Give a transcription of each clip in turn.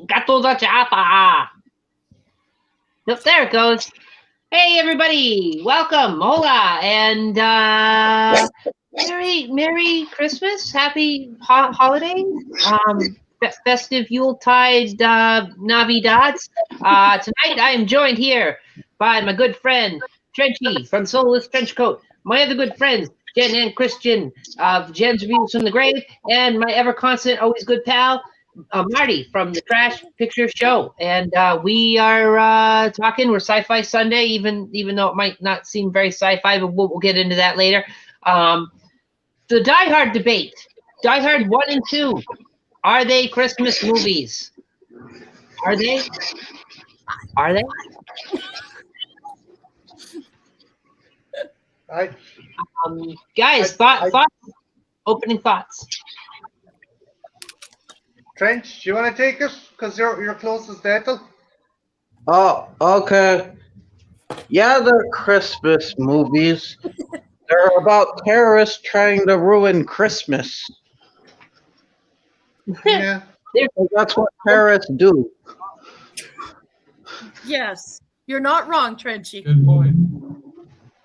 Gato da chapa. Yep, there it goes. Hey, everybody. Welcome. Hola. And Merry Christmas. Happy holidays. Festive Yuletide Navidades. Tonight I am joined here by my good friend, Trenchy from Soulless Trenchcoat. My other good friends, Jen and Christian of Jen's Reviews from the Grave, and my ever constant, always good pal, Marty from the Trash Picture Show, and we are talking. We're Sci-Fi Sunday, even though it might not seem very sci-fi, but we'll get into that later. The Die Hard debate: Die Hard 1 and 2, are they Christmas movies? Are they? Are they? I, Guys, thoughts? Opening thoughts. Trench, do you want to take it? Because you're closest to Ethel. Oh, okay. Yeah, they're Christmas movies. They're about terrorists trying to ruin Christmas. Yeah. That's what terrorists do. Yes, you're not wrong, Trenchy. Good point.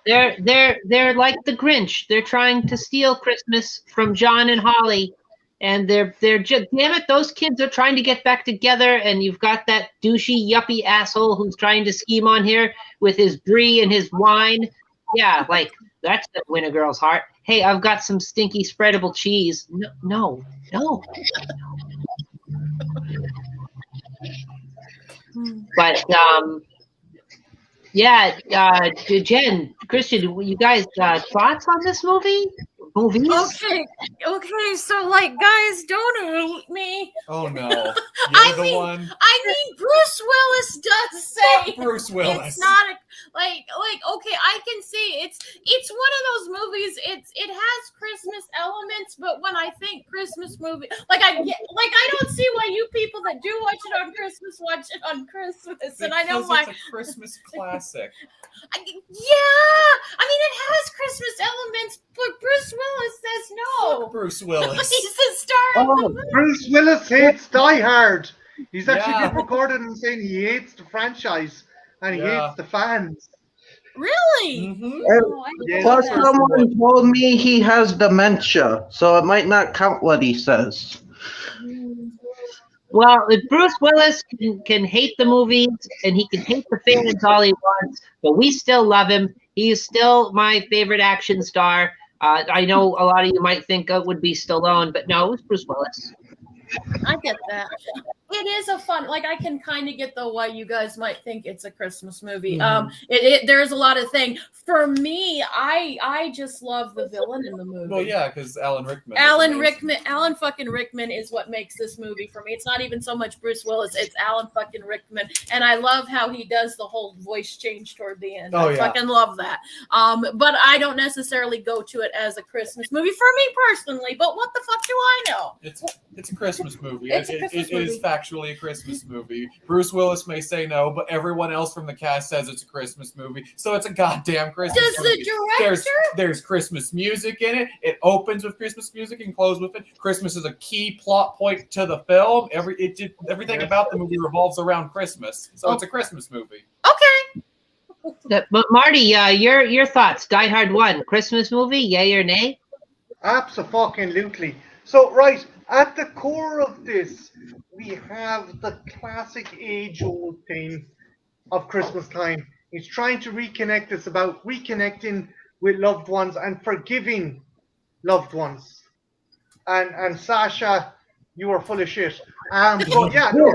They're like the Grinch. They're trying to steal Christmas from John and Holly, and they're just, damn it, those kids are trying to get back together, and you've got that douchey yuppie asshole who's trying to scheme on here with his brie and his wine. Yeah, like that's the win a girl's heart. Hey, I've got some stinky spreadable cheese. No. But yeah, Jen, Christian, you guys thoughts on this movie? Movies? Okay, so guys, don't hate me. Oh no. You're I the mean, one. Bruce Willis does say Fuck Bruce Willis. it's not okay, I can see it's one of those movies. It has Christmas elements, but when I think Christmas movie, I don't see why you people that do watch it on Christmas watch it on Christmas, and I know Because why. it's a Christmas classic. It has Christmas elements, but Bruce Willis says no. Fuck Bruce Willis. He's the star of the movie. Bruce Willis hates Die Hard. He's actually Yeah. been recorded and saying he hates the franchise and he hates the fans. Really? Mm-hmm. Oh, I didn't Yeah. know Plus, that. someone told me he has dementia, so it might not count what he says. Well, if Bruce Willis can hate the movies and he can hate the fans all he wants, but we still love him. He is still my favorite action star. I know a lot of you might think it would be Stallone, but no, it was Bruce Willis. I get that. It is a fun, I can kind of get why you guys might think it's a Christmas movie. There's a lot of things. For me, I just love the villain in the movie. Well, yeah, because Alan Rickman. Alan fucking Rickman is what makes this movie for me. It's not even so much Bruce Willis, it's Alan fucking Rickman. And I love how he does the whole voice change toward the end. Oh, I yeah. fucking love that. But I don't necessarily go to it as a Christmas movie for me personally. But what the fuck do I know? It's a Christmas movie. It's a It Christmas is movie. factually a Christmas movie. Bruce Willis may say no, but everyone else from the cast says it's a Christmas movie. So it's a goddamn Christmas Does movie. the director? There's Christmas music in it. It opens with Christmas music and closes with it. Christmas is a key plot point to the film. Everything about the movie revolves around Christmas. So it's a Christmas movie. Okay. But Marty, your thoughts? Die Hard 1, Christmas movie, yay or nay? Absolutely. So, right, at the core of this, we have the classic age-old thing of Christmas time. It's trying to reconnect. It's about reconnecting with loved ones and forgiving loved ones. And Sasha, you are full of shit. But yeah, no,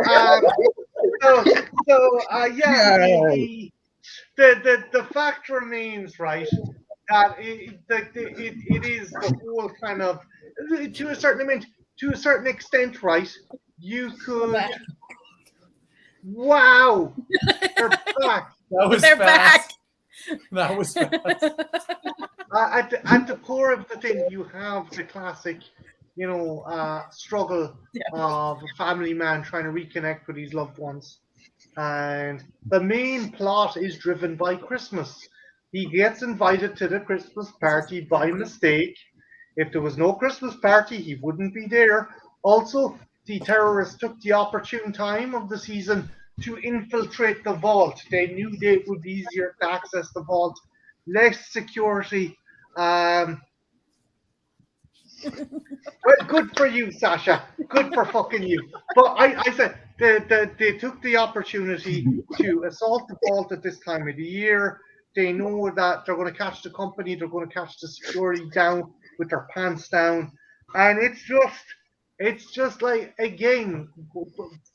the fact remains, right, that it is the whole kind of, to a certain extent, right, you could, wow, they're back. They're back. That was fast. At the core of the thing, you have the classic, struggle of a family man trying to reconnect with his loved ones. And the main plot is driven by Christmas. He gets invited to the Christmas party by mistake. If there was no Christmas party, he wouldn't be there. Also, the terrorists took the opportune time of the season to infiltrate the vault. They knew they it would be easier to access the vault, less security. Well, good for you, Sasha. Good for fucking you. But I said they took the opportunity to assault the vault at this time of the year. They know that they're going to catch the company, they're going to catch the security down with their pants down, and it's just like again,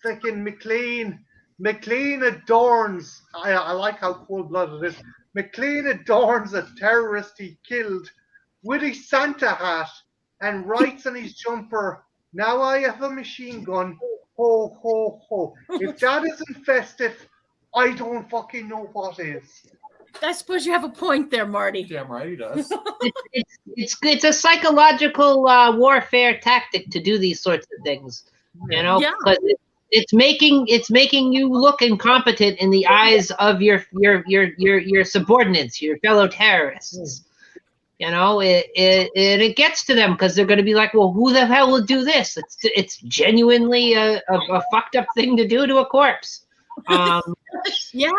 freaking McLean adorns. I like how cold blooded it is. McLean adorns a terrorist he killed with his Santa hat and writes on his jumper, "Now I have a machine gun. Ho, ho, ho." If that isn't festive, I don't fucking know what is. I suppose you have a point there, Marty. Damn right he does. It's a psychological warfare tactic to do these sorts of things, you know, Yeah. because it's making you look incompetent in the eyes of your subordinates, your fellow terrorists. You know, it gets to them because they're going to be like, well, who the hell will do this? It's genuinely a fucked up thing to do to a corpse. Yeah.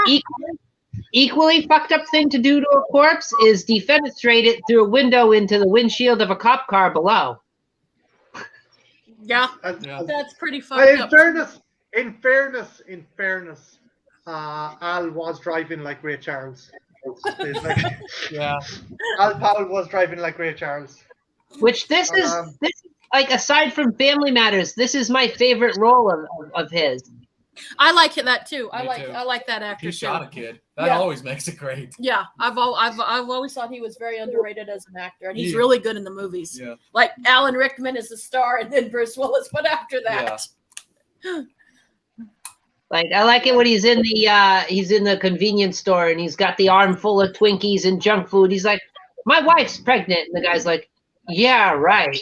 Equally fucked up thing to do to a corpse is defenestrate it through a window into the windshield of a cop car below. Yeah. Yeah. That's pretty In fucked up. fairness, Al was driving like Ray Charles. Yeah. Al Powell was driving like Ray Charles. Which this is like, aside from Family Matters, this is my favorite role of his. I like that too. Me too. I like that actor He too. shot a kid. That Yeah. always makes it great. Yeah, I've always thought he was very underrated as an actor, and he's Yeah. really good in the movies. Yeah. Like Alan Rickman is the star, and then Bruce Willis. But after that, Like, I like it when he's in the convenience store and he's got the arm full of Twinkies and junk food. He's like, "My wife's pregnant," and the guy's like, "Yeah, right."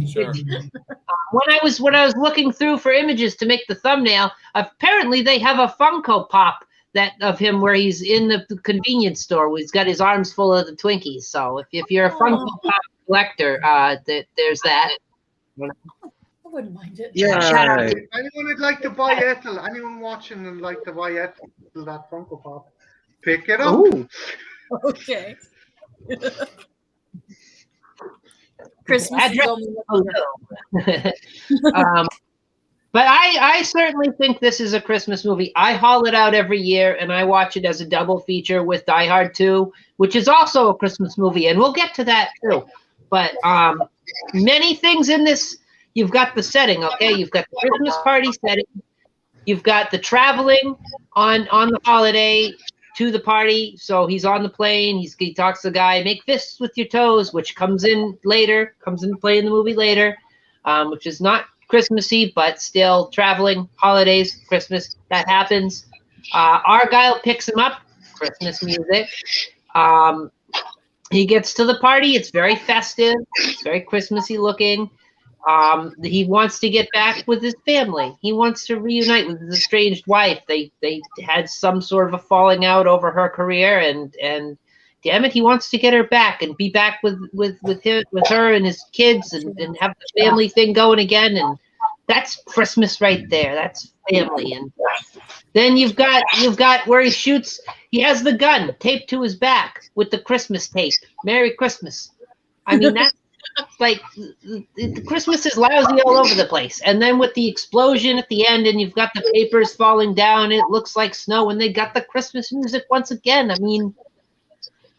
Sure. When I was looking through for images to make the thumbnail, apparently they have a Funko Pop of him where he's in the convenience store where he's got his arms full of the Twinkies. So if you're a Funko Pop collector, there's that. I wouldn't mind it. Yeah. Shout out to Anyone would like to buy Ethel? Anyone watching would like to buy Ethel that Funko Pop? Pick it up. Ooh. Okay. Christmas is Address- only But I certainly think this is a Christmas movie. I haul it out every year, and I watch it as a double feature with Die Hard 2, which is also a Christmas movie, and we'll get to that too. But many things in this, you've got the setting, okay? You've got the Christmas party setting. You've got the traveling on the holiday to the party. So he's on the plane. He talks to the guy, "Make fists with your toes," which comes into play in the movie later, which is not Christmassy, but still traveling, holidays, Christmas, that happens. Argyle picks him up, Christmas music. He gets to the party. It's very festive. It's very Christmassy looking. He wants to get back with his family. He wants to reunite with his estranged wife. They had some sort of a falling out over her career, and damn it, he wants to get her back and be back with her and his kids and have the family thing going again. And that's Christmas right there. That's family. And then you've got where he shoots. He has the gun taped to his back with the Christmas tape. Merry Christmas. I mean, that's like, Christmas is lousy all over the place. And then with the explosion at the end, and you've got the papers falling down, it looks like snow, and they got the Christmas music once again. I mean,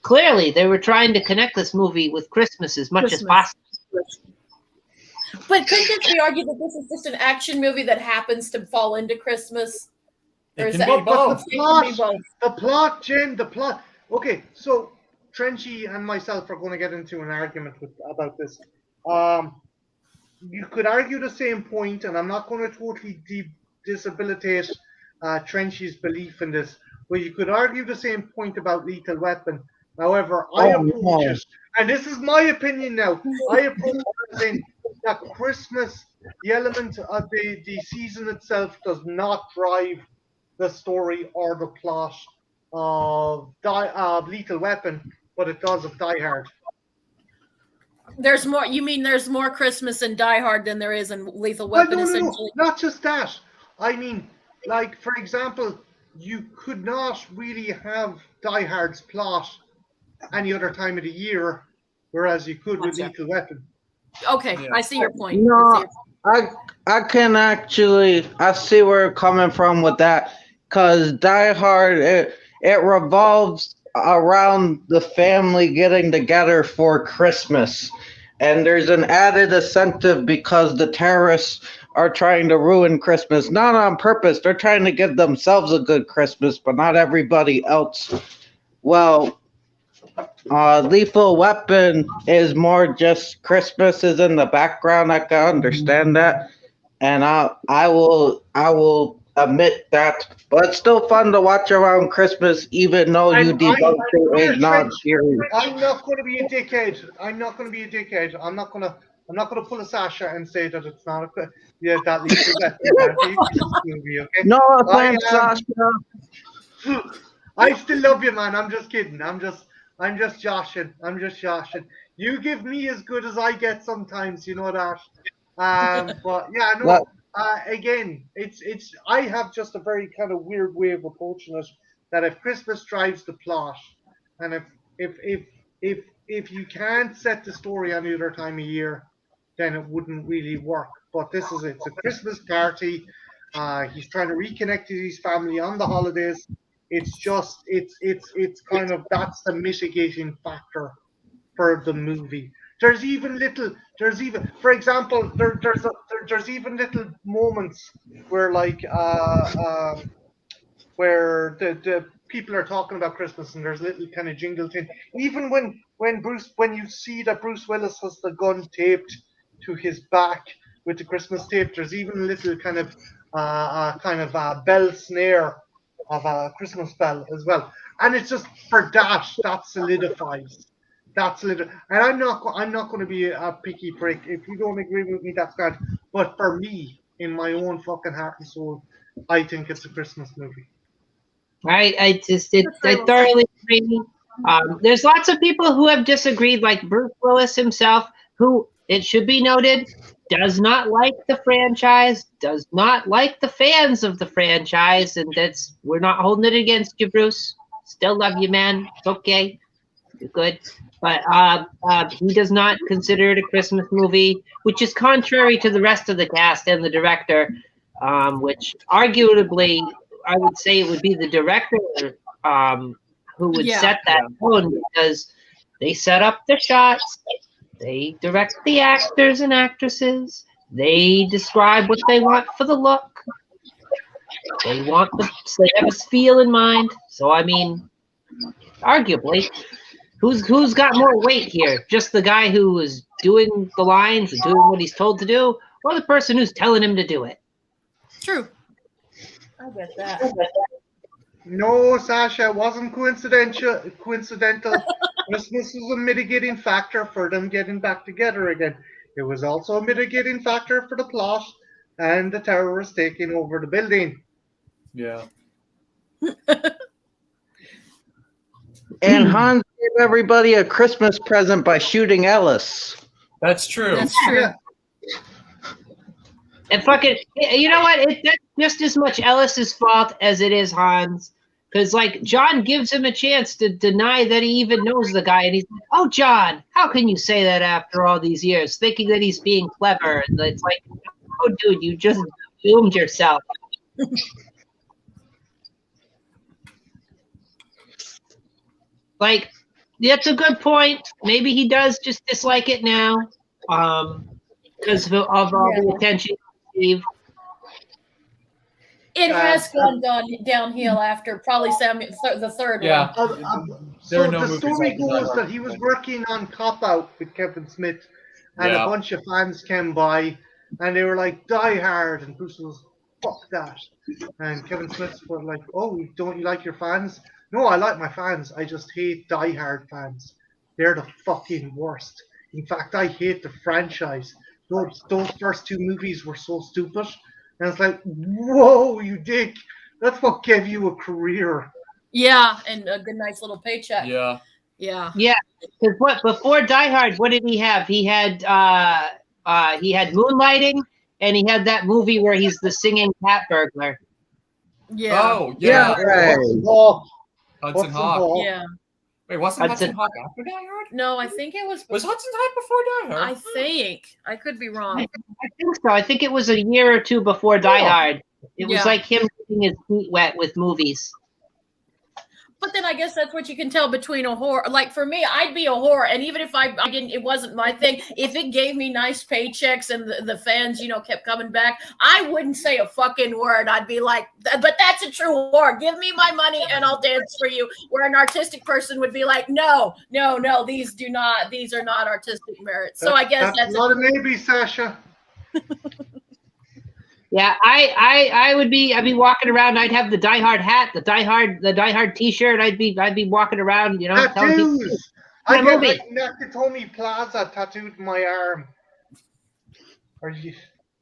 clearly they were trying to connect this movie with Christmas as much as possible. But couldn't it be argued that this is just an action movie that happens to fall into Christmas? Or It is can that be both. It can be both. The plot, Jen, the plot. Okay, so Trenchy and myself are going to get into an argument about this. You could argue the same point, and I'm not going to totally disabilitate Trenchy's belief in this, but you could argue the same point about Lethal Weapon. However, I approach it, and this is my opinion now, I approach it as in that Christmas, the element of the season itself does not drive the story or the plot of Lethal Weapon, but it does of Die Hard. There's more. You mean there's more Christmas in Die Hard than there is in Lethal Well, Weapon? no, Essentially, not just that. I mean, like for example, you could not really have Die Hard's plot any other time of the year, whereas you could with Gotcha. Lethal Weapon. Okay, Yeah. I see your point. I see No, your- I can actually I see where you're coming from with that, cause Die Hard it revolves around the family getting together for Christmas, and there's an added incentive because the terrorists are trying to ruin Christmas, not on purpose. They're trying to give themselves a good Christmas, but not everybody else. Well, Lethal Weapon is more just Christmas is in the background. I can understand that, and I will admit that. But it's still fun to watch around Christmas, even though you debunk it Here, is not Trench, serious. I'm not going to be a dickhead. I'm not going to be a dickhead. I'm not going to pull a Sasha and say that it's not a that Lethal Weapon can't be a Christmas movie. Okay. No I offense, am. Sasha. I still love you, man. I'm just kidding. I'm just joshing. I'm just joshing. You give me as good as I get sometimes. You know that. But yeah, What? no. Again, it's. I have just a very kind of weird way of approaching it. That if Christmas drives the plot, and if if if if you can't set the story any other time of year, then it wouldn't really work. But this is it. It's a Christmas party. He's trying to reconnect to his family on the holidays. It's just it's kind of that's the mitigating factor for the movie. There's even for example there's even little moments where like where the people are talking about Christmas and there's a little kind of jingle thing. Even when you see that Bruce Willis has the gun taped to his back with the Christmas tape, there's even a little kind of bell snare of a Christmas bell as well. And it's just for that solidifies. That's solid. And I'm not going to be a picky prick. If you don't agree with me, that's good. But for me, in my own fucking heart and soul, I think it's a Christmas movie. I thoroughly agree. There's lots of people who have disagreed, like Bruce Willis himself, who, it should be noted, does not like the franchise, does not like the fans of the franchise, and we're not holding it against you, Bruce. Still love you, man. It's okay. You're good. But he does not consider it a Christmas movie, which is contrary to the rest of the cast and the director, which arguably I would say it would be the director who would set that tone, because they set up the shots, they direct the actors and actresses, they describe what they want for the look, they have a feel in mind. So I mean, arguably, who's got more weight here? Just the guy who is doing the lines and doing what he's told to do, or the person who's telling him to do it? True. I get that. No, Sasha, it wasn't coincidental. Christmas was a mitigating factor for them getting back together again. It was also a mitigating factor for the plot and the terrorists taking over the building. Yeah. And Hans gave everybody a Christmas present by shooting Ellis. That's true. That's true. Yeah. And fucking, you know what? That's just as much Ellis's fault as it is Hans. Because, like, John gives him a chance to deny that he even knows the guy. And he's like, oh, John, how can you say that after all these years? Thinking that he's being clever. And it's like, oh, dude, you just doomed yourself. Like, that's a good point. Maybe he does just dislike it now. Because of all the attention he received. It has gone downhill after probably the third Yeah. one. So are no the movies story like goes that. that he was working on Cop Out with Kevin Smith, and Yeah. a bunch of fans came by, and they were like, Die Hard, and Bruce was, fuck that. And Kevin Smith was like, oh, don't you like your fans? No, I like my fans. I just hate Die Hard fans. They're the fucking worst. In fact, I hate the franchise. Those first two movies were so stupid. And it's like, whoa, you dick. That's what gave you a career. Yeah, and a good nice little paycheck. Yeah. Yeah. Yeah, because what before Die Hard, what did he have? He had Moonlighting, and he had that movie where he's the singing cat burglar. Yeah. Oh Yeah, yeah, right. Hudson Hawk. Hudson Hawk. Yeah. Wait, wasn't Hudson- Hudson Hawk after Die Hard? No, I think it was. Was Hudson Hawk before Die Hard? I think I could be wrong. I think so. I think it was a year or two before Die Hard. It was Yeah. like him getting his feet wet with movies. But then I guess that's what you can tell between a horror. Like for me, I'd be a horror, and even if I didn't, it wasn't my thing. If it gave me nice paychecks and the fans, kept coming back, I wouldn't say a fucking word. I'd be like, but that's a true horror. Give me my money and I'll dance for you. Where an artistic person would be like, no, these are not artistic merits. So I guess that's not a maybe, Sasha. Yeah, I'd be walking around. I'd have the Die Hard hat, the Die Hard T-shirt. I'd be walking around, telling people, Tattoos. I My get movie. like Nakatomi Plaza tattooed in my arm. Or you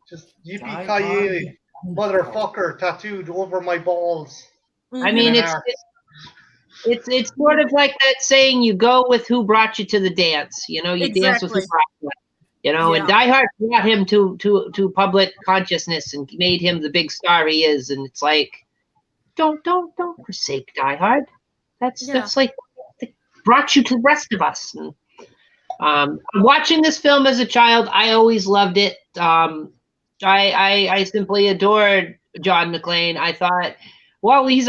just Die yippee Hard. ki motherfucker tattooed over my balls. I mean, Yeah. it's sort of like that saying, you go with who brought you to the dance. You dance with who Exactly. brought you. And Die Hard brought him to public consciousness and made him the big star he is. And it's like, don't forsake Die Hard. That's like brought you to the rest of us. And, watching this film as a child, I always loved it. I simply adored John McClane. I thought, well, he's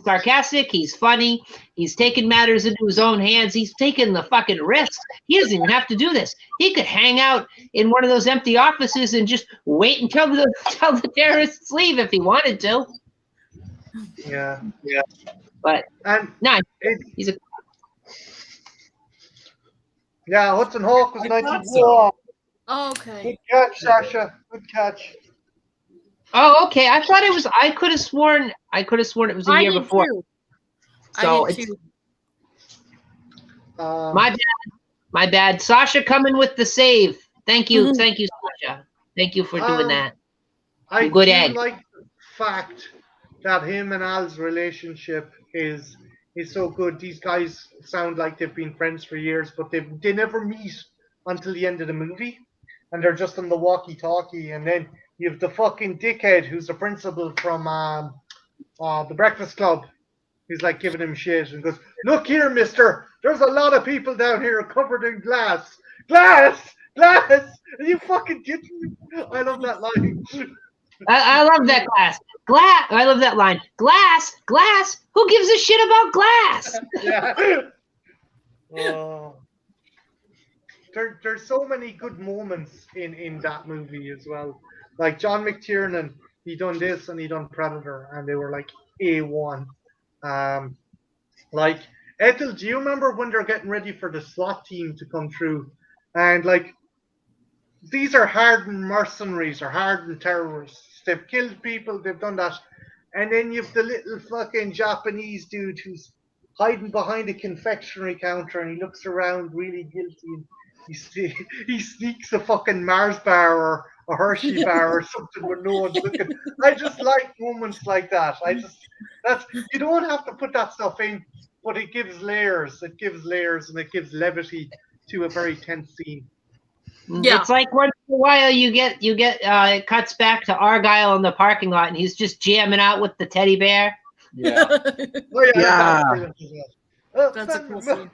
sarcastic, he's funny, he's taking matters into his own hands, he's taking the fucking risk. He doesn't even have to do this. He could hang out in one of those empty offices and just wait until the terrorists leave if he wanted to. Yeah. But And no, it, he's a yeah, Hudson Hawk was I thought 94. so. Okay. Good catch, Sasha. Good catch. Oh, okay. I thought it was. I could have sworn it was a year did before. too. So I did it's too. my bad. My bad. Sasha coming with the save. Thank you, thank you, Sasha. Thank you for doing that. I Good do egg. like the fact that him and Al's relationship is so good. These guys sound like they've been friends for years, but they never meet until the end of the movie, and they're just on the walkie-talkie. And then you have the fucking dickhead who's the principal from the Breakfast Club. He's like giving him shit and goes, "Look here, mister. There's a lot of people down here covered in glass. Glass! Are you fucking kidding me?" I love that line. I love that glass. I love that line. Glass. Who gives a shit about glass? Yeah. Oh. There's so many good moments in that movie as well. Like John McTiernan, he done this and he done Predator, and they were like A1. Like Ethel, do you remember when they're getting ready for the SWAT team to come through, and like these are hardened mercenaries or hardened terrorists. They've killed people. They've done that, and then you've the little fucking Japanese dude who's hiding behind a confectionery counter, and he looks around really guilty. And he sneaks a fucking Mars bar or a Hershey bar or something where no one's looking. I just like moments like that. You don't have to put that stuff in, but it gives layers. It gives layers and it gives levity to a very tense scene. Yeah. It's like once in a while you get it cuts back to Argyle in the parking lot and he's just jamming out with the teddy bear. Yeah. Oh, Yeah. That's a cool scene.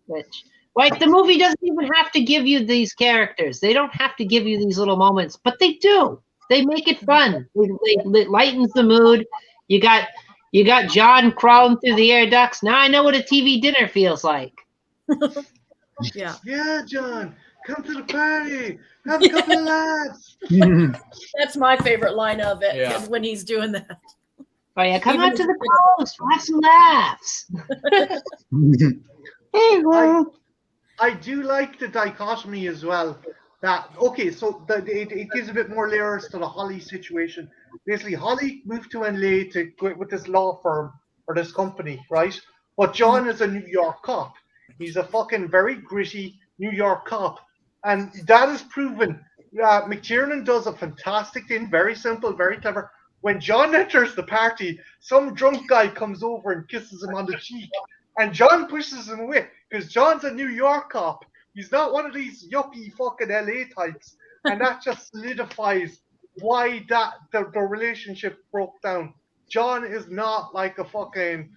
Which, like, the movie doesn't even have to give you these characters. They don't have to give you these little moments, but they do. They make it fun. It lightens the mood. You got John crawling through the air ducts. Now I know what a TV dinner feels like. Yeah. Yeah, John, come to the party. Have a couple of laughs. That's my favorite line of it Yeah. is when he's doing that. Oh yeah, come Even out to if the coast, have some laughs. Hey, well, I do like the dichotomy as well. It gives a bit more layers to the Holly situation. Basically, Holly moved to LA to go with this law firm or this company, right? But John is a New York cop. He's a fucking very gritty New York cop. And that is proven. McTiernan does a fantastic thing, very simple, very clever. When John enters the party, some drunk guy comes over and kisses him on the cheek. And John pushes him away because John's a New York cop. He's not one of these yuppie fucking LA types. And that just solidifies why the relationship broke down. John is not like a fucking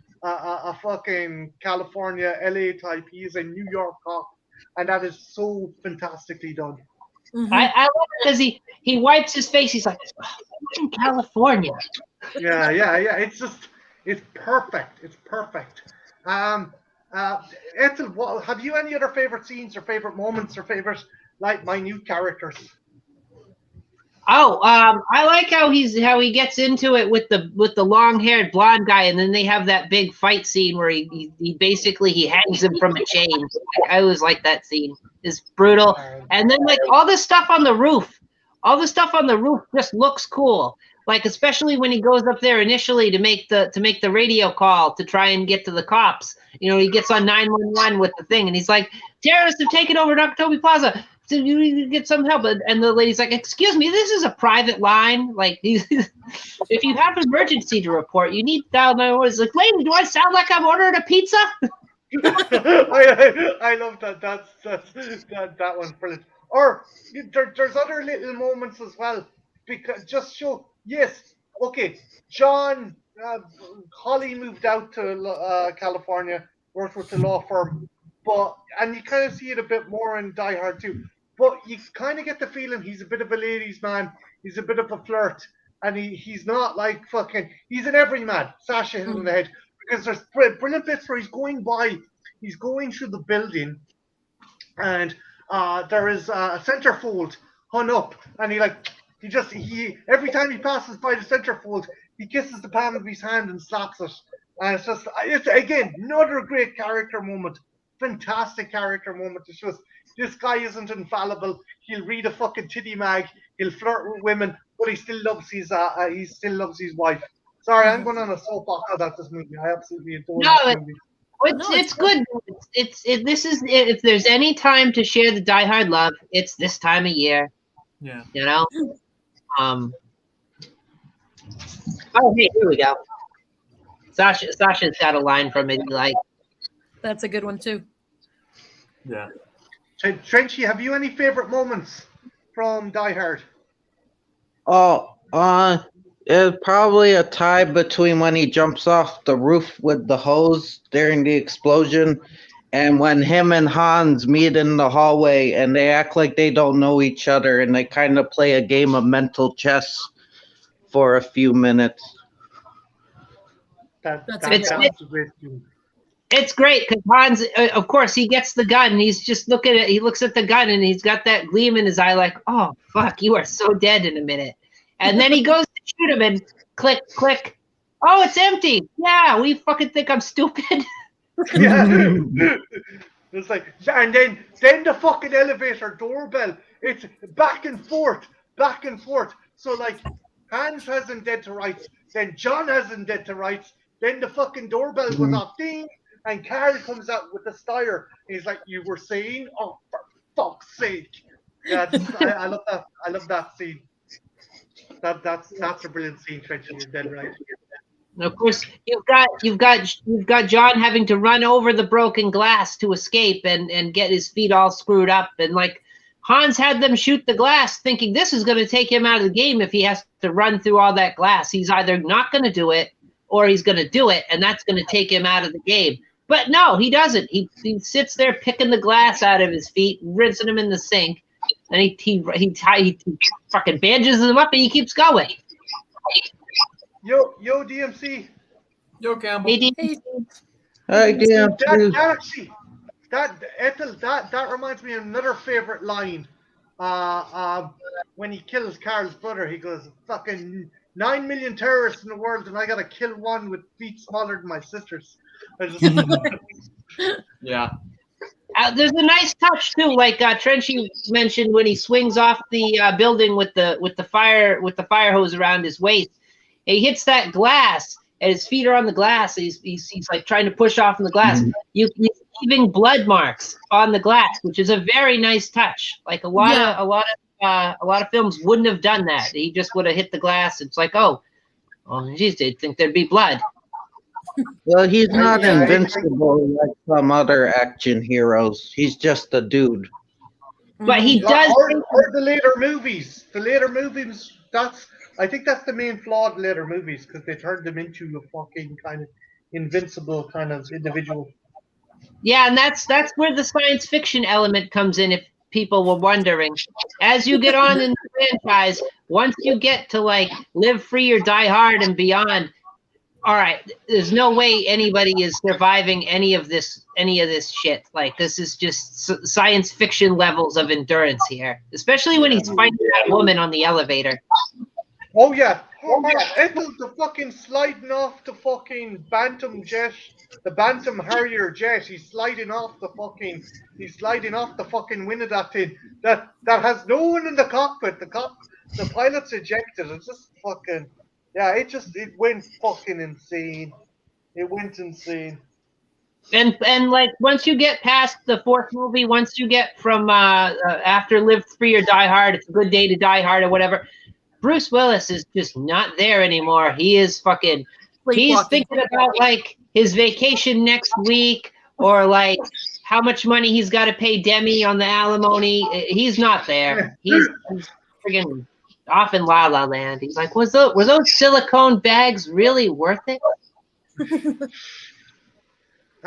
California LA type. He is a New York cop, and that is so fantastically done. Mhm. I love it because he wipes his face. He's like, oh, I'm in California. Yeah. It's perfect. It's perfect. Ethel, have you any other favorite scenes or favorite moments or favorite like minute characters? Oh, I like how he gets into it with the long-haired blonde guy, and then they have that big fight scene where he basically he hangs him from a chain. I always like that scene. It's brutal. And then like all the stuff on the roof just looks cool. Like especially when he goes up there initially to make the radio call to try and get to the cops. You know, he gets on 911 with the thing, and he's like, "Terrorists have taken over Nakatomi Plaza. So you get some help." And the lady's like, "Excuse me, this is a private line. Like, if you have an emergency to report, you need to dial 911." It's like, "Lady, do I sound like I'm ordering a pizza?" I love that. That one's brilliant. Or there's other little moments as well because just show yes, okay. John Holly moved out to California, worked with the law firm, and you kind of see it a bit more in Die Hard too. But you kind of get the feeling he's a bit of a ladies' man. He's a bit of a flirt, and he's not like fucking. He's an everyman. Sasha hit him on the head because there's brilliant bits where he's going through the building, and there is a centerfold hung up, and he every time he passes by the centerfold, he kisses the palm of his hand and slaps it, and it's again another great character moment, fantastic character moment. It's just this guy isn't infallible. He'll read a fucking titty mag, he'll flirt with women, but he still loves his wife. Sorry, I'm going on a soapbox about this movie. I absolutely adore this movie. It's good. This is if there's any time to share the Die Hard love, it's this time of year. Yeah. You know. Oh, hey, here we go. Sasha's got a line from it. Like, That's a good one too. Yeah. Trenchy, have you any favorite moments from Die Hard? Oh, it's probably a tie between when he jumps off the roof with the hose during the explosion and when him and Hans meet in the hallway and they act like they don't know each other and they kind of play a game of mental chess for a few minutes. That's a great film. it's great because Hans, of course, he gets the gun. And he's just looking at. He looks at the gun and he's got that gleam in his eye, like, "Oh fuck, you are so dead in a minute." And then he goes to shoot him and click, click. Oh, it's empty. Yeah, we fucking think I'm stupid. Yeah. It's like, and then the fucking elevator doorbell. It's back and forth. So like, Hans hasn't dead to rights. Then John hasn't dead to rights. Then the fucking doorbell goes off, ding, and Carl comes out with the styre. He's like, "You were saying? Oh, for fuck's sake!" Yeah, I love that. I love that scene. That's a brilliant scene, Trenchy. You're dead right. And of course, you've got John having to run over the broken glass to escape and get his feet all screwed up. And like Hans had them shoot the glass, thinking this is going to take him out of the game if he has to run through all that glass. He's either not going to do it or he's going to do it, and that's going to take him out of the game. But no, he doesn't. He sits there picking the glass out of his feet, rinsing them in the sink, and he fucking bandages them up and he keeps going. Yo, DMC. Yo, Campbell. Hey, Hi, damn. That reminds me of another favorite line. When he kills Carl's brother, he goes, "Fucking 9 million terrorists in the world, and I gotta kill one with feet smaller than my sister's." Yeah. There's a nice touch too, like Trenchy mentioned when he swings off the building with the fire hose around his waist. He hits that glass, and his feet are on the glass. He's like trying to push off from the glass. He's leaving blood marks on the glass, which is a very nice touch. Like a lot of films wouldn't have done that. He just would have hit the glass. It's like, oh, geez, they'd think there'd be blood. Well, he's not I- invincible like some other action heroes. He's just a dude. But he Mhm. does. or the later movies. The later movies. I think that's the main flaw of the later movies because they turned him into a fucking kind of invincible kind of individual. Yeah, and that's where the science fiction element comes in. If people were wondering, as you get on in the franchise, once you get to like Live Free or Die Hard and beyond, all right, there's no way anybody is surviving any of this shit. Like this is just science fiction levels of endurance here, especially when he's fighting that woman on the elevator. Oh yeah. Ethel the fucking sliding off the fucking Bantam jet, the Bantam Harrier jet. He's sliding off the fucking wing of that thing. That has no one in the cockpit. The pilot's ejected. It's just fucking yeah. It went fucking insane. It went insane. And like once you get past the fourth movie, once you get from after Live Free or Die Hard, It's a Good Day to Die Hard or whatever. Bruce Willis is just not there anymore. He is fucking. He's thinking about like his vacation next week, or like how much money he's got to pay Demi on the alimony. He's not there. He's friggin' off in La La Land. He's like, were those silicone bags really worth it?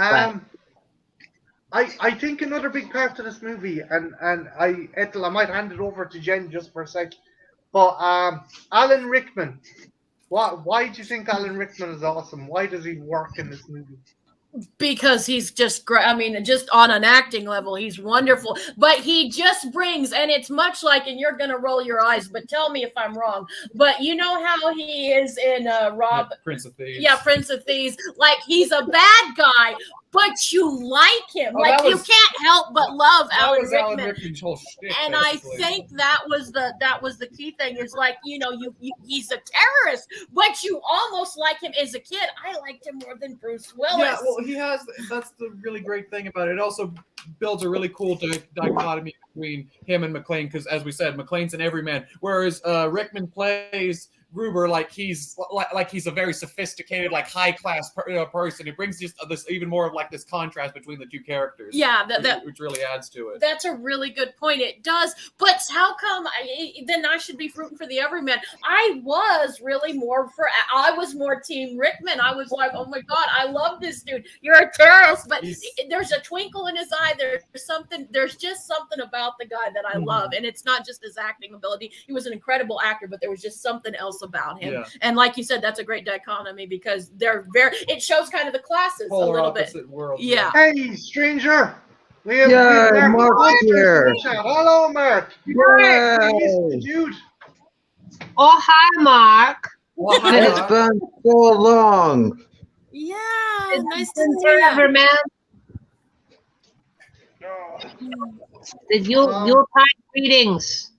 I think another big part of this movie, and Ethel, I might hand it over to Jen just for a sec. But Alan Rickman, why do you think Alan Rickman is awesome? Why does he work in this movie? Because he's just great. I mean, just on an acting level, he's wonderful. But he just brings, and it's much like, and you're gonna roll your eyes, but tell me if I'm wrong. But you know how he is in Prince of Thieves. Yeah, Prince of Thieves. Like he's a bad guy, but you like him. You can't help but love Alan Rickman. Rickman's whole shtick, And basically. I think that was the key thing is like, he's a terrorist, but you almost like him as a kid. I liked him more than Bruce Willis. Yeah, well, that's the really great thing about it. It also builds a really cool dichotomy between him and McClane, because as we said, McClane's an everyman, whereas Rickman plays Gruber like he's a very sophisticated, like high class person. It brings just this even more of like this contrast between the two characters. Yeah, which really adds to it. That's a really good point. It does, but how come then I should be rooting for the everyman? I was more Team Rickman. I was like, oh my god, I love this dude. You're a terrorist, but there's a twinkle in his eye. There's just something about the guy that I love, and it's not just his acting ability. He was an incredible actor, but there was just something else about him. Yeah. And like you said, that's a great dichotomy because it shows kind of the classes Polar a little bit. Worlds, yeah. Hey, stranger. We have Mark here. Hello, Mark. Dude. Oh, hi, Mark. It's been so long. Yeah, it's nice to see you. Forever, man. Did Yuletide greetings.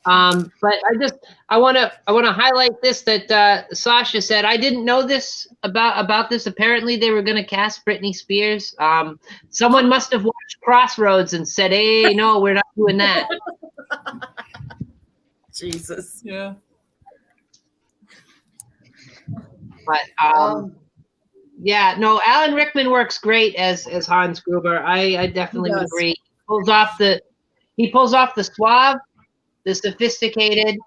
But I want to highlight this that Sasha said. I didn't know this about this. Apparently, they were going to cast Britney Spears. Someone must have watched Crossroads and said, "Hey, no, we're not doing that." Jesus. Yeah. But yeah, no, Alan Rickman works great as Hans Gruber. I definitely would agree. He pulls off the suave, the sophisticated,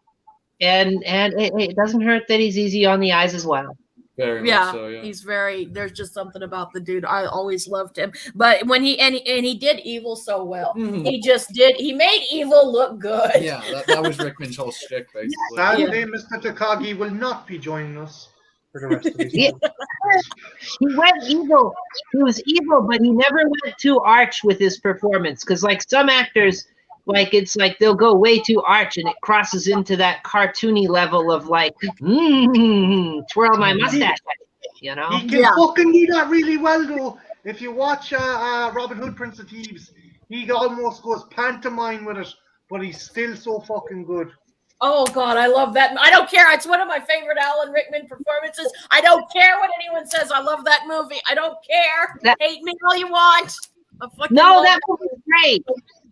and it doesn't hurt that he's easy on the eyes as well. Very much so, yeah. He's there's just something about the dude. I always loved him. But when he did evil so well. Mm-hmm. He made evil look good. Yeah, that was Rickman's whole shtick, basically. Sadly, Mr. Takagi will not be joining us for the rest of this. He went evil. He was evil, but he never went too arch with his performance. Because like some actors, like it's like they'll go way too arch and it crosses into that cartoony level of like twirl my mustache, you know. He can fucking do that really well though. If you watch Robin Hood, Prince of Thieves, he almost goes pantomime with it, but he's still so fucking good. Oh God, I love that. I don't care. It's one of my favorite Alan Rickman performances. I don't care what anyone says. I love that movie. I don't care. Hate me all you want. No, that movie's great.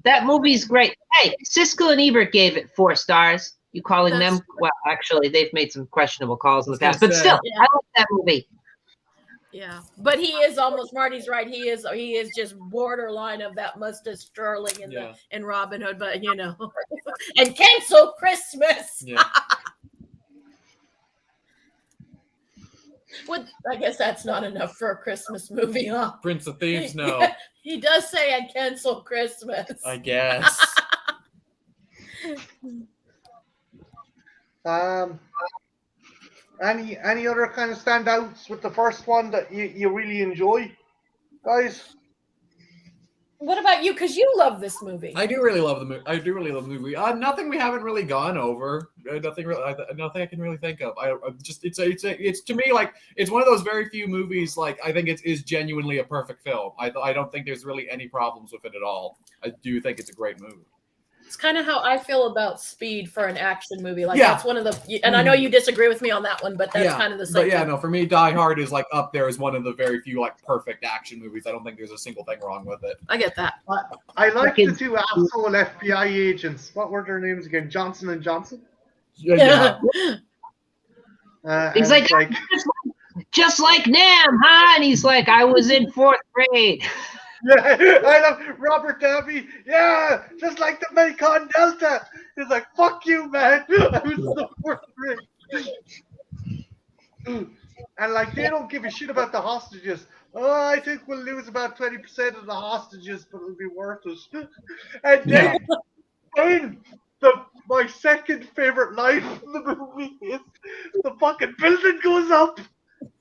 That movie's great. Hey, Siskel and Ebert gave it 4 stars. You calling That's them? Well, actually, they've made some questionable calls in the I was past, but gonna still, say. Yeah. I like that movie. Yeah, but he is almost Marty's right. He is just borderline of that Mustache Sterling in Yeah. the in Robin Hood, but and cancel Christmas. Yeah. Well, I guess that's not enough for a Christmas movie, huh? Prince of Thieves, no. He does say and cancel Christmas. I guess. Any other kind of standouts with the first one that you really enjoy, guys? What about you? Because you love this movie. I do really love the movie. Nothing we haven't really gone over. Nothing I can really think of. It's to me like it's one of those very few movies. Like I think it is genuinely a perfect film. I don't think there's really any problems with it at all. I do think it's a great movie. It's kind of how I feel about Speed for an action movie. Like Yeah. that's one of the, and I know you disagree with me on that one, but that's kind of the same. But yeah, thing. no, for me, Die Hard is like up there as one of the very few like perfect action movies. I don't think there's a single thing wrong with it. I get that. I like the two asshole FBI agents. What were their names again? Johnson and Johnson. Yeah. He's and like, just like Nam, huh? And he's like, I was in 4th grade. yeah, I love Robert Davi. Yeah, just like the Mekong Delta. He's like, fuck you, man. I was in the 4th grade. And like, they don't give a shit about the hostages. Oh, I think we'll lose about 20% of the hostages, but it'll be worth it. And then my second favorite line from the movie is the fucking building goes up,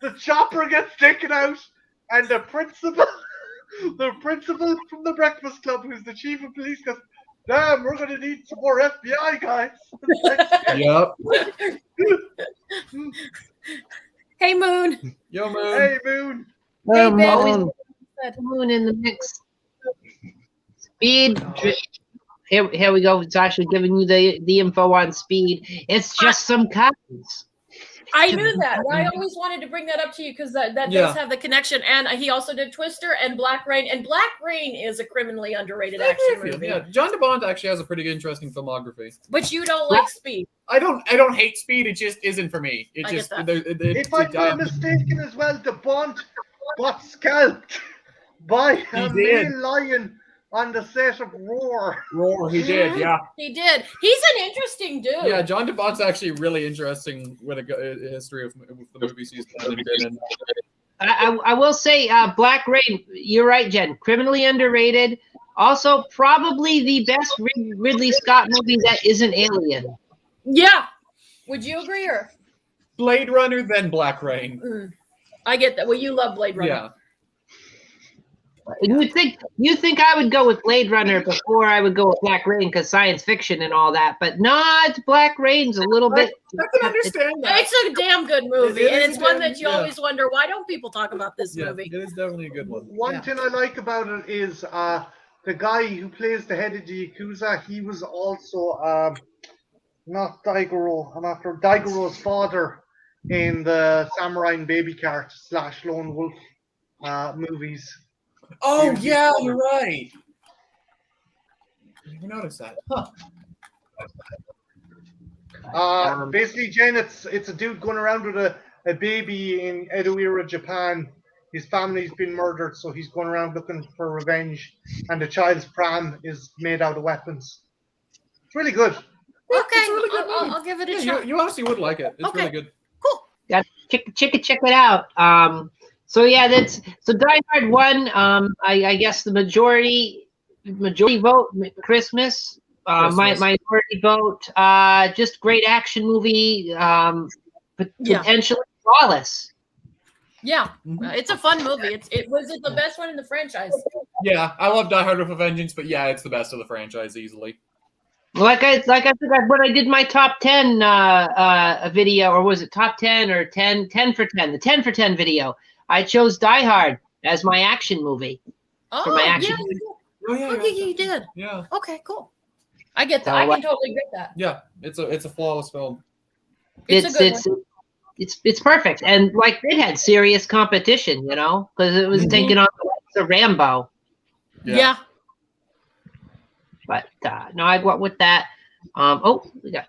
the chopper gets taken out, and the principal from the Breakfast Club, who's the chief of police, goes, damn, we're going to need some more FBI guys. Yep. Hey, Moon. Yo, Moon. Hey, Moon. Hey, Ben. Always Moon in the mix. Speed. Here we go. It's actually giving you the info on Speed. It's just some copies. I knew that. I always wanted to bring that up to you because that does have the connection. And he also did Twister and Black Rain. And Black Rain is a criminally underrated action movie. Yeah, John DeBont actually has a pretty interesting filmography. But you don't like Speed. I don't hate Speed. It just isn't for me. I get that. If I'm not mistaken as well, the Bond got scalped by a male lion on the set of Roar. Roar, he did, yeah. He did. He's an interesting dude. Yeah, John DeBont's actually really interesting with a history of the movies he's done and been in. I will say, Black Rain, you're right, Jen. Criminally underrated. Also, probably the best Ridley Scott movie that isn't Alien. Yeah. Would you agree? Or Blade Runner, then Black Rain. I get that. Well, you love Blade Runner. Yeah. You think I would go with Blade Runner before I would go with Black Rain because science fiction and all that, but not Black Rain's a little bit. I can understand that. It's a damn good movie, and it's one that you yeah. always wonder why don't people talk about this movie. It is definitely a good one. One thing I like about it is the guy who plays the head of the Yakuza. He was also not Daigoro. I'm after Daigoro's father in the Samurai and Baby Cart / Lone Wolf movies. Oh yeah, you're right. I never noticed that. Huh. Basically, Jen, it's a dude going around with a baby in Edo era Japan. His family's been murdered, so he's going around looking for revenge. And the child's pram is made out of weapons. It's really good. Okay, really good movie. I'll give it a shot. You honestly would like it. It's really good. Cool. Got check it out. So yeah, so Die Hard won. I guess the majority vote Christmas. My minority vote. Just great action movie. Potentially flawless. Yeah, it's a fun movie. It was the best one in the franchise. Yeah, I love Die Hard with a Vengeance, but yeah, it's the best of the franchise easily. Like I said, when I did my top 10 video, or was it top 10 or 10 for 10? The 10 for 10 video. I chose Die Hard as my action movie. Oh, my action movie. You did. Yeah. Okay, cool. I get that. I can totally get that. Yeah, it's a flawless film. It's a good one. It's perfect, and like it had serious competition, because it was taking on the Rambo. Yeah. But no, I went with that. We got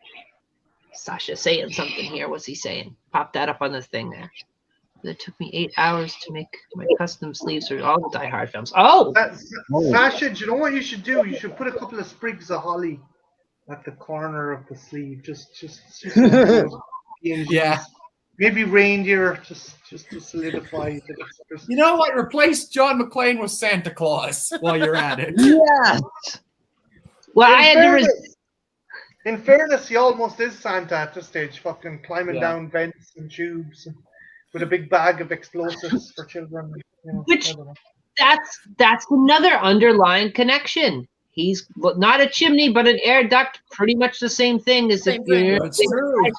Sasha saying something here. What's he saying? Pop that up on the thing there. It took me 8 hours to make my custom sleeves for all the Die Hard films. Oh, Sasha, do you know what you should do? You should put a couple of sprigs of holly at the corner of the sleeve. Just Yeah. Maybe reindeer, just to solidify. You know what? Replace John McClane with Santa Claus while you're at it. Yes. well, I had to resist. In fairness, he almost is Santa at this stage, fucking climbing Yeah. down vents and tubes with a big bag of explosives for children. You know, Which- I don't know. That's another underlying connection. He's not a chimney, but an air duct. Pretty much the same thing as Same if thing. you're. That's true.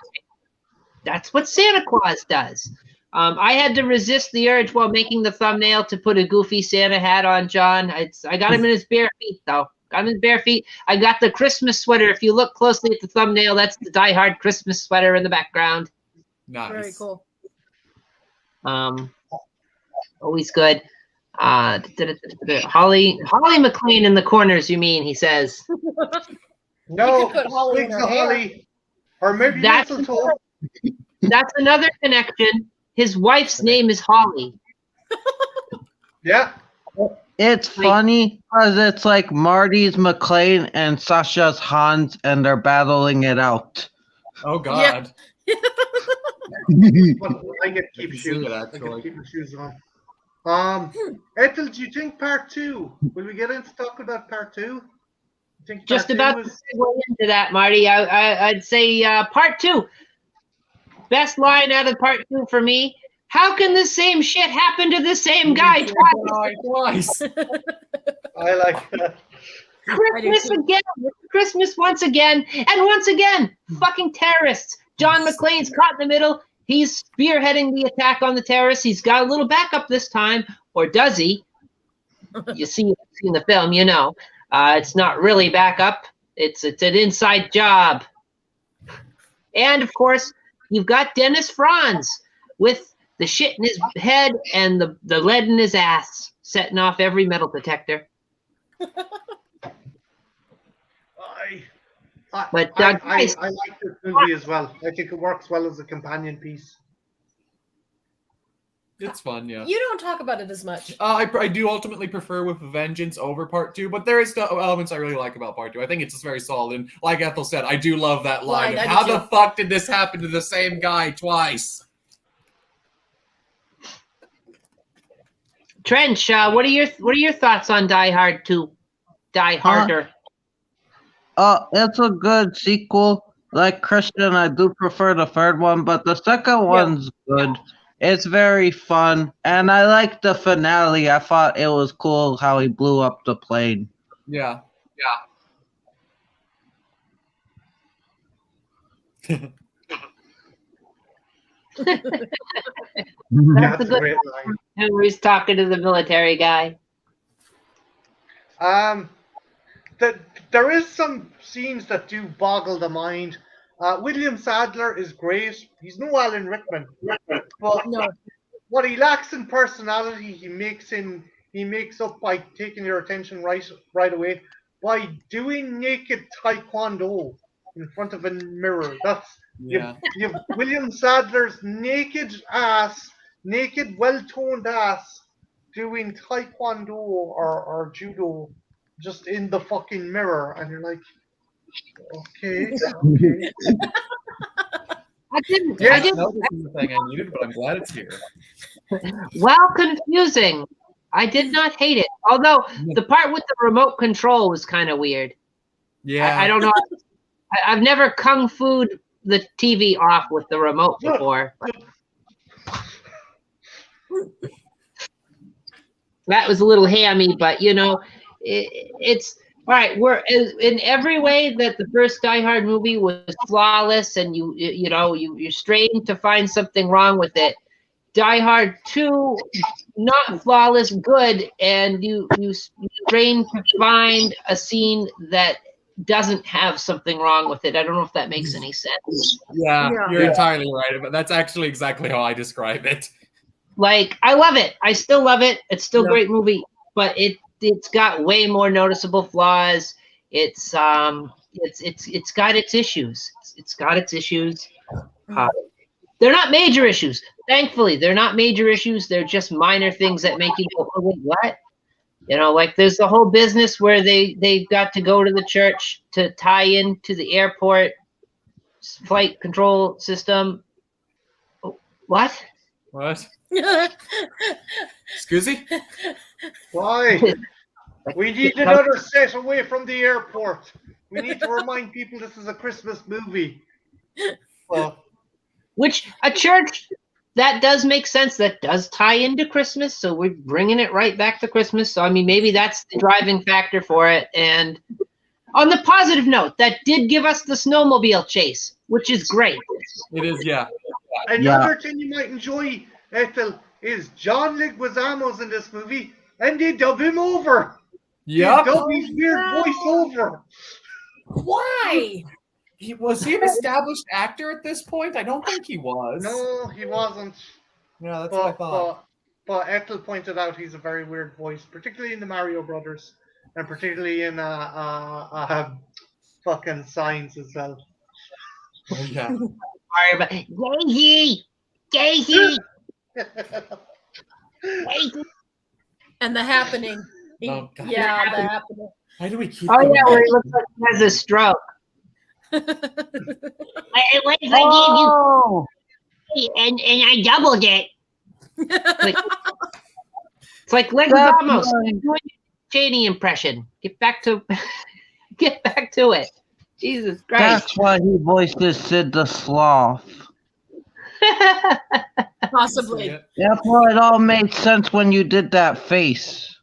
That's what Santa Claus does. I had to resist the urge while making the thumbnail to put a goofy Santa hat on John. I got him in his bare feet, though. Got him in his bare feet. I got the Christmas sweater. If you look closely at the thumbnail, that's the Die Hard Christmas sweater in the background. Nice. Very cool. Always good. Holly McLean in the corners, you mean, he says. No, could put holly in sprigs her of hair. holly, or maybe That's- mistletoe. That's another connection. His wife's name is Holly. Yeah, It's funny because it's like Marty's McLean and Sasha's Hans, and they're battling it out. Oh God. but I get to I keep can see shoes. that, I get to actually. keep my shoes on. Ethel, do you think part 2? Will we get into talking about part 2? You think part Just 2 about to is- segue into that, Marty. I'd say part 2. Best line out of part 2 for me. How can the same shit happen to the same guy twice? Twice. I like that. Christmas again, Christmas once again, and once again, fucking terrorists. John McClane's caught in the middle. He's spearheading the attack on the terrorists. He's got a little backup this time, or does he? You see in the film, you know. It's not really backup. It's an inside job. And of course, you've got Dennis Franz with the shit in his head and the lead in his ass, setting off every metal detector. But, I guys- like this movie as well. I think it works well as a companion piece. It's fun, yeah. You don't talk about it as much. I do ultimately prefer With Vengeance over part 2, but there is still elements I really like about part 2. I think it's just very solid. And like Ethel said, I do love that line. Line, I do How too. the fuck did this happen to the same guy twice? Trench, what are your thoughts on Die Hard 2? Die Harder. It's a good sequel. Like Christian, I do prefer the third one, but the second one's good. It's very fun, and I like the finale. I thought it was cool how he blew up the plane. Yeah. That's a a good great line. one where he's talking to the military guy. There is some scenes that do boggle the mind. William Sadler is great. He's no Alan Rickman, but No. what he lacks in personality, he makes up by taking your attention right away by doing naked taekwondo in front of a mirror. Yeah. You have William Sadler's naked, well-toned ass doing taekwondo or judo just in the fucking mirror, and you're like, okay. I didn't. Yeah, I didn't. No, this is the thing I needed, but I'm glad it's here. Well, confusing. I did not hate it. Although the part with the remote control was kind of weird. Yeah. I don't know. I've never kung fu'd the TV off with the remote before. That was a little hammy, but you know, it's all right. We're in every way that the first Die Hard movie was flawless, and you're straining to find something wrong with it. Die Hard 2, not flawless, good, and you strain to find a scene that doesn't have something wrong with it. I don't know if that makes any sense. Yeah, Yeah. you're entirely right. But that's actually exactly how I describe it. Like, I love it. I still love it. It's still a Yeah. great movie, but it's got way more noticeable flaws. It's it's got its issues. It's got its issues. They're not major issues. Thankfully, they're not major issues. They're just minor things that make you go, oh, wait, what? You know, like there's the whole business where they've got to go to the church to tie in to the airport flight control system. What? What? Excuse me? Why? We need another set away from the airport. We need to remind people this is a Christmas movie. Which a church that does make sense. That does tie into Christmas. So we're bringing it right back to Christmas. So I mean, maybe that's the driving factor for it. And on the positive note, that did give us the snowmobile chase, which is great. It is, yeah. Another thing you might enjoy, Ethel, is John Leguizamo's in this movie, and they dub him over. Yep. They dub his weird voice over. Why? Was he an established actor at this point? I don't think he was. No, he wasn't. Yeah, that's what I thought. But Ethel pointed out he's a very weird voice, particularly in the Mario Brothers, and particularly in fucking Signs as well. Oh, yeah. Daisy, Daisy, Daisy. And The Happening. Oh, God. Yeah, The Happening. Why do we keep? Oh doing yeah, that? where he looks like he has a stroke. What if I Oh, gave you and I doubled it? It's like Lego That's Ramos right. doing a Cheney impression. Get back to it. Jesus Christ. that's why he voices Sid the Sloth. Possibly. That's why it all made sense when you did that face.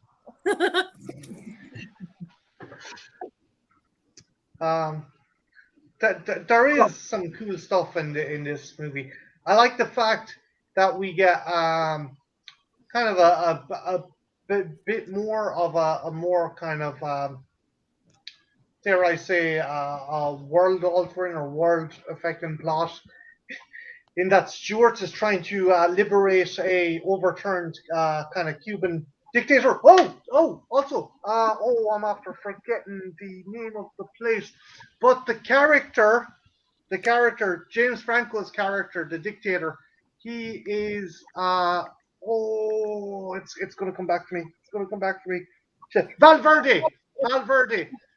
There is some cool stuff in this movie. I like the fact that we get kind of a bit more of a more kind of dare I say a world altering or world affecting plot. In that Stuart is trying to liberate a overturned kind of Cuban dictator. Also, I'm after forgetting the name of the place, but the character, James Franco's character, the dictator, he is it's gonna come back to me. Valverde,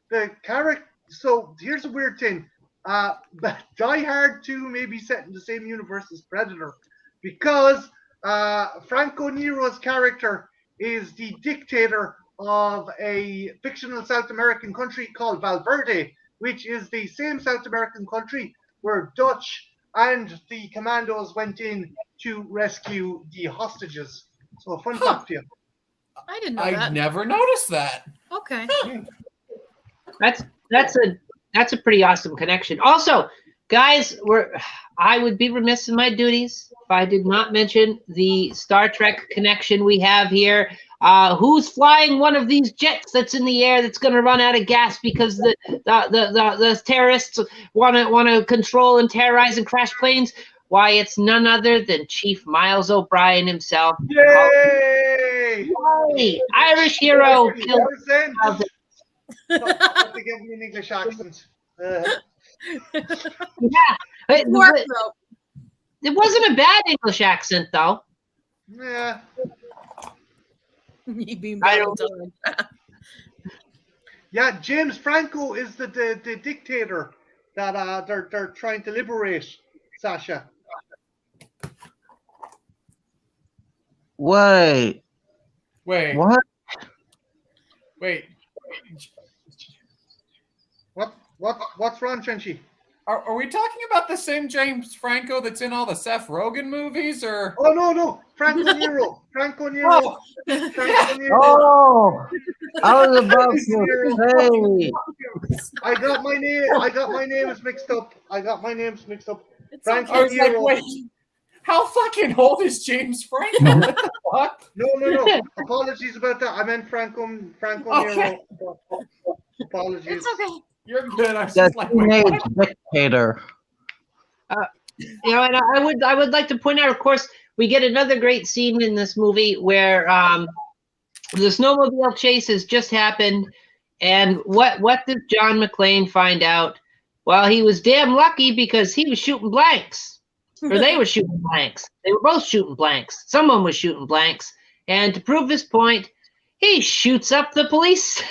the character. So here's a weird thing. Die Hard 2 may be set in the same universe as Predator because Franco Nero's character is the dictator of a fictional South American country called Valverde, which is the same South American country where Dutch and the commandos went in to rescue the hostages. So a fun fact for you. I didn't know I that. never noticed that. Okay. That's a pretty awesome connection. Also, guys, I would be remiss in my duties if I did not mention the Star Trek connection we have here. Who's flying one of these jets that's in the air that's going to run out of gas because the terrorists want to control and terrorize and crash planes? Why, it's none other than Chief Miles O'Brien himself. Yay! Yay! Irish hero. Killed. Have to give me an English accent. Yeah, It worked, though. it wasn't a bad English accent though. Yeah. Me being I don't- done. Yeah, James Franco is the dictator that they're trying to liberate, Sasha. Wait, Wait. what? Wait. What's wrong, Trenchy? Are we talking about the same James Franco that's in all the Seth Rogen movies, or? Oh no, Franco Nero. Oh, Franco Nero. Oh, I was about to say. I got my names mixed up. It's Franco I was like, Nero. wait, how fucking old is James Franco? What the fuck? No. Apologies about that. I meant Franco Okay. Nero. Apologies. It's okay. You're good. I was The just like, wait, teenage what? dictator. You know, and I would like to point out, of course, we get another great scene in this movie where the snowmobile chase has just happened, And what did John McClane find out? Well, he was damn lucky because he was shooting blanks. Or they were shooting blanks. They were both shooting blanks. Someone was shooting blanks. And to prove his point, he shoots up the police.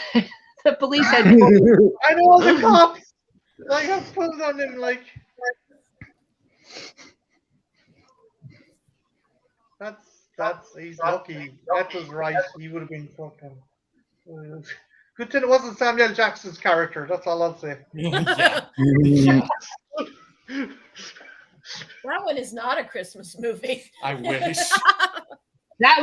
The police headquarters. I know the cops. Like I pulled on him like that's he's lucky. That was right. He would have been fucking. Good thing it wasn't Samuel Jackson's character. That's all I'll say. Yeah. That one is not a Christmas movie. I wish. That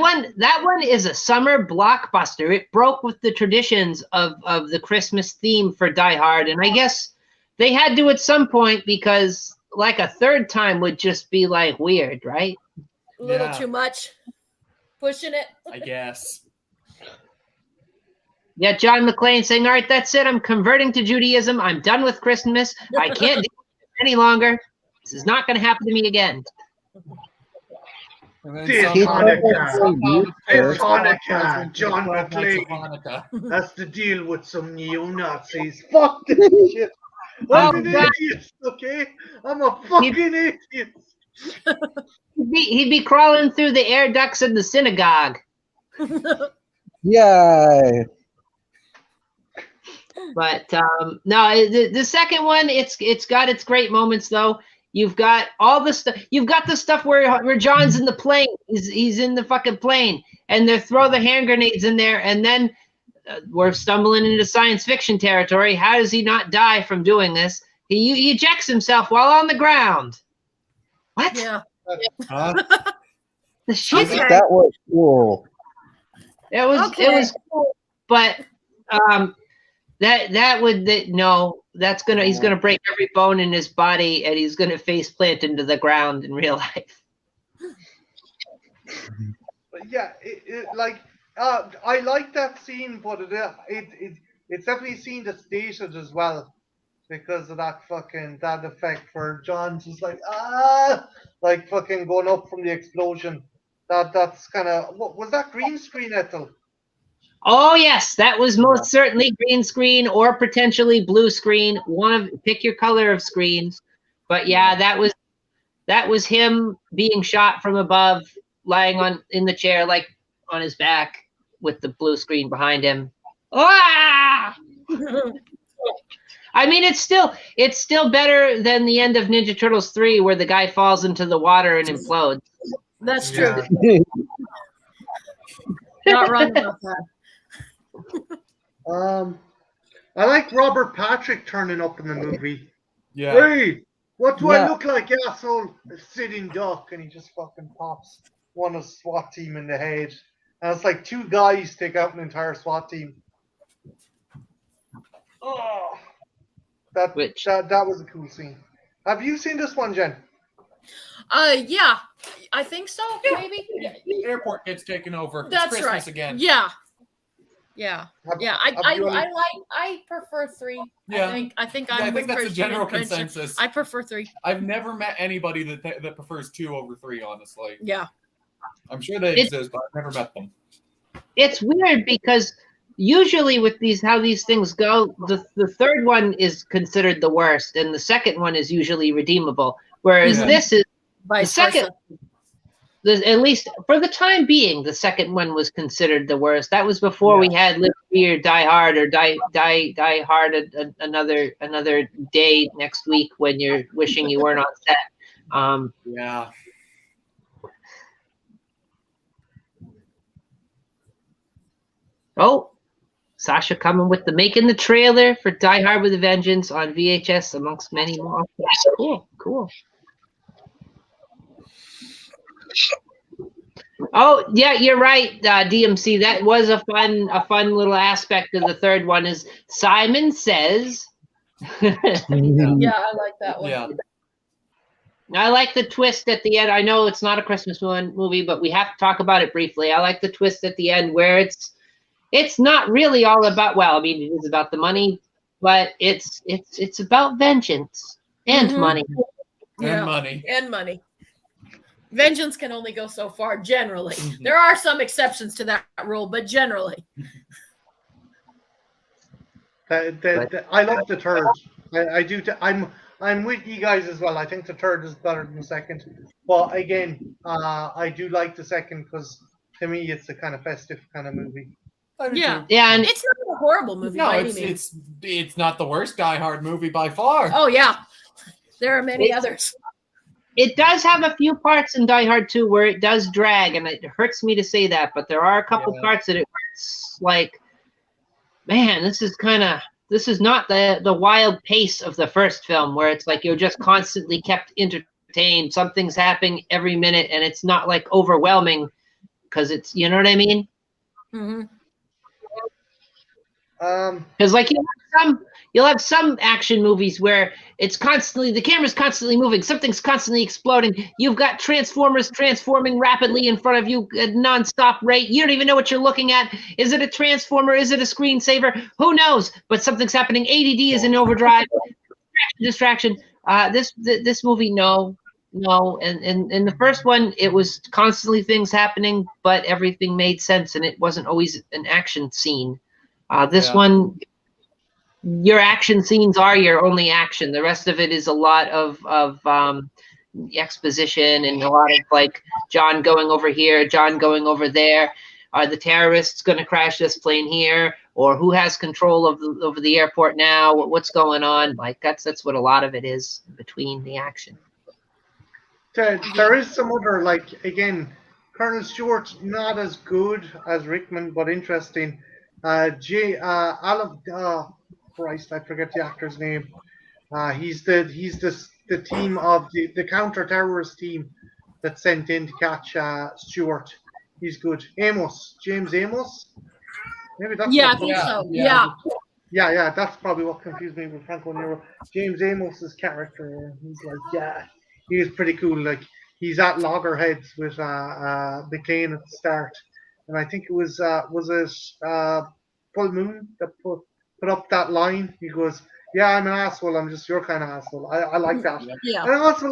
one is a summer blockbuster. It broke with the traditions of the Christmas theme for Die Hard, and I guess they had to at some point because like a third time would just be like weird, right? A little Yeah. too much. Pushing it. I guess. Yeah, John McClane saying, "All right, that's it. I'm converting to Judaism. I'm done with Christmas. I can't do it any longer. This is not going to happen to me again." And then Dear somehow- Hanukkah, John Twelve Nights of McClane. Hanukkah. That's the deal with some neo-Nazis. Fuck this shit. I'm an God. idiot, okay? I'm a fucking idiot. He'd be crawling through the air ducts in the synagogue. Yay. But no, the second one, it's got its great moments though. You've got all the stuff. You've got the stuff where John's in the plane. He's in the fucking plane, and they throw the hand grenades in there, and then we're stumbling into science fiction territory. How does he not die from doing this? He ejects himself while on the ground. What? Yeah. Huh? The shit. Okay. That was cool. It was cool, but he's gonna break every bone in his body and he's gonna face plant into the ground in real life. But yeah, I like that scene, but it's definitely seen the stated as well because of that effect where John's just like fucking going up from the explosion. That's kind of what was that green screen, Ethel? Oh yes, that was most certainly green screen or potentially blue screen. Pick your color of screens. But yeah, that was him being shot from above, lying in the chair like on his back with the blue screen behind him. Ah! I mean, it's still better than the end of Ninja Turtles 3 where the guy falls into the water and implodes. That's true. Yeah. Not wrong about that. I like Robert Patrick turning up in the movie. Yeah. Hey, what do I Yeah. look like, asshole? A sitting duck, and he just fucking pops one of the SWAT team in the head. And it's like two guys take out an entire SWAT team. Oh, that was a cool scene. Have you seen this one, Jen? Yeah, I think so. Maybe. The airport gets taken over. It's That's Christmas right. again. Yeah. Have I prefer 3. Yeah. I think Yeah, I'm I with think that's the Christian general and Christian. consensus. I prefer 3. I've never met anybody that prefers 2 over 3, honestly. Yeah. I'm sure they exist, but I've never met them. It's weird because usually with how these things go, the third one is considered the worst, and the second one is usually redeemable. Whereas Yeah. this is Vice the second. versa. At least for the time being, the second one was considered the worst. That was before we had Live Free or Die Hard or Die Hard another day next week when you're wishing you weren't on set. Yeah. Oh, Sasha coming with making the trailer for Die Hard with a Vengeance on VHS amongst many more. Cool. Oh yeah, you're right, DMC. That was a fun little aspect of the third one. Is Simon Says. Yeah, I like that one. Yeah. I like the twist at the end. I know it's not a Christmas movie, but we have to talk about it briefly. I like the twist at the end where it's not really all about. Well, I mean, it is about the money, but it's about vengeance and Mhm. money. And money. And money. Vengeance can only go so far, generally. Mhm. There are some exceptions to that rule, but generally. I love the third. I do. I'm with you guys as well. I think the third is better than the second. But again, I do like the second because to me it's a kind of festive kind of movie. I do Yeah. too. Yeah, and It's not a horrible movie No, by any it's means. it's not the worst Die Hard movie by far. Oh yeah, there are many It's- others. it does have a few parts in Die Hard 2 where it does drag, and it hurts me to say that, but there are a couple Yeah. parts that it's like, man, this is not the wild pace of the first film where it's like you're just constantly kept entertained. Something's happening every minute, and it's not like overwhelming because it's, you know what I mean? Hmm. Because like you'll have some action movies where it's constantly, the camera's constantly moving, something's constantly exploding. You've got Transformers transforming rapidly in front of you at nonstop rate. You don't even know what you're looking at. Is it a transformer? Is it a screensaver? Who knows? But something's happening. ADD is in overdrive. Distraction. This movie, no. And in the first one, it was constantly things happening, but everything made sense, and it wasn't always an action scene. This Yeah. one, your action scenes are your only action. The rest of it is a lot of exposition and a lot of like John going over here, John going over there. Are the terrorists going to crash this plane here, or who has control of over the airport now? What's going on? Like that's what a lot of it is between the action. There is some other, like, again, Colonel Stewart's not as good as Rickman, but interesting. Christ, I forget the actor's name. He's the team of the counter-terrorist team that's sent in to catch Stewart. He's good. James Amos. Maybe that's Yeah, I what- think Yeah, so. yeah. Yeah. That's probably what confused me with Franco Nero. James Amos's character, he's like, yeah, he is pretty cool. Like, he's at loggerheads with McLean at the start, and I think it was Full Moon that put up that line. He goes, "Yeah, I'm an asshole. I'm just your kind of asshole." I like that. Yeah. And I also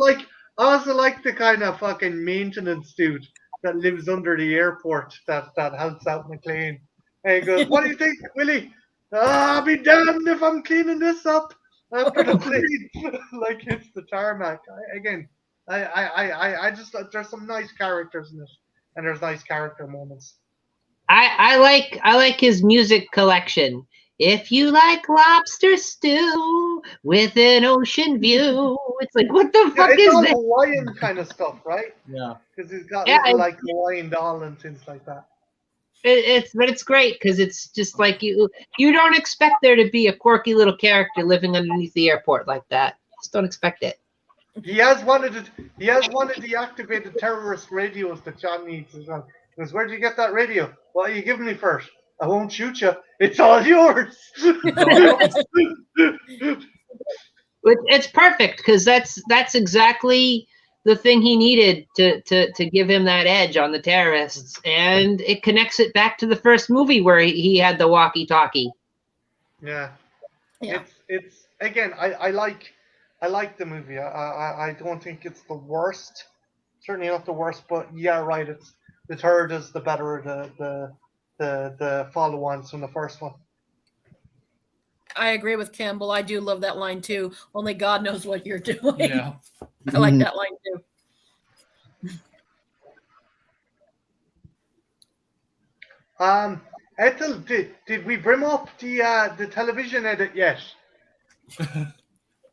like the kind of fucking maintenance dude that lives under the airport that helps out McLean. And he goes, "What do you think, Willie? I'll be damned if I'm cleaning this up after the plane." Like, hits the tarmac. I just, there's some nice characters in it, and there's nice character moments. I like his music collection. If you like lobster stew with an ocean view, it's like, what the Yeah, fuck it's is all this? Hawaiian kind of stuff, right? Yeah. Because he's got Yeah, little, like, Hawaiian doll and things like that. It's great because it's just like you don't expect there to be a quirky little character living underneath the airport like that. Just don't expect it. He has one of the activated terrorist radios that John needs as well. He goes, "Where'd you get that radio? What are you giving me first? I won't shoot you. It's all yours." It's perfect because that's exactly the thing he needed to give him that edge on the terrorists, and it connects it back to the first movie where he had the walkie-talkie. Yeah. Yeah. It's again, I like the movie. I don't think it's the worst. Certainly not the worst, but yeah, right. It's the third is the better the follow-ons from the first one. I agree with Campbell. I do love that line too. Only God knows what you're doing. Yeah. I like that line too. Ethel, did we bring up the television edit yet?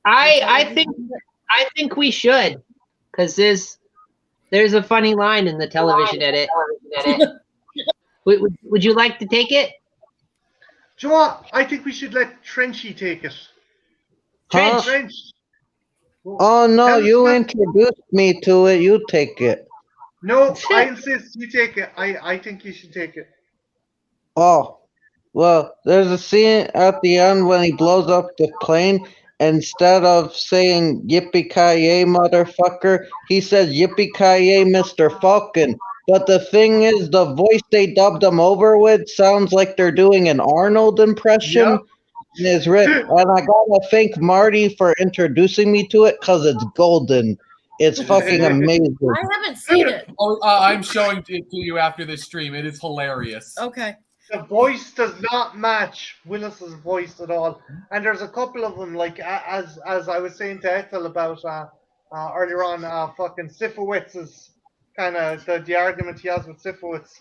I think we should because there's a funny line in the television edit. Would you like to take it? Do you know what? I think we should let Trenchy take it. Huh? Trench. Oh no, Tell us you what- introduced me to it. You take it. No, I insist you take it. I think you should take it. Oh, well, there's a scene at the end when he blows up the plane. Instead of saying "Yippee-ki-yay, motherfucker," he says "Yippee-ki-yay, Mr. Falcon." But the thing is, the voice they dubbed him over with sounds like they're doing an Arnold impression. Yep. And it's written, and I gotta thank Marty for introducing me to it because it's golden. It's fucking amazing. I haven't seen it. Oh, I'm showing it to you after this stream. It is hilarious. Okay. The voice does not match Willis's voice at all, and there's a couple of them. Like as I was saying to Ethel about earlier on, fucking Sifowitz's kind of the argument he has with Sifowitz.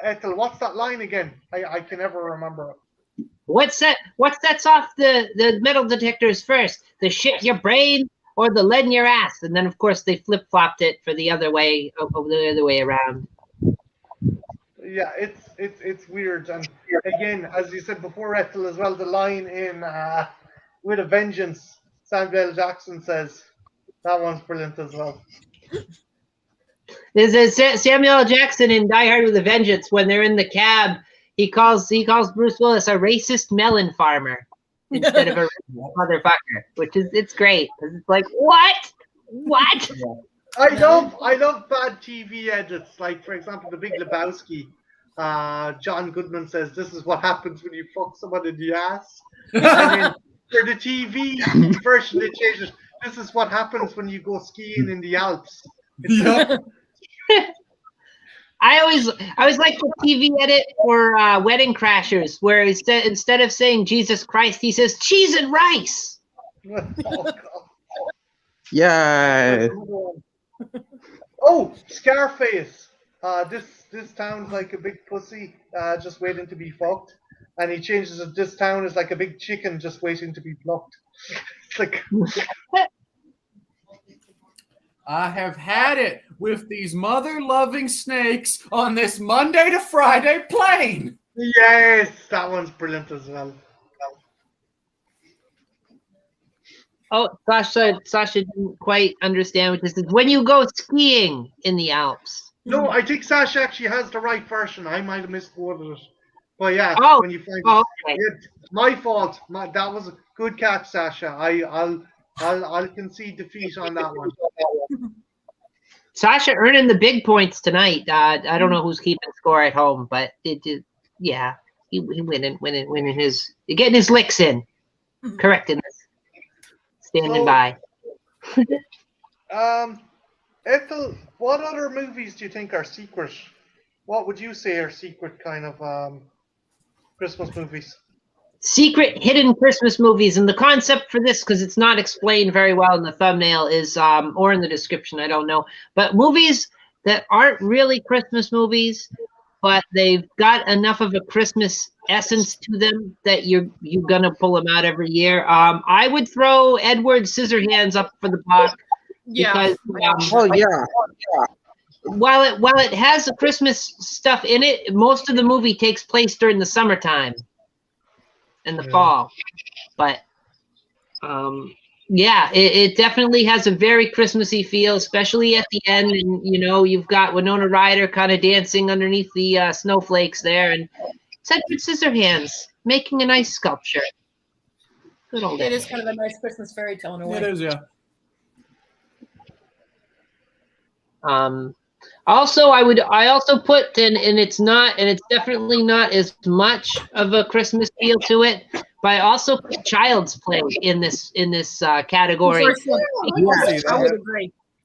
Ethel, what's that line again? I can never remember it. What sets off the metal detectors first? The shit in your brain or the lead in your ass? And then of course they flip flopped it for the other way around. Yeah, it's weird, and again, as you said before, Ethel, as well, the line in "With a Vengeance," Samuel L. Jackson says that one's brilliant as well. There's a Samuel L. Jackson in Die Hard with a Vengeance when they're in the cab. He calls Bruce Willis a racist melon farmer instead of a motherfucker, which is it's great. It's like what? I love bad TV edits. Like, for example, The Big Lebowski. John Goodman says, "This is what happens when you fuck someone in the ass." And then for the TV version, they changed it. "This is what happens when you go skiing in the Alps." Yep. I always like the TV edit for Wedding Crashers, where instead of saying Jesus Christ, he says cheese and rice. Oh, God. Yeah. Oh, Scarface. This town's like a big pussy, just waiting to be fucked, and he changes it. This town is like a big chicken, just waiting to be plucked. It's like, I have had it with these mother-loving snakes on this Monday to Friday plane. yes, that one's brilliant as well. Oh, Sasha didn't quite understand what this is. When you go skiing in the Alps. No, I think Sasha actually has the right version. I might have misquoted it, but yeah, Oh, when you find okay. it, my fault. That was a good catch, Sasha. I'll concede defeat on that one. Sasha earning the big points tonight. I don't know who's keeping score at home, but it did. Yeah, he winning his getting his licks in, correcting this, standing by. Ethel, what other movies do you think are secret? What would you say are secret kind of Christmas movies? Secret hidden Christmas movies, and the concept for this, because it's not explained very well in the thumbnail, is or in the description, I don't know, but movies that aren't really Christmas movies, but they've got enough of a Christmas essence to them that you're gonna pull them out every year. I would throw Edward Scissorhands up for the block. Yeah. Because Oh yeah. while it has the Christmas stuff in it, most of the movie takes place during the summertime and the fall. But yeah, it definitely has a very Christmassy feel, especially at the end. And you've got Winona Ryder kind of dancing underneath the snowflakes there, and it's Edward Scissorhands making a nice sculpture. Good old It Edward. is kind of a nice Christmas fairy tale in a way. It is, yeah. Also, I also put and it's definitely not as much of a Christmas feel to it, but I also put Child's Play in this category. For sure. Yeah.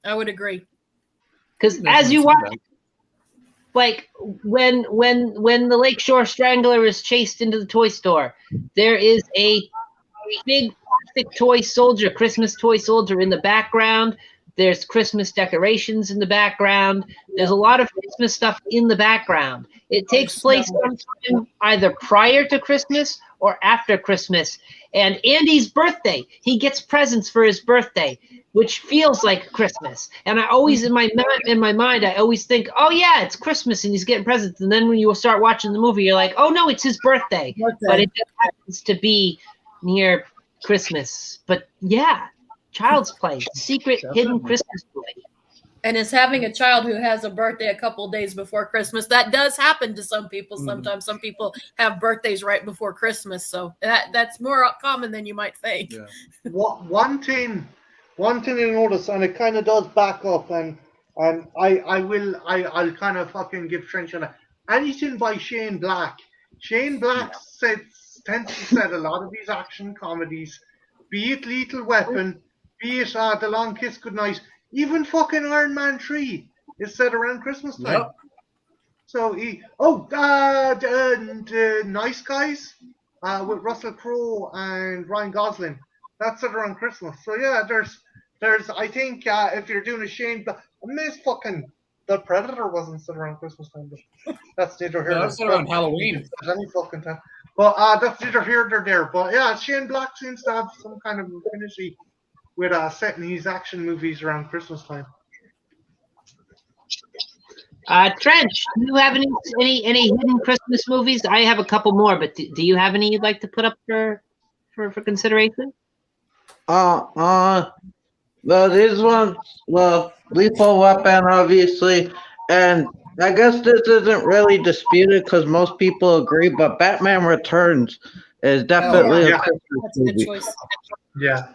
I would agree. Because as you watch, like when the Lakeshore Strangler is chased into the toy store, there is a big plastic Christmas toy soldier in the background. There's Christmas decorations in the background. There's a lot of Christmas stuff in the background. It takes place sometime either prior to Christmas or after Christmas. And Andy's birthday, he gets presents for his birthday, which feels like Christmas. And I always, in my mind, I always think, oh yeah, it's Christmas and he's getting presents. And then when you start watching the movie, you're like, oh no, it's his birthday. But it just happens to be near Christmas. But yeah. Child's Play, secret hidden Christmas movie. And it's having a child who has a birthday a couple of days before Christmas. That does happen to some people. Sometimes some people have birthdays right before Christmas, so that's more common than you might think. Yeah. One thing you notice, and it kind of does back up, and I'll kind of fucking give trench on it. Anything by Shane Black. Shane Black tends to set a lot of these action comedies, be it Lethal Weapon, be it The Long Kiss Goodnight, even fucking Iron Man 3 is set around Christmas time. Yep. So Nice Guys, with Russell Crowe and Ryan Gosling. That's set around Christmas. So yeah, there's I think if you're doing a Shane, I miss fucking the Predator wasn't set around Christmas time, but that's neither here No, nor that's around Halloween. any fucking time. But that's neither here nor there. But yeah, Shane Black seems to have some kind of affinity with setting these action movies around Christmas time. Trench, do you have any hidden Christmas movies? I have a couple more, but do you have any you'd like to put up for consideration? Well, these ones, well, Lethal Weapon, obviously, and I guess this isn't really disputed because most people agree, but Batman Returns is definitely yeah. a Christmas That's a good movie. choice. Yeah.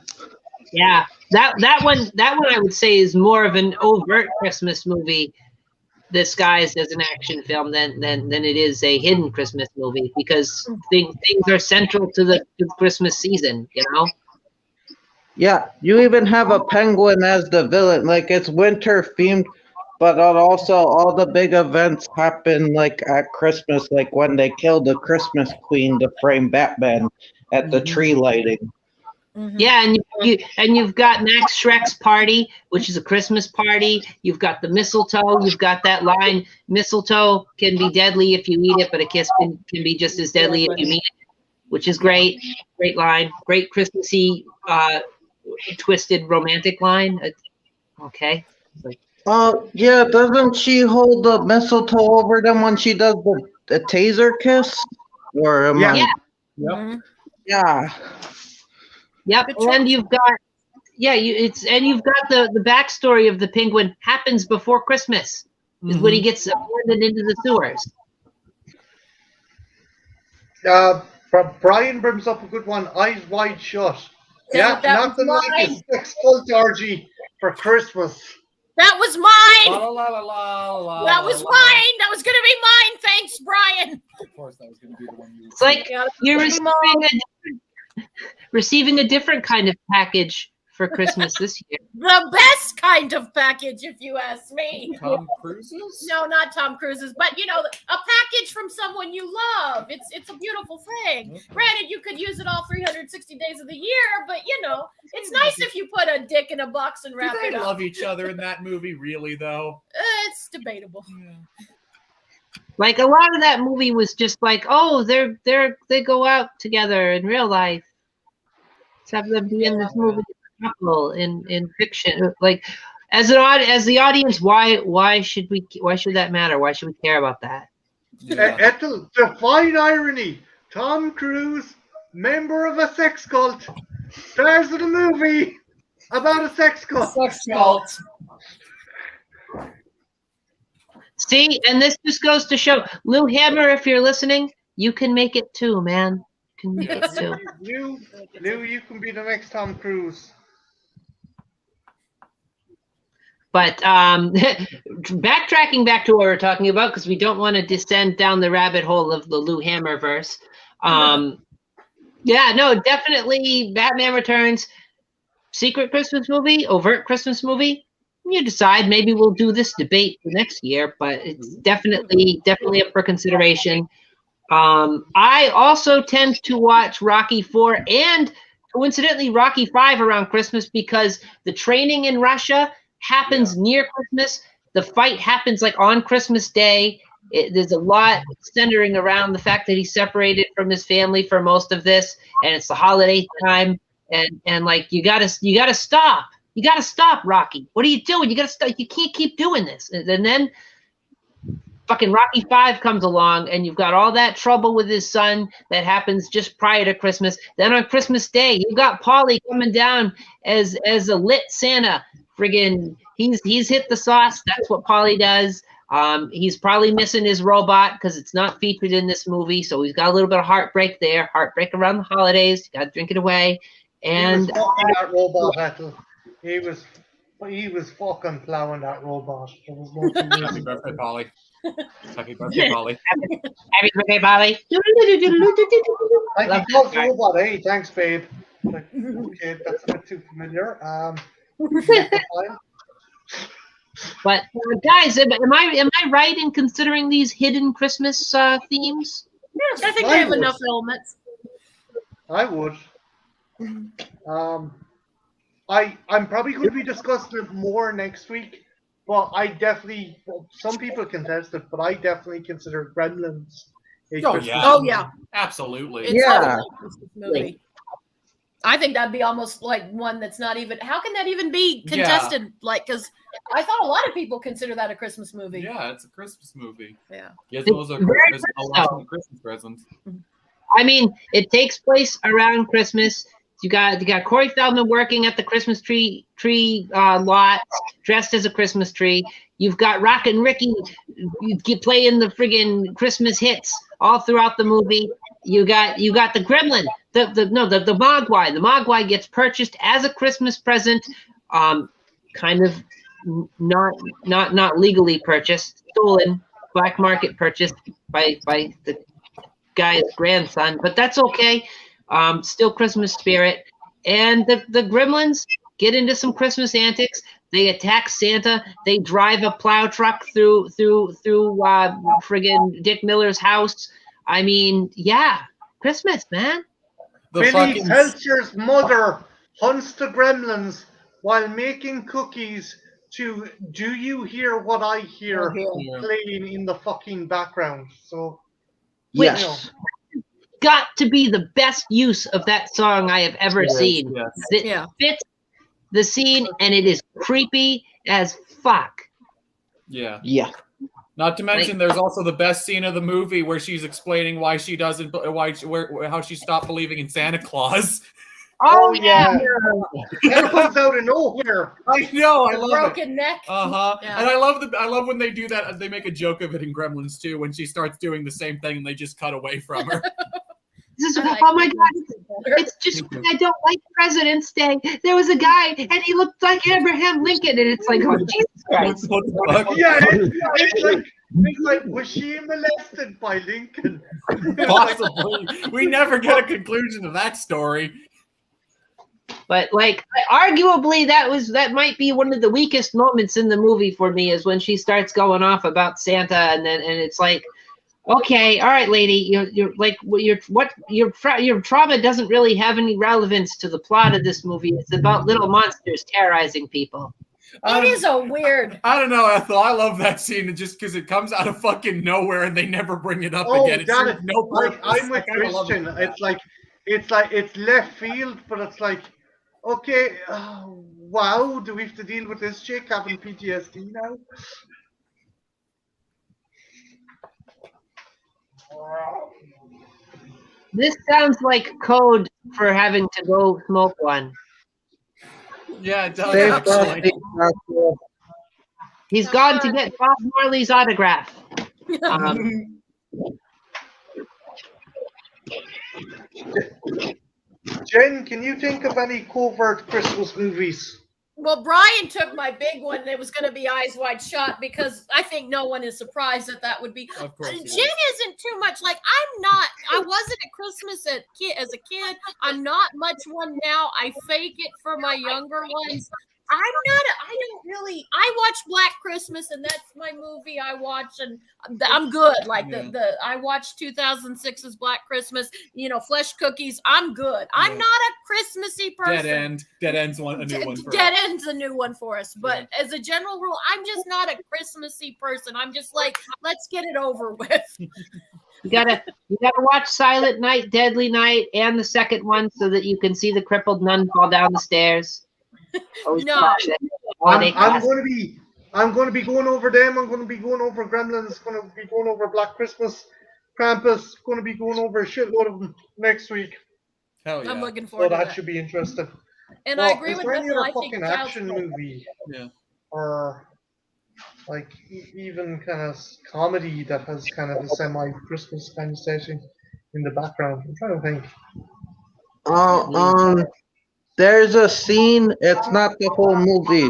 Yeah, that one I would say is more of an overt Christmas movie disguised as an action film than it is a hidden Christmas movie because things are central to the Christmas season, you know. Yeah, you even have a penguin as the villain. Like it's winter themed, but also all the big events happen like at Christmas, like when they kill the Christmas Queen to frame Batman at the tree lighting. Mhm. Yeah, and you've got Max Shrek's party, which is a Christmas party. You've got the mistletoe. You've got that line: mistletoe can be deadly if you eat it, but a kiss can be just as deadly if you meet it, which is great. Great line. Great Christmassy, twisted romantic line. Okay. Yeah, doesn't she hold the mistletoe over them when she does the taser kiss? Or am Yeah. I? Yeah. Yep. Mhm. Yeah. Yep. Good choice. And you've got you've got the backstory of the penguin happens before Christmas is when he gets abandoned into the sewers. Brian brings up a good one. Eyes Wide Shut. That Nothing was like a mine. sex cult orgy for Christmas. That was La mine. la la la la. That was mine. That was gonna be mine. Thanks, Brian. Of course, that was going to be the one you. It's like Yeah, you're pretty much. receiving a different kind of package for Christmas this year. The best kind of package, if you ask me. Tom Cruise's? No, not Tom Cruise's, but you know, a package from someone you love. It's a beautiful thing. Okay. Granted, you could use it all 360 days of the year, but you know, it's nice if you put a dick in a box and Do wrap they it up. love each other in that movie, really, though? It's debatable. Like a lot of that movie was just like, oh, they go out together in real life. Let's have them be in this movie couple in fiction. Like as the audience, why should that matter? Why should we care about that? Yeah. Ethel, define irony. Tom Cruise, member of a sex cult, stars of a movie about a sex cult. Sex cult. See, and this just goes to show, Lou Hammer, if you're listening, you can make it too, man. You can make it too. Lou, you can be the next Tom Cruise. But backtracking back to what we're talking about, because we don't want to descend down the rabbit hole of the Lou Hammer verse. Yeah, no, definitely Batman Returns, secret Christmas movie, overt Christmas movie. You decide. Maybe we'll do this debate for next year, but it's definitely up for consideration. I also tend to watch Rocky 4 and coincidentally Rocky 5 around Christmas because the training in Russia happens near Christmas. The fight happens like on Christmas Day. There's a lot centering around the fact that he's separated from his family for most of this, and it's the holiday time, and like you gotta stop. You gotta stop, Rocky. What are you doing? You gotta stop. You can't keep doing this. And then fucking Rocky 5 comes along, and you've got all that trouble with his son that happens just prior to Christmas. Then on Christmas Day, you've got Paulie coming down as a lit Santa. Friggin', he's hit the sauce. That's what Paulie does. He's probably missing his robot because it's not featured in this movie, so he's got a little bit of heartbreak there. Heartbreak around the holidays. You got to drink it away. And he was fucking that robot, Ethel. He was fucking plowing that robot. There was no two ways Happy about birthday, it. Polly. Happy birthday, Polly. happy birthday, Paulie. Like he calls the robot, hey, thanks, babe. Like, okay, that's a bit too familiar. Fine. But guys, am I right in considering these hidden Christmas themes? Yes, I think they have enough elements. I would. I'm probably going to be discussing it more next week, but I definitely, well, some people contest it, but I definitely consider Gremlins a Oh, Christmas yeah. Oh movie. yeah, Absolutely. it's Yeah. definitely a Christmas movie. I think that'd be almost like one that's not even. How can that even be contested? Like, because I thought a lot of people consider that a Christmas movie. Yeah, it's a Christmas movie. Yeah. Gizmo's a Very Christmas, a much so. lot of Christmas presents. I mean, it takes place around Christmas. You got Corey Feldman working at the Christmas tree lot, dressed as a Christmas tree. You've got Rockin' Ricky playing the friggin' Christmas hits all throughout the movie. You got the Gremlin, the Mogwai. The Mogwai gets purchased as a Christmas present, kind of not legally purchased, stolen, black market purchased by the guy's grandson, but that's okay. Still Christmas spirit. And the Gremlins get into some Christmas antics. They attack Santa. They drive a plow truck through friggin' Dick Miller's house. I mean, yeah, Christmas, man. The Billy fucking Pelcher's mother hunts the Gremlins while making cookies to "Do You Hear What I Hear" Yeah. playing in the fucking background. So Yes. Got to be the best use of that song I have ever It is, seen. yes. It Yeah. fits the scene, and it is creepy as fuck. Yeah. Yeah. Not to mention, there's also the best scene of the movie where she's explaining why she doesn't, how she stopped believing in Santa Claus. Oh yeah. that comes out of nowhere. I know, I The love broken it. neck. And I love when they do that. They make a joke of it in Gremlins too, when she starts doing the same thing and they just cut away from her. This is, I like oh my it. god, it's just I don't like President's Day. There was a guy and he looked like Abraham Lincoln, and it's like, oh Jesus Christ. What the fuck? Yeah, it's like, was she molested by Lincoln? Possibly. We never get a conclusion to that story. But like, arguably, that might be one of the weakest moments in the movie for me, is when she starts going off about Santa, and it's like, okay, all right, lady, your trauma doesn't really have any relevance to the plot of this movie. It's about little monsters terrorizing people. It is a weird. I don't know, Ethel. I love that scene just because it comes out of fucking nowhere and they never bring it up Oh, again. It damn serves it. no purpose. I'm with I kinda love Christian. it. It's left field, but it's like, okay, wow, do we have to deal with this chick having PTSD now? This sounds like code for having to go smoke one. Yeah, it does. Save Actually. Frosty. He's gone to get Bob Marley's autograph. Jen, can you think of any covert Christmas movies? Well, Brian took my big one, and it was going to be Eyes Wide Shut, because I think no one is surprised that would be. Of course Jen he is. isn't too much like I wasn't at Christmas as a kid. I'm not much one now. I fake it for my younger ones. I watch Black Christmas, and that's my movie I watch, and I'm good. Like I watched 2006's Black Christmas, Flesh Cookies. I'm good. I'm not a Christmassy person. Dead End's a new one for Dead us. End's a new one for us. But as a general rule, I'm just not a Christmassy person. I'm just like, let's get it over with. You gotta watch Silent Night, Deadly Night, and the second one so that you can see the crippled nun fall down the stairs. No. I'm going to be going over them. I'm going to be going over Gremlins. Going to be going over Black Christmas, Krampus. Going to be going over a shitload of them next week. Hell yeah. I'm looking So forward to that that. should be interesting. And Well, I agree is with there any Bethel. other I think fucking Child's action Play. movie Yeah. or like even kind of comedy that has kind of a semi-Christmas kind of setting in the background? I'm trying to think. There's a scene, it's not the whole movie,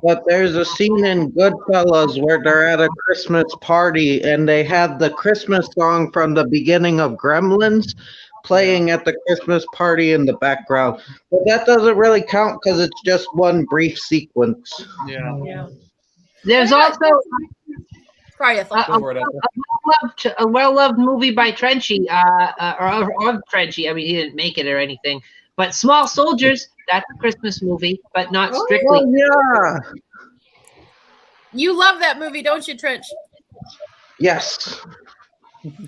but there's a scene in Goodfellas where they're at a Christmas party and they have the Christmas song from the beginning of Gremlins playing at the Christmas party in the background. But that doesn't really count because it's just one brief sequence. Yeah. Yeah. There's Yeah, also Sorry, Ethel. Go for it, Ethel. a well-loved movie by Trenchy, or of Trenchy. I mean, he didn't make it or anything. But Small Soldiers, that's a Christmas movie, but not strictly. Oh yeah. You love that movie, don't you, Trench? Yes.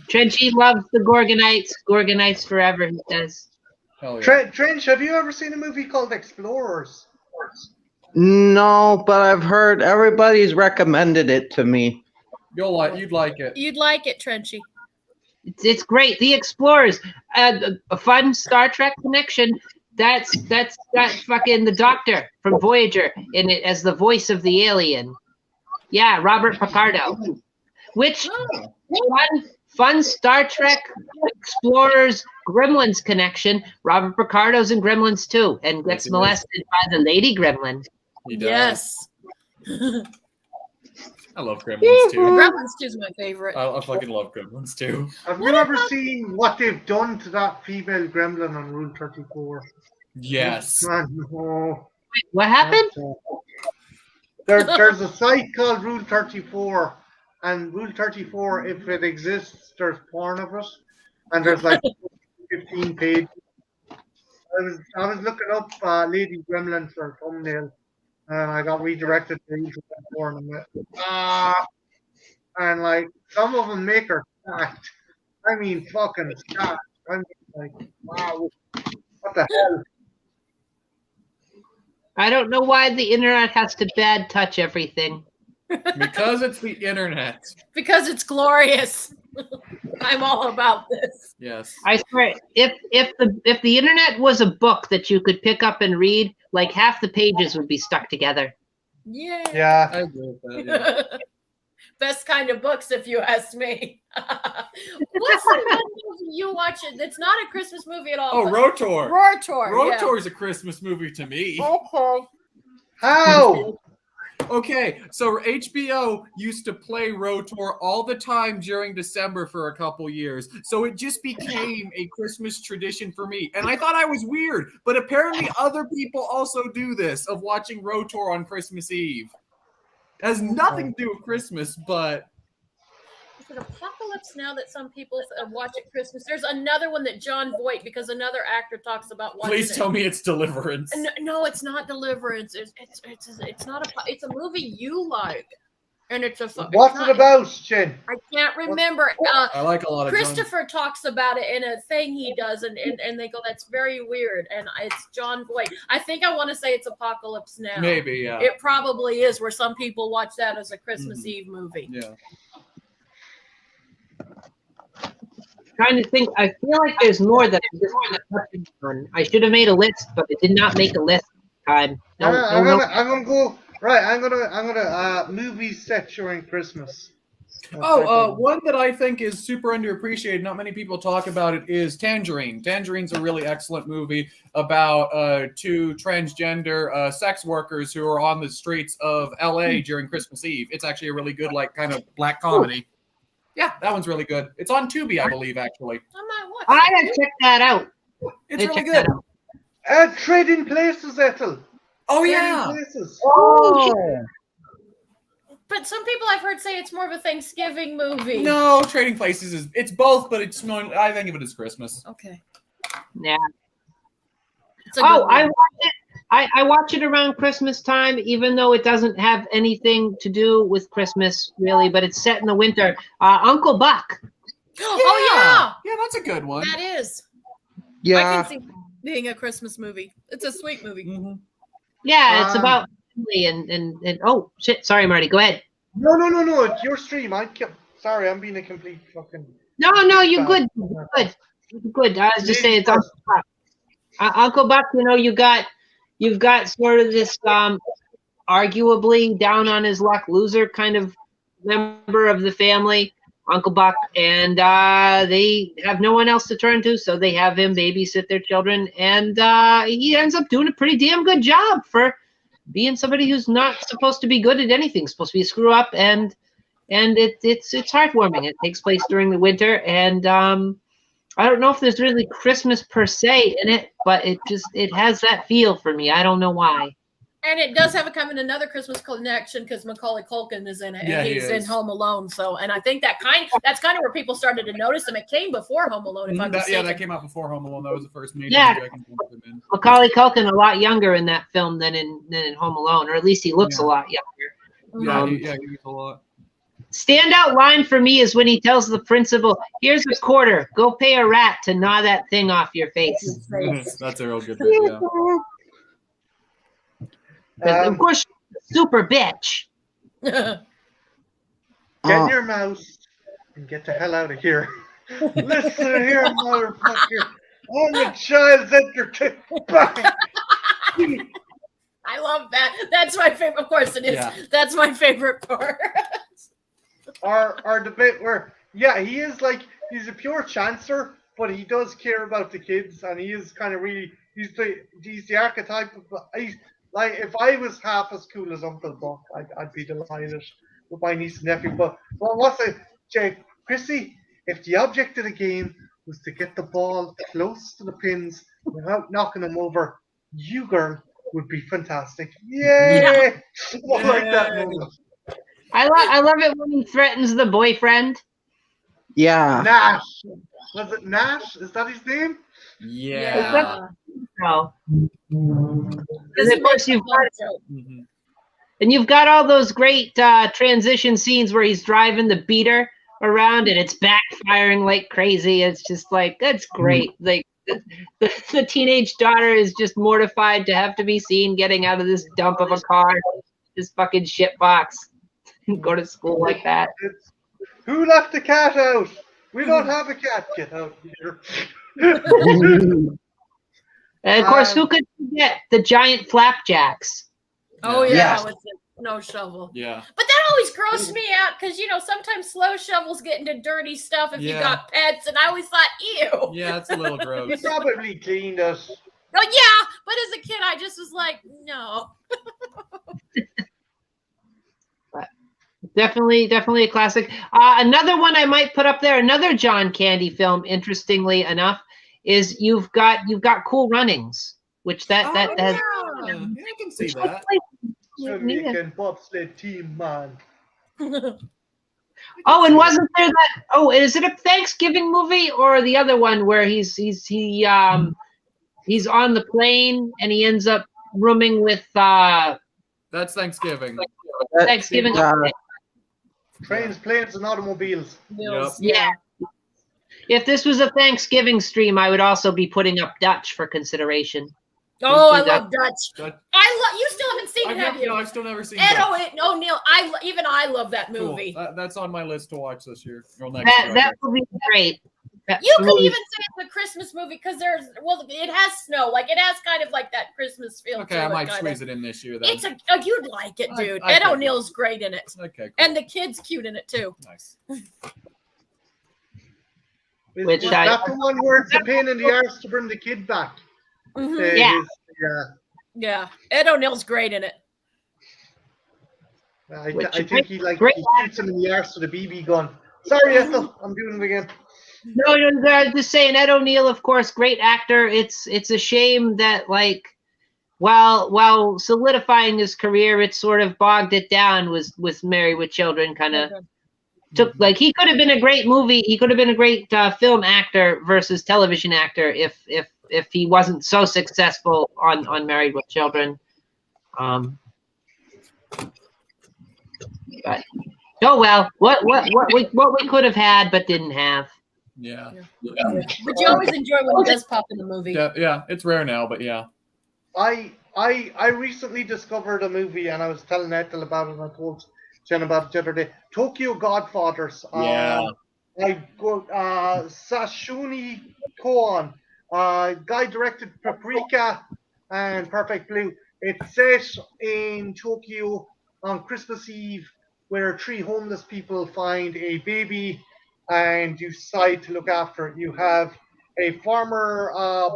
Trenchy loves the Gorgonites. Gorgonites forever, he says. Hell yeah. Trench, have you ever seen a movie called Explorers? No, but I've heard everybody's recommended it to me. You'd like it. You'd like it, Trenchy. It's great. The Explorers, a fun Star Trek connection. That's fucking the Doctor from Voyager in it as the voice of the alien. Yeah, Robert Picardo. Which fun Star Trek Explorers Gremlins connection. Robert Picardo's in Gremlins too, and gets molested by the Lady Gremlin. He does. Yes. I love Gremlins too. Gremlins 2 is my favorite. I fucking love Gremlins too. Have you ever seen what they've done to that female gremlin on Rule 34? Yes. Man, no. What happened? There's a site called Rule 34, and Rule 34, if it exists, there's porn of it, and there's like 15 pages. I was looking up Lady Gremlin for a thumbnail, and I got redirected to Rule 34, and I'm like, and like some of them make her stacked. I mean, fucking stacked. I'm like, wow, what the hell? I don't know why the internet has to bad touch everything. Because it's the internet. Because it's glorious. I'm all about this. Yes. I swear, if the internet was a book that you could pick up and read, like half the pages would be stuck together. Yeah. Yeah. I agree with that. Yeah. Best kind of books, if you ask me. What's the one movie you watch? It's not a Christmas movie at all. Oh, Rotor. Rotor. Rotor is a Christmas movie to me. Yeah. Okay. How? Okay, so HBO used to play Rotor all the time during December for a couple years. So it just became a Christmas tradition for me. And I thought I was weird, but apparently other people also do this, of watching Rotor on Christmas Eve. It has nothing to do with Christmas, but... Is it Apocalypse Now that some people watch at Christmas? There's another one that John Voight, because another actor talks about watching. Please tell me it's Deliverance. No, it's not Deliverance. It's not a. It's a movie you like, and it's a. What's it about, Jen? I can't remember. I like a lot of Christopher talks about it in a thing he does, and they go, "That's very weird," and it's John Voight. I think I want to say it's Apocalypse Now. Maybe, yeah. It probably is, where some people watch that as a Christmas Eve movie. Yeah. Trying to think, I feel like there's more that I'm just touching on. I should have made a list, but I did not make a list this time. I'm gonna go right. I'm gonna movies set during Christmas. One that I think is super underappreciated, not many people talk about it, is Tangerine. Tangerine's a really excellent movie about two transgender sex workers who are on the streets of LA during Christmas Eve. It's actually a really good, like, kind of black comedy. Yeah, that one's really good. It's on Tubi, I believe, actually. I might watch. I gotta check that out. It's really good. Trading Places, Ethel. Oh, Trading yeah. Places. Oh. But some people I've heard say it's more of a Thanksgiving movie. No, Trading Places it's both, but it's more, I think of it as Christmas. Okay. Yeah. It's a good Oh, I one. watch it. I watch it around Christmas time, even though it doesn't have anything to do with Christmas, really, but it's set in the winter. Uncle Buck. Oh Yeah, that's a good one. yeah, that is. I Yeah. can see being a Christmas movie. It's a sweet movie. Mm-hmm. Yeah, it's about family and oh shit, sorry Marty, go ahead. No, it's your stream. Sorry, I'm being a complete fucking. No, you're good. You're good. I was just saying it's Uncle Buck. Uncle Buck, you know, you've got sort of this arguably down on his luck loser kind of member of the family, Uncle Buck, and they have no one else to turn to, so they have him babysit their children, and he ends up doing a pretty damn good job for being somebody who's not supposed to be good at anything, supposed to be a screw up, and it's heartwarming. It takes place during the winter, and I don't know if there's really Christmas per se in it, but it has that feel for me. I don't know why. And it does have a kind of another Christmas connection because Macaulay Culkin is in it, Yeah, and he he's in is. Home Alone. So, and I think that's kind of where people started to notice him. It came before Home Alone, if I'm mistaken. that came out before Home Alone. That was the first major Yeah. movie I can think of him in. Macaulay Culkin a lot younger in that film than in Home Alone, or at least he looks a lot younger. Yeah, Um, he was a lot. Standout line for me is when he tells the principal, "Here's a quarter. Go pay a rat to gnaw that thing off your face." That's a real good bit, yeah. 'Cause, of course, she's a super bitch. Get in your mouse and get the hell out of here. Listen here, motherfucker. I'm a child's entertainment. I love that. That's my favorite. Of course, it is. Yeah. That's my favorite part. Our debate where, yeah, he is like, he's a pure chancer, but he does care about the kids, and he is kind of really, he's the archetype of, he's, like, if I was half as cool as Uncle Buck, I'd be delighted with my niece and nephew. But what's it, Jake, Chrissy? If the object of the game was to get the ball close to the pins without knocking them over, you, girl, would be fantastic. Yay! I like that moment. I love it when he threatens the boyfriend. Yeah. Nash. Was it Nash? Is that his name? Yeah. No. Because And of course you've got all those great transition scenes where he's driving the beater around and it's backfiring like crazy. It's just like, that's great. Like the teenage daughter is just mortified to have to be seen getting out of this dump of a car, this fucking shit box, and go to school like that. Who left the cat out? We don't have a cat. Get out here. And of course, who could forget the giant flapjacks? Oh yeah, Yes. with the snow shovel. Yeah. But that always grossed me out because sometimes slow shovels get into dirty stuff if you Yeah. got pets, and I always thought, ew. Yeah, it's a little He gross. probably cleaned us. Oh yeah, but as a kid, I just was like, no. Definitely a classic. Another one I might put up there, another John Candy film, interestingly enough, is you've got Cool Runnings, which that has. Yeah, I can see that. Jamaican bobsled team, man. Oh, and wasn't there that? Oh, is it a Thanksgiving movie or the other one where he's on the plane and he ends up rooming with That's Thanksgiving. Thanksgiving? Trains, planes, and automobiles. Yep. Yeah. If this was a Thanksgiving stream, I would also be putting up Dutch for consideration. Oh, I do that. love Dutch. Dutch. You still haven't seen it, have you? No, I've still never seen Ed that. O'Neill. I love that Cool. movie. That's on my list to watch this year. Or next That Friday. would be great. You could even say it's a Christmas movie because it has snow. Like, it has kind of like that Christmas feel. Okay, to I it, might kind squeeze of. it in this year then. You'd like it, dude. I Ed think- O'Neill's great in it. Okay, cool. And the kid's cute in it too. Nice. Which Is I- that the one where it's a pain in the arse to bring the kid back? Mhm. Yeah. Yeah. Ed O'Neill's great in it. I Which think he great shoots him in the arse with a BB gun. Sorry, Ethel, I'm doing it again. No, I'm just saying Ed O'Neill, of course, great actor. It's a shame that while solidifying his career, it sort of bogged it down with Married with Children. Kind of took he could have been a great movie. He could have been a great film actor versus television actor if he wasn't so successful on Married with Children. But oh well, what we could have had but didn't have. Yeah. But you always enjoy when he does pop in the movie. Yeah, it's rare now, but yeah. I recently discovered a movie, and I was telling Ethel about it, and I told Jen about it the other day. Tokyo Godfathers. Yeah. Sashuni Koan. Guy directed Paprika and Perfect Blue. It's set in Tokyo on Christmas Eve, where three homeless people find a baby and decide to look after it. You have a former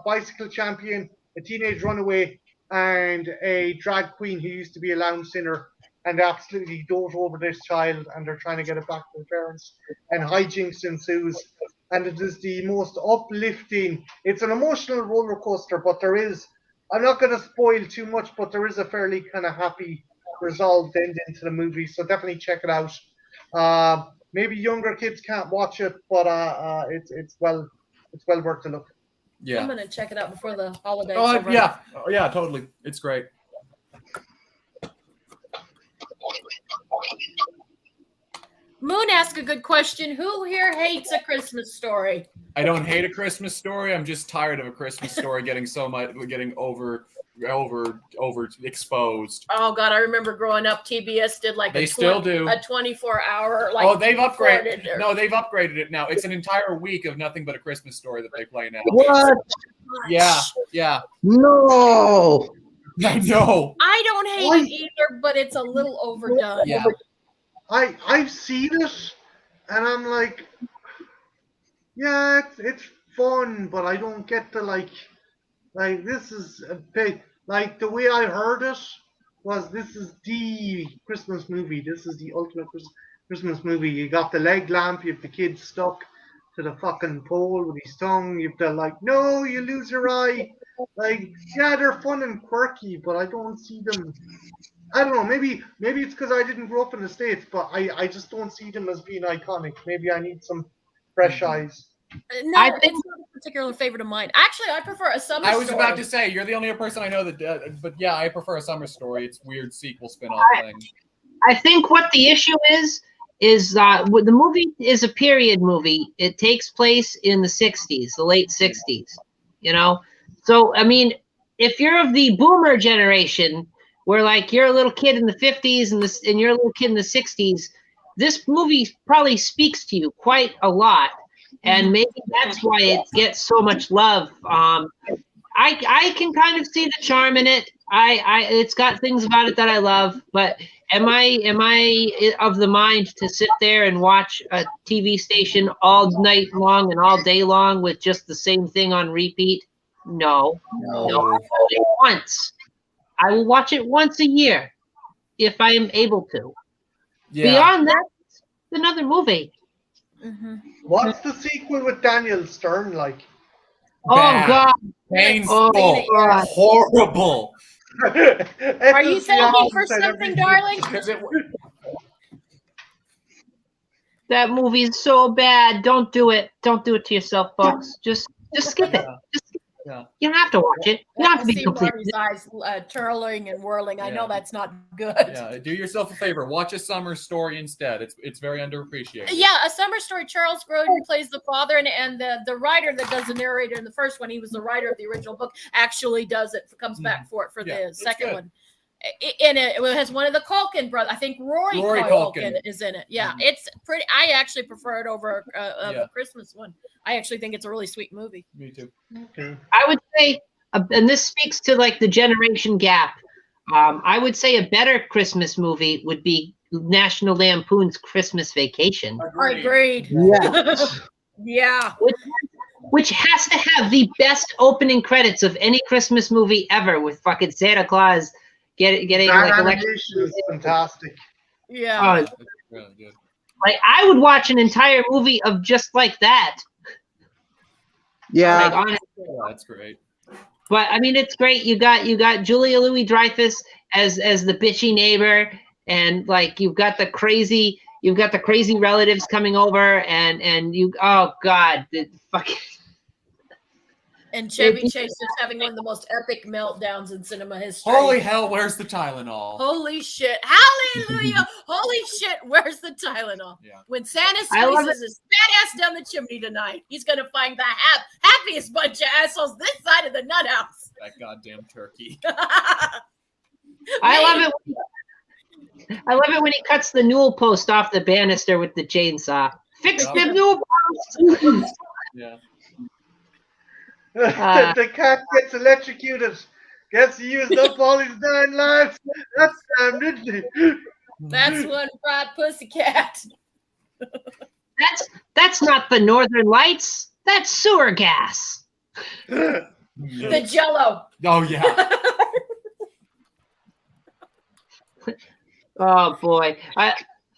bicycle champion, a teenage runaway, and a drag queen who used to be a lounge singer, and absolutely dote over this child, and they're trying to get it back to the parents. And hijinks ensues, and it is the most uplifting. It's an emotional roller coaster, but there is I'm not going to spoil too much, but there is a fairly kind of happy, resolved ending to the movie, so definitely check it out. Maybe younger kids can't watch it, but it's well worth a look. I'm Yeah. gonna check it out before the holidays. Oh, over. yeah. Oh, yeah, totally. It's great. Moon asked a good question. Who here hates A Christmas Story? I don't hate A Christmas Story. I'm just tired of A Christmas Story getting over exposed. Oh God, I remember growing up, TBS did like They still do. a 24-hour like. Oh, they've upgraded. recorded or- No, they've upgraded it now. It's an entire week of nothing but A Christmas Story that they play now. What? Yeah, yeah. No. I know. I don't hate it either, but it's a little overdone. Yeah. I've seen it, and I'm like, yeah, it's fun, but I don't get the like this is a big like the way I heard it was this is the Christmas movie. This is the ultimate Christmas movie. You got the leg lamp, you have the kid stuck to the fucking pole with his tongue. You have to like, no, you lose your eye. Like, yeah, they're fun and quirky, but I don't see them. I don't know. Maybe it's because I didn't grow up in the States, but I just don't see them as being iconic. Maybe I need some fresh eyes. No, I think- it's not a particular favorite of mine. Actually, I prefer A Summer I was Story. about to say, you're the only person I know that does, but yeah, I prefer A Summer Story. It's weird sequel spin-off thing. I think what the issue is the movie is a period movie. It takes place in the 60s, the late 60s, you know? So, I mean, if you're of the boomer generation, where like you're a little kid in the 50s and you're a little kid in the 60s, this movie probably speaks to you quite a lot. And maybe that's why it gets so much love. I can kind of see the charm in it. It's got things about it that I love, but am I of the mind to sit there and watch a TV station all night long and all day long with just the same thing on repeat? No. I will watch it once. I will watch it once a year if I am able to. Yeah. Beyond that, it's another movie. Mm-hmm. What's the sequel with Daniel Stern like? Oh Bad. God! Painful. Oh, God. Horrible. Are you thanking for something, darling? Because it, That movie is so bad. Don't do it. Don't do it to yourself, folks. Just skip it. Just skip it. Yeah. You don't have to watch it. You don't have to be see complete. Marty's eyes twirling and whirling. I know Yeah. that's not good. yeah, do yourself a favor. Watch A Summer Story instead. It's very underappreciated. Yeah, A Summer Story. Charles Grodin plays the father, and the writer that does the narrator in the first one, he was the writer of the original book, actually does it, comes back for it for Yeah, the it's second good. one. And it has one of the Culkin brothers. I think Rory Culkin Culkin. is in it. Yeah, Mhm. it's pretty. I actually prefer it over Yeah. the Christmas one. I actually think it's a really sweet movie. Me too. Okay. I would say, and this speaks to like the generation gap. I would say a better Christmas movie would be National Lampoon's Christmas Vacation, Agreed. Yeah. Yeah. which has to have the best opening credits of any Christmas movie ever, with fucking Santa Claus getting That like animation is fantastic. Yeah. Oh, That's really good. like I would watch an entire movie of just like that. Yeah. Like, honestly. Yeah, that's great. But I mean, it's great. You got Julia Louis-Dreyfus as the bitchy neighbor, and like you've got the crazy relatives coming over, and you, oh God, the fucking. And Chevy Chase is having one of the most epic meltdowns in cinema history. Holy hell, where's the Tylenol? Holy shit. Hallelujah. Holy shit. Where's the Tylenol? Yeah. When Santa I love squeezes his fat ass down the chimney tonight, he's going to find the happiest bunch of assholes this side of the nut house. That goddamn turkey. I love it when he cuts the newel post off the banister with the chainsaw. Fix Yeah. the newel post. Yeah. The cat gets electrocuted. Guess he used up all his 9 lives. That's damn, didn't he? That's one fried pussycat. That's not the Northern Lights. That's sewer gas. The Jello. Oh yeah. Oh boy.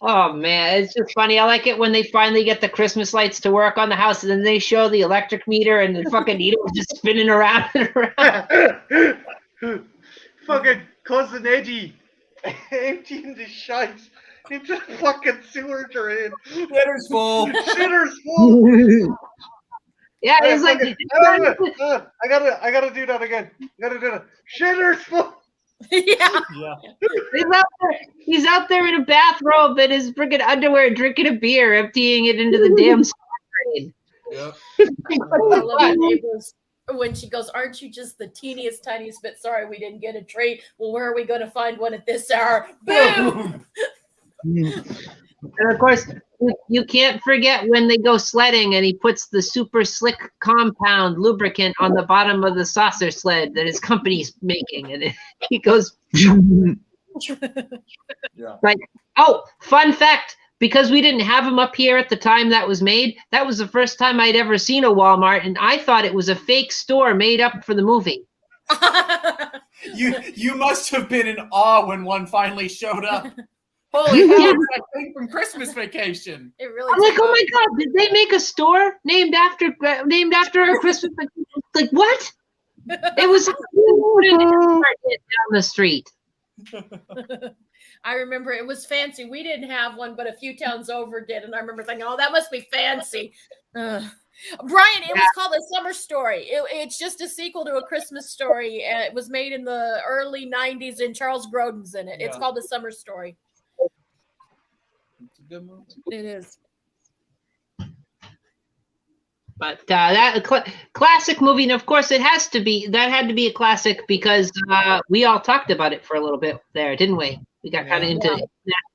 Oh man, it's just funny. I like it when they finally get the Christmas lights to work on the house, and then they show the electric meter and the fucking needle just spinning around and around. Fucking cousin Eddie emptying the shite into the fucking sewer drain. Shitter's full. Shitter's full. Yeah, it's like I gotta do that again. Gotta do that. Shitter's full. Yeah. Yeah. he's out there in a bathrobe and his freaking underwear, drinking a beer, emptying it into the damn drain. Yep. I love the neighbors when she goes, "Aren't you just the teeniest, tiniest bit sorry we didn't get a treat? Well, where are we going to find one at this hour?" Boom! And of course, you can't forget when they go sledding and he puts the super slick compound lubricant on the bottom of the saucer sled that his company's making, and he goes. Yeah. Like, oh, fun fact. Because we didn't have them up here at the time that was made, that was the first time I'd ever seen a Walmart, and I thought it was a fake store made up for the movie. You must have been in awe when one finally showed up. Holy hell, it's that thing from Christmas Vacation. It really. I'm like, oh my god, did they make a store named after a Christmas vacation? Like what? It was down the street. I remember it was fancy. We didn't have one, but a few towns over did, and I remember thinking, "Oh, that must be fancy." Brian, it was called A Summer Story. It's just a sequel to A Christmas Story. It was made in the early '90s, and Charles Grodin's in it. It's called A Summer Story. It's a good movie. It is. But that classic movie, and of course, it has to be. That had to be a classic because we all talked about it for a little bit there, didn't we? We got kind of into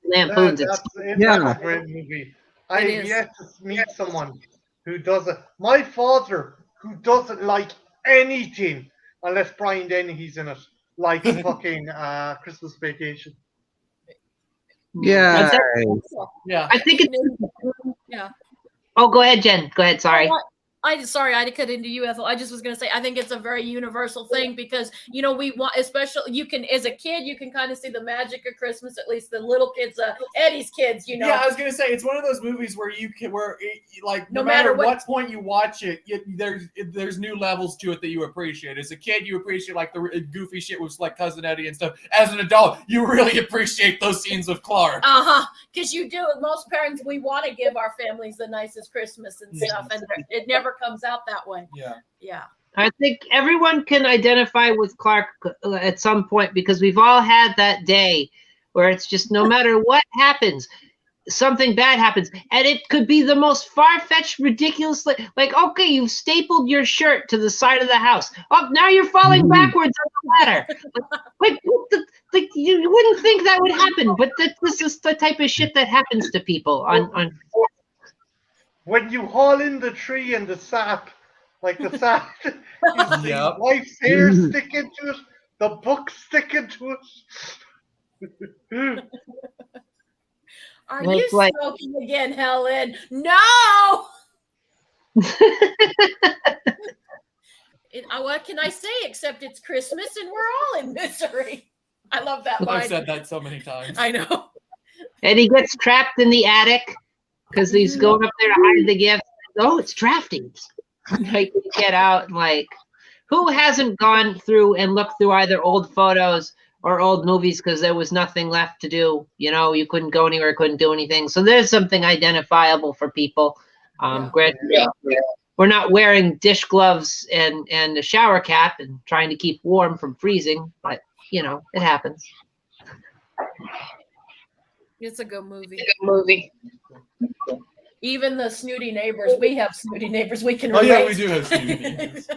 lampoons. That's a great movie. I have yet to meet someone who doesn't. My father, who doesn't like anything unless Brian Dennehy's in it, like fucking Christmas Vacation. Yeah. Yeah. I think it's. Yeah. Oh, go ahead, Jen. Go ahead. Sorry. Sorry, I cut into you, Ethel. I just was going to say, I think it's a very universal thing because, we want, especially, you can, as a kid, you can kind of see the magic of Christmas, at least the little kids, Eddie's kids, Yeah, I was going to say, it's one of those movies where no matter what point you watch it, there's new levels to it that you appreciate. As a kid, you appreciate, like, the goofy shit with, like, Cousin Eddie and stuff. As an adult, you really appreciate those scenes of Clark. Because you do. Most parents, we want to give our families the nicest Christmas and stuff, and it never comes out that way. Yeah. I think everyone can identify with Clark at some point because we've all had that day where it's just no matter what happens, something bad happens. And it could be the most far-fetched, ridiculous, like, okay, you've stapled your shirt to the side of the house. Oh, now you're falling backwards on the ladder. Like you wouldn't think that would happen, but this is the type of shit that happens to people on when you haul in the tree and the sap, like the sap, the wife's hair sticking to it, the book sticking to it. Are you smoking again, Helen? No! What can I say except it's Christmas and we're all in misery? I love that line. I've said that so many times. I know. And he gets trapped in the attic because he's going up there to hide the gift. Oh, it's drafty. Like, get out. Like, who hasn't gone through and looked through either old photos or old movies because there was nothing left to do? You couldn't go anywhere, couldn't do anything. So there's something identifiable for people. We're not wearing dish gloves and a shower cap and trying to keep warm from freezing, but it happens. It's a good movie. Even the snooty neighbors, we have snooty neighbors. We can relate. Oh yeah, we do have snooty neighbors.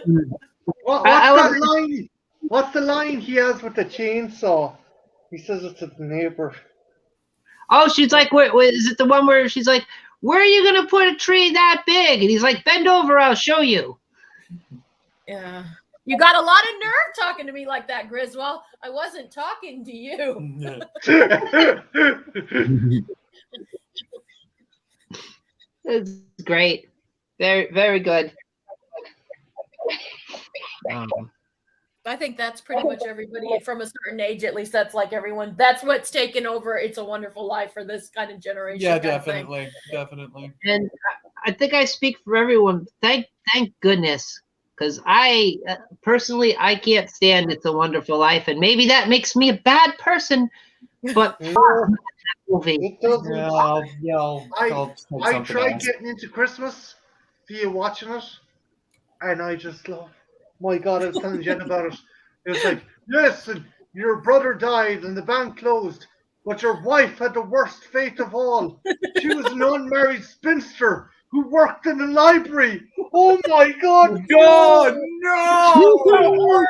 What's the line he has with the chainsaw? He says it to the neighbor. Oh, she's like, is it the one where she's like, where are you going to put a tree that big? And he's like, bend over, I'll show you. Yeah. You got a lot of nerve talking to me like that, Griswold. I wasn't talking to you. It's great. Very, very good. I think that's pretty much everybody from a certain age, at least. That's like everyone. That's what's taken over It's a Wonderful Life for this kind of generation. Yeah, definitely. And I think I speak for everyone. Thank goodness because I personally I can't stand It's a Wonderful Life, and maybe that makes me a bad person. But No, movie. it doesn't. I'll take I something tried else. getting into Christmas via watching it, and I just love. My God, I was telling Jen about it. It was like, yes, and your brother died and the bank closed, but your wife had the worst fate of all. She was an unmarried spinster who worked in a library. Oh my God! God, no!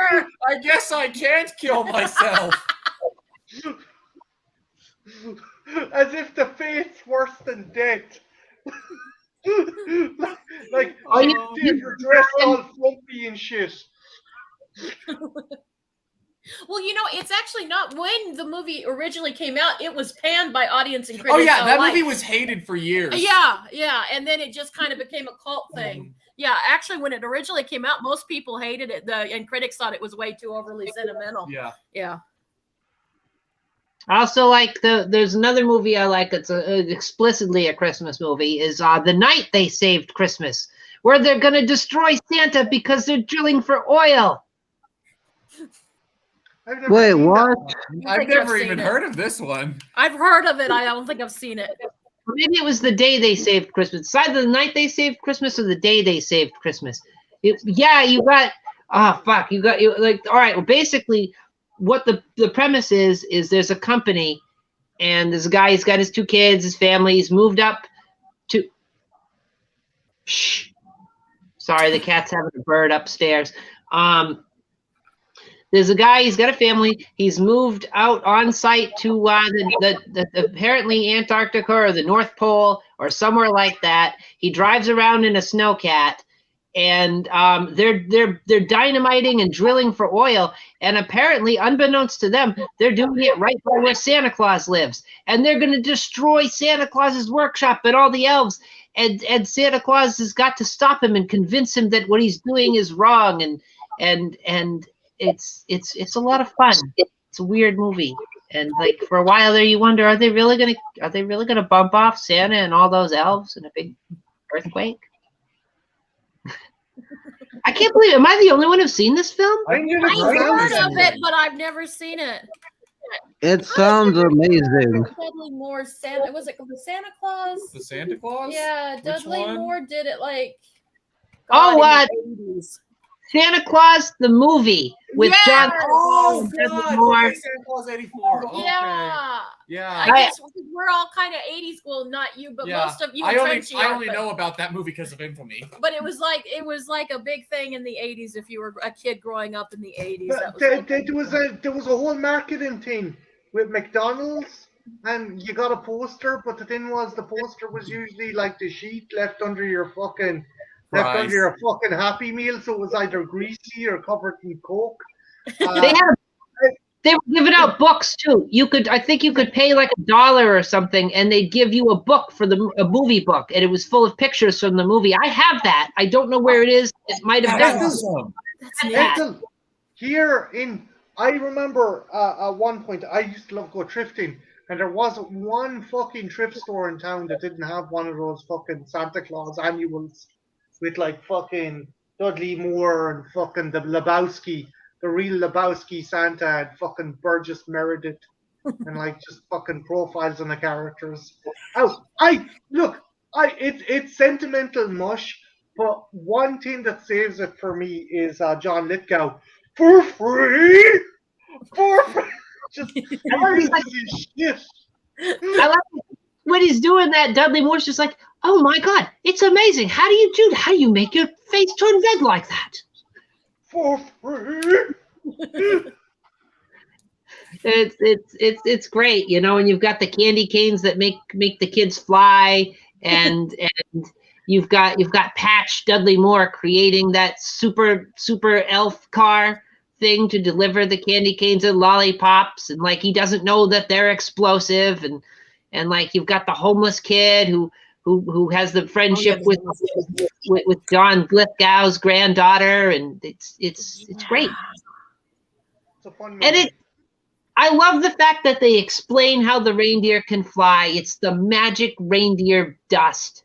I guess I can't kill myself. As if the fate's worse than death. Like Oh, she you- did her dress all frumpy and shit. Well, it's actually not when the movie originally came out. It was panned by audience and Oh critics. yeah, that alike. movie was hated for years. Yeah, and then it just kind of became a cult thing. Yeah, actually, when it originally came out, most people hated it, and critics thought it was way too overly sentimental. Yeah. I also like there's another movie I like. It's explicitly a Christmas movie. Is The Night They Saved Christmas, where they're gonna destroy Santa because they're drilling for oil. I've never Wait, seen that what? one. I've never even heard of this one. I've heard of it. I don't think I've seen it. Maybe it was The Day They Saved Christmas. It's either The Night They Saved Christmas or The Day They Saved Christmas. Yeah, you got. Fuck, you got you like. All right, well, basically, what the premise is there's a company, and there's a guy. He's got his 2 kids, his family. He's moved up to. Shh. Sorry, the cat's having a bird upstairs. There's a guy. He's got a family. He's moved out on site to the apparently Antarctica or the North Pole or somewhere like that. He drives around in a snowcat, and they're dynamiting and drilling for oil. And apparently, unbeknownst to them, they're doing it right by where Santa Claus lives, and they're going to destroy Santa Claus's workshop and all the elves. And Santa Claus has got to stop him and convince him that what he's doing is wrong. And it's a lot of fun. It's a weird movie. And like for a while there, you wonder, are they really gonna bump off Santa and all those elves in a big earthquake? I can't believe. Am I the only one who's seen this film? I knew I've it heard of it, but I've never seen it. It sounds amazing. Dudley Moore's Santa. Was it the Santa Claus? The Santa Claus? Yeah, Which Dudley one? Moore did it like. Oh, God, in the 80s. Santa Claus the movie with Yes! John. Oh, Dudley God. Moore. Okay, Santa Claus 84. Okay. Yeah. Yeah. I guess we're all kind of 80s. Well, not you, but Yeah. most of you. I and only, Trenchy I are, only but- know about that movie because of Infamy. But it was like a big thing in the 80s if you were a kid growing up in the 80s. But That was there was a whole marketing thing with McDonald's, and you got a poster, but the thing was the poster was usually like the sheet left under your fucking Happy Meal, so it was either greasy or covered in Coke. They were giving out books too. I think you could pay like $1 or something, and they'd give you a book for a movie book, and it was full of pictures from the movie. I have that. I don't know where it is. It might have That's done. awesome. Until here I remember at one point I used to love go thrifting, and there wasn't one fucking thrift store in town that didn't have one of those fucking Santa Claus annuals with like fucking Dudley Moore and fucking the real Lebowski Santa and fucking Burgess Meredith and like just fucking profiles on the characters. It's sentimental mush, but one thing that saves it for me is John Lithgow for free. Just shit. I like when he's doing that. Dudley Moore's just like, "Oh my God, it's amazing! How do you do that? How do you make your face turn red like that?" For free. It's great, and you've got the candy canes that make the kids fly, and you've got Patch Dudley Moore creating that super elf car thing to deliver the candy canes and lollipops, and like he doesn't know that they're explosive, and like you've got the homeless kid who has the friendship with John Lithgow's granddaughter, and it's great. It's a fun And movie. I love the fact that they explain how the reindeer can fly. It's the magic reindeer dust.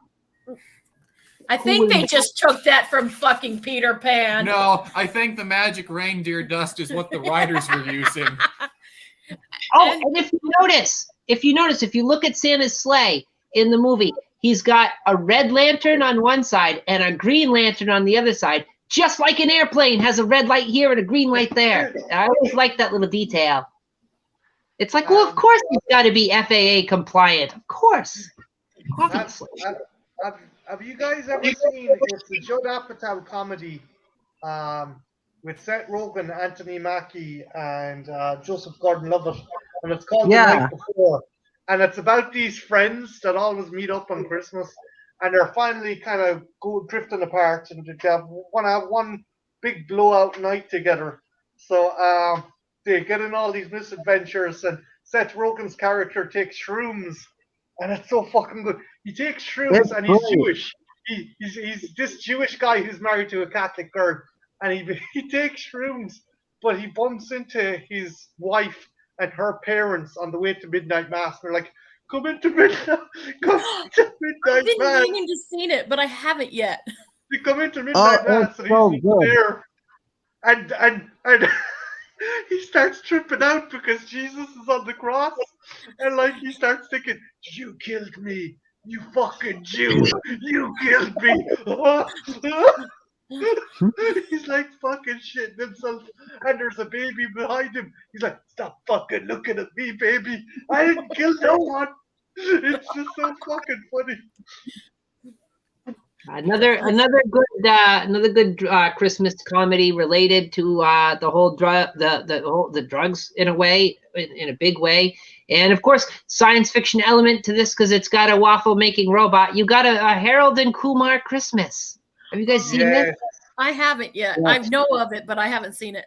I think they just took that from fucking Peter Pan. No, I think the magic reindeer dust is what the writers were using. Oh, and if you notice, if you look at Santa's sleigh in the movie, he's got a red lantern on one side and a green lantern on the other side, just like an airplane has a red light here and a green light there. I always like that little detail. It's like, well, of course he's got to be FAA compliant. Of course. Obviously. Have you guys ever seen, it's a Judd Apatow comedy with Seth Rogen, Anthony Mackie, and Joseph Gordon-Levitt, and it's called The Night Before. And it's about these friends that always meet up on Christmas, and they're finally kind of drifting apart, and they want to have one big blowout night together. So they get in all these misadventures, and Seth Rogen's character takes shrooms, and it's so fucking good. He takes shrooms, and he's Jewish. He's this Jewish guy who's married to a Catholic girl, and he takes shrooms, but he bumps into his wife and her parents on the way to midnight mass. They're like, come into midnight I've been mass. meaning to see it, but I haven't yet. They come into midnight mass, and so he's good. there, and he starts tripping out because Jesus is on the cross, and like he starts thinking, "You killed me, you fucking Jew! You killed me!" He's like fucking shitting himself, and there's a baby behind him. He's like, "Stop fucking looking at me, baby! I didn't kill no one." It's just so fucking funny. Another good Christmas comedy related to the whole the drugs in a way, in a big way, and of course science fiction element to this because it's got a waffle making robot. You got a Harold and Kumar Christmas. Have you guys seen this? I haven't yet. I know of it, but I haven't seen it.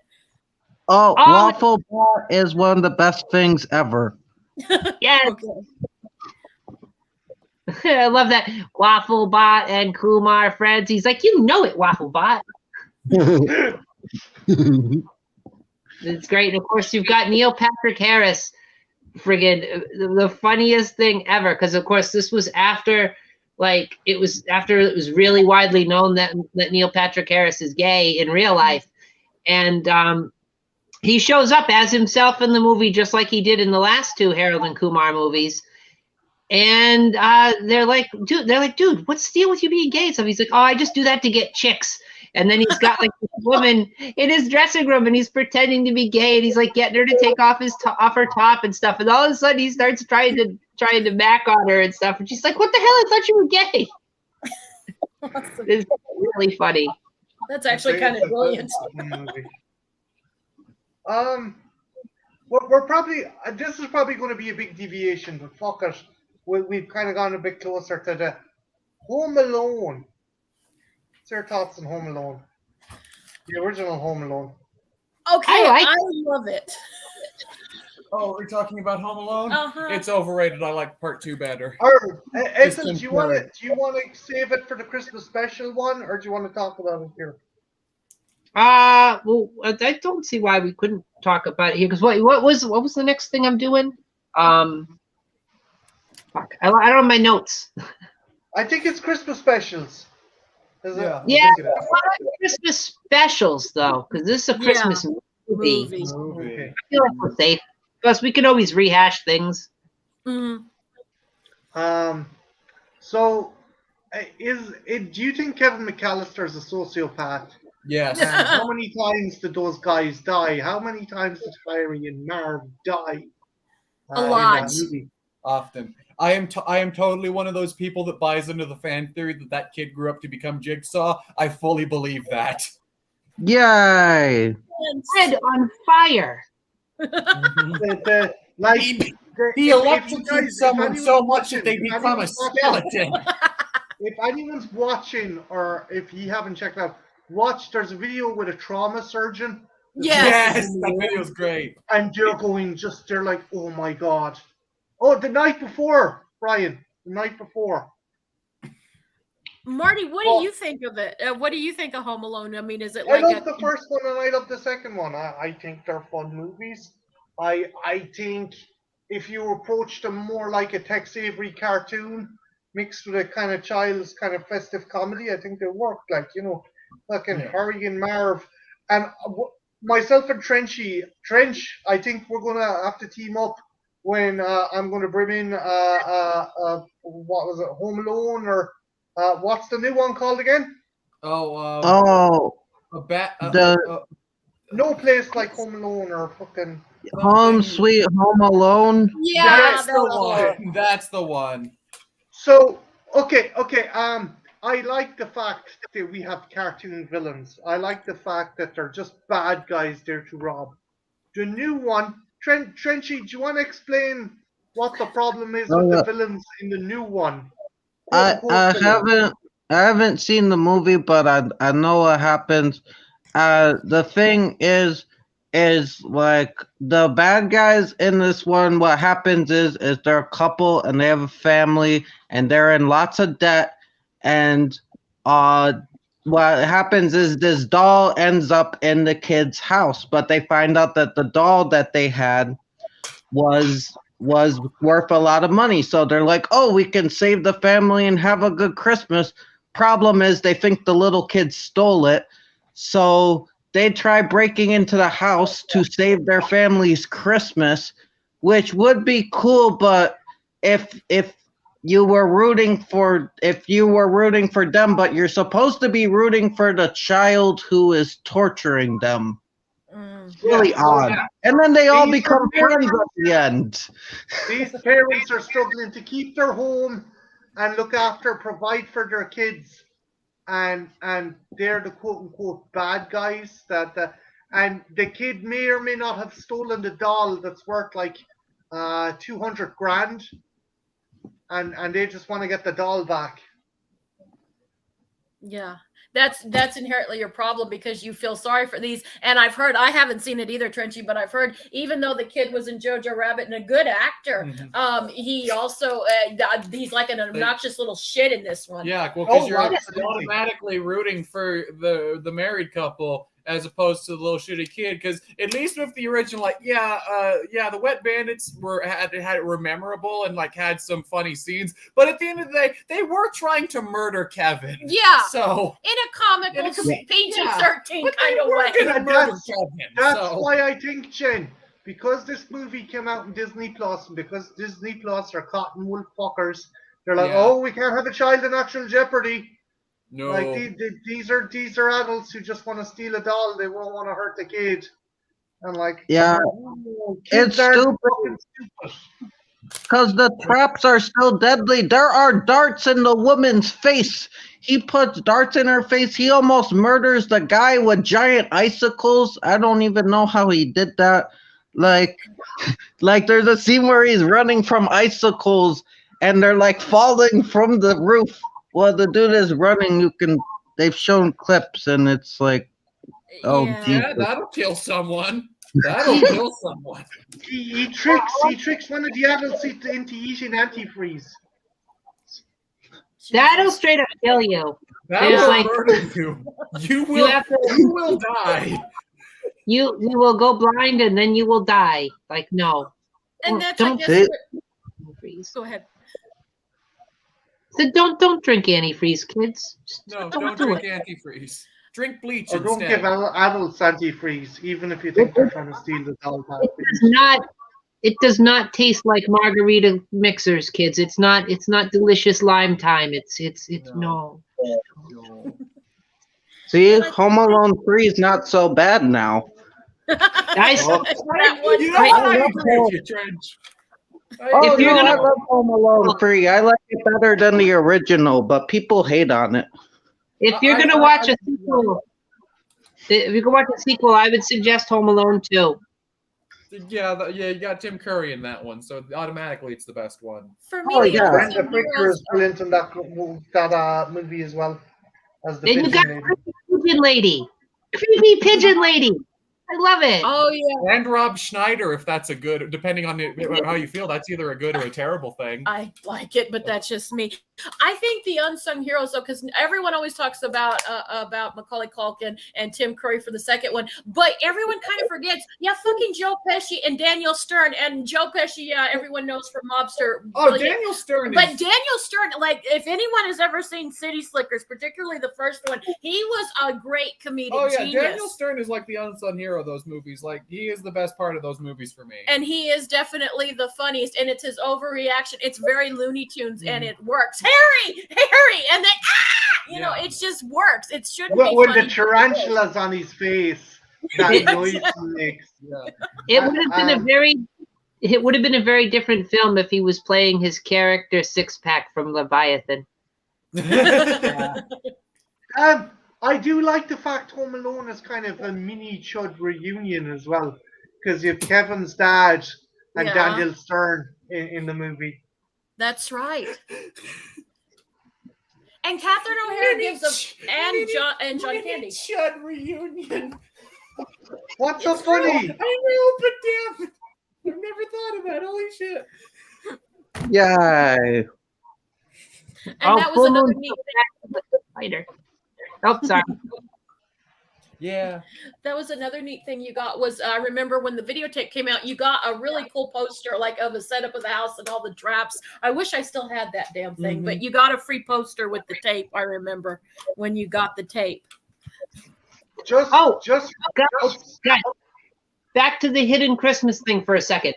Oh, Waffle Bar is one of the best things ever. Yes. Okay. I love that. Waffle Bot and Kumar friends. He's like, you know it, Waffle Bot. It's great. And of course, you've got Neil Patrick Harris. Friggin' the funniest thing ever. Because, of course, this was after it was really widely known that Neil Patrick Harris is gay in real life. And he shows up as himself in the movie just like he did in the last two Harold and Kumar movies. And they're like, dude, what's the deal with you being gay? So he's like, oh, I just do that to get chicks. And then he's got like this woman in his dressing room, and he's pretending to be gay, and he's like getting her to take off off her top and stuff. And all of a sudden, he starts trying to mac on her and stuff. And she's like, "What the hell? I thought you were gay." Awesome. It's really funny. That's actually kind of brilliant. We're probably this is probably going to be a big deviation, but fuck it. We've kind of gone a bit closer to the Home Alone. What's your thoughts on Home Alone? The original Home Alone. Okay, I love it. Oh, we're talking about Home Alone? Uh-huh. It's overrated. I like part 2 better. Essence, do you want to save it for the Christmas special one, or do you want to talk about it here? Well, I don't see why we couldn't talk about it here. Because what was the next thing I'm doing? Fuck, I don't have my notes. I think it's Christmas specials. Yeah, Christmas specials though, because this is a Christmas movie. Okay. I feel like we're safe. Plus, we can always rehash things. Mm-hmm. So, do you think Kevin McAllister is a sociopath? Yes. How many times did those guys die? How many times did Harry and Marv die? A lot. In that movie? Often. I am totally one of those people that buys into the fan theory that kid grew up to become Jigsaw. I fully believe that. Yay! Head on fire. He electrocutes someone so much that they become a skeleton. If anyone's watching, or if you haven't checked out, there's a video with a trauma surgeon. Yes, that video's great. And they're like, oh my god. Oh, the night before, Brian. The night before. Marty, what do you think of it? What do you think of Home Alone? I mean, is it I like love the first one and I love the second one. I think they're fun movies. I think if you approach them more like a Tex Avery cartoon, mixed with a kind of child's kind of festive comedy, I think they work. Like, fucking Yeah. Harry and Marv, and myself and Trench. I think we're gonna have to team up when I'm gonna bring in what was it, Home Alone, or what's the new one called again? Oh, Oh, a bat. the No Place Like Home Alone, or fucking. Home something- Sweet Home Alone. Yeah, That's that's the the one. That's the one. So okay. I like the fact that we have cartoon villains. I like the fact that they're just bad guys there to rob. The new one, Trenchy, do you want to explain what the problem is with the villains in the new one? I Quote-unquote I villains. haven't seen the movie, but I know what happens. The thing is like the bad guys in this one. What happens is they're a couple and they have a family and they're in lots of debt, and what happens is this doll ends up in the kid's house, but they find out that the doll that they had was worth a lot of money. So they're like, "Oh, we can save the family and have a good Christmas." Problem is they think the little kid stole it. So they try breaking into the house to save their family's Christmas, which would be cool, but if you were rooting for them, but you're supposed to be rooting for the child who is torturing them. Really Yeah, odd. And then they all These become are friends at the end. These parents are struggling to keep their home and look after, provide for their kids, and they're the quote unquote bad guys and the kid may or may not have stolen the doll that's worth like 200 grand, and they just want to get the doll back. Yeah. That's inherently your problem because you feel sorry for these. And I've heard, I haven't seen it either, Trenchy, but I've heard even though the kid was in Jojo Rabbit and a good actor, he also he's like an obnoxious little shit in this one. Yeah, well, because you're absolutely. automatically rooting for the married couple as opposed to the little shitty kid. Because at least with the original, like, the Wet Bandits were memorable and like had some funny scenes. But at the end of the day, they were trying to murder Kevin. Yeah. So in a comical PG-13 kind of way. And that's so. why I think, Jen, because this movie came out in Disney Plus, and because Disney Plus are cotton wool fuckers, they're like, oh, we can't have a child in actual jeopardy. No. Like these are adults who just want to steal a doll. They won't want to hurt the kid. And like, yeah, kids it's stupid. Because the traps are still deadly. There are darts in the woman's face. He puts darts in her face. He almost murders the guy with giant icicles. I don't even know how he did that. Like there's a scene where he's running from icicles and they're like falling from the roof. Well, the dude is running. They've shown clips and it's like, oh, yeah, that'll kill someone. That'll kill someone. He tricks one of the adults into eating antifreeze. That'll straight up kill you. That'll like- murder you. You will die. You will go blind and then you will die. Like, no. And that's Don't I guess freeze. go ahead. So don't drink antifreeze, kids. Just No, don't don't do drink it. antifreeze. Drink bleach Or don't instead. give adults antifreeze, even if you think they're trying to steal the doll back. It does not taste like margarita mixers, kids. It's not delicious lime time. It's no. See, Home Alone 3 is not so bad now. I saw That one- You know what? I love agree with Home- you, Trench. Oh, If you're no, gonna- I love Home Alone 3. I like it better than the original, but people hate on it. If you're gonna watch a sequel, I would suggest Home Alone 2. Yeah, you got Tim Curry in that one, so automatically it's the best one. For me, Oh, the yeah. Brenda unsung Fricker heroes is brilliant in that movie as well as the Then you got pigeon lady. Pigeon Lady. Creepy Pigeon Lady. I love it. Oh yeah, And Rob Schneider, if that's a good, depending on how you feel, that's either a good or a terrible thing. I like it, but that's just me. I think the unsung heroes, though, because everyone always talks about Macaulay Culkin and Tim Curry for the second one, but everyone kind of forgets. Yeah, fucking Joe Pesci and Daniel Stern, and Joe Pesci, everyone knows from Mobster. Oh, really, Daniel Stern. But Daniel Stern, like, if anyone has ever seen City Slickers, particularly the first one, he was a great comedic genius. Daniel Stern is like the unsung hero of those movies. Like, he is the best part of those movies for me. And he is definitely the funniest, and it's his overreaction. It's very Looney Tunes, and it works. Harry, and then you know, it just works. It shouldn't be when funny. the tarantula's on his face, that noise he makes. It would have been a very different film if he was playing his character Six Pack from Leviathan. I do like the fact Home Alone is kind of a mini Chud reunion as well, because you have Kevin's dad and Daniel Stern in the movie. That's right. And Catherine O'Hara gives them and John Candy. Chud reunion. What's so funny? I know, but damn, I've never thought of that. Holy shit. Yeah. And that was another neat fighter. Oh, sorry. Yeah. That was another neat thing you got was I remember when the videotape came out, you got a really cool poster like of a setup of the house and all the traps. I wish I still had that damn thing, but you got a free poster with the tape. I remember when you got the tape. Guys, back to the hidden Christmas thing for a second.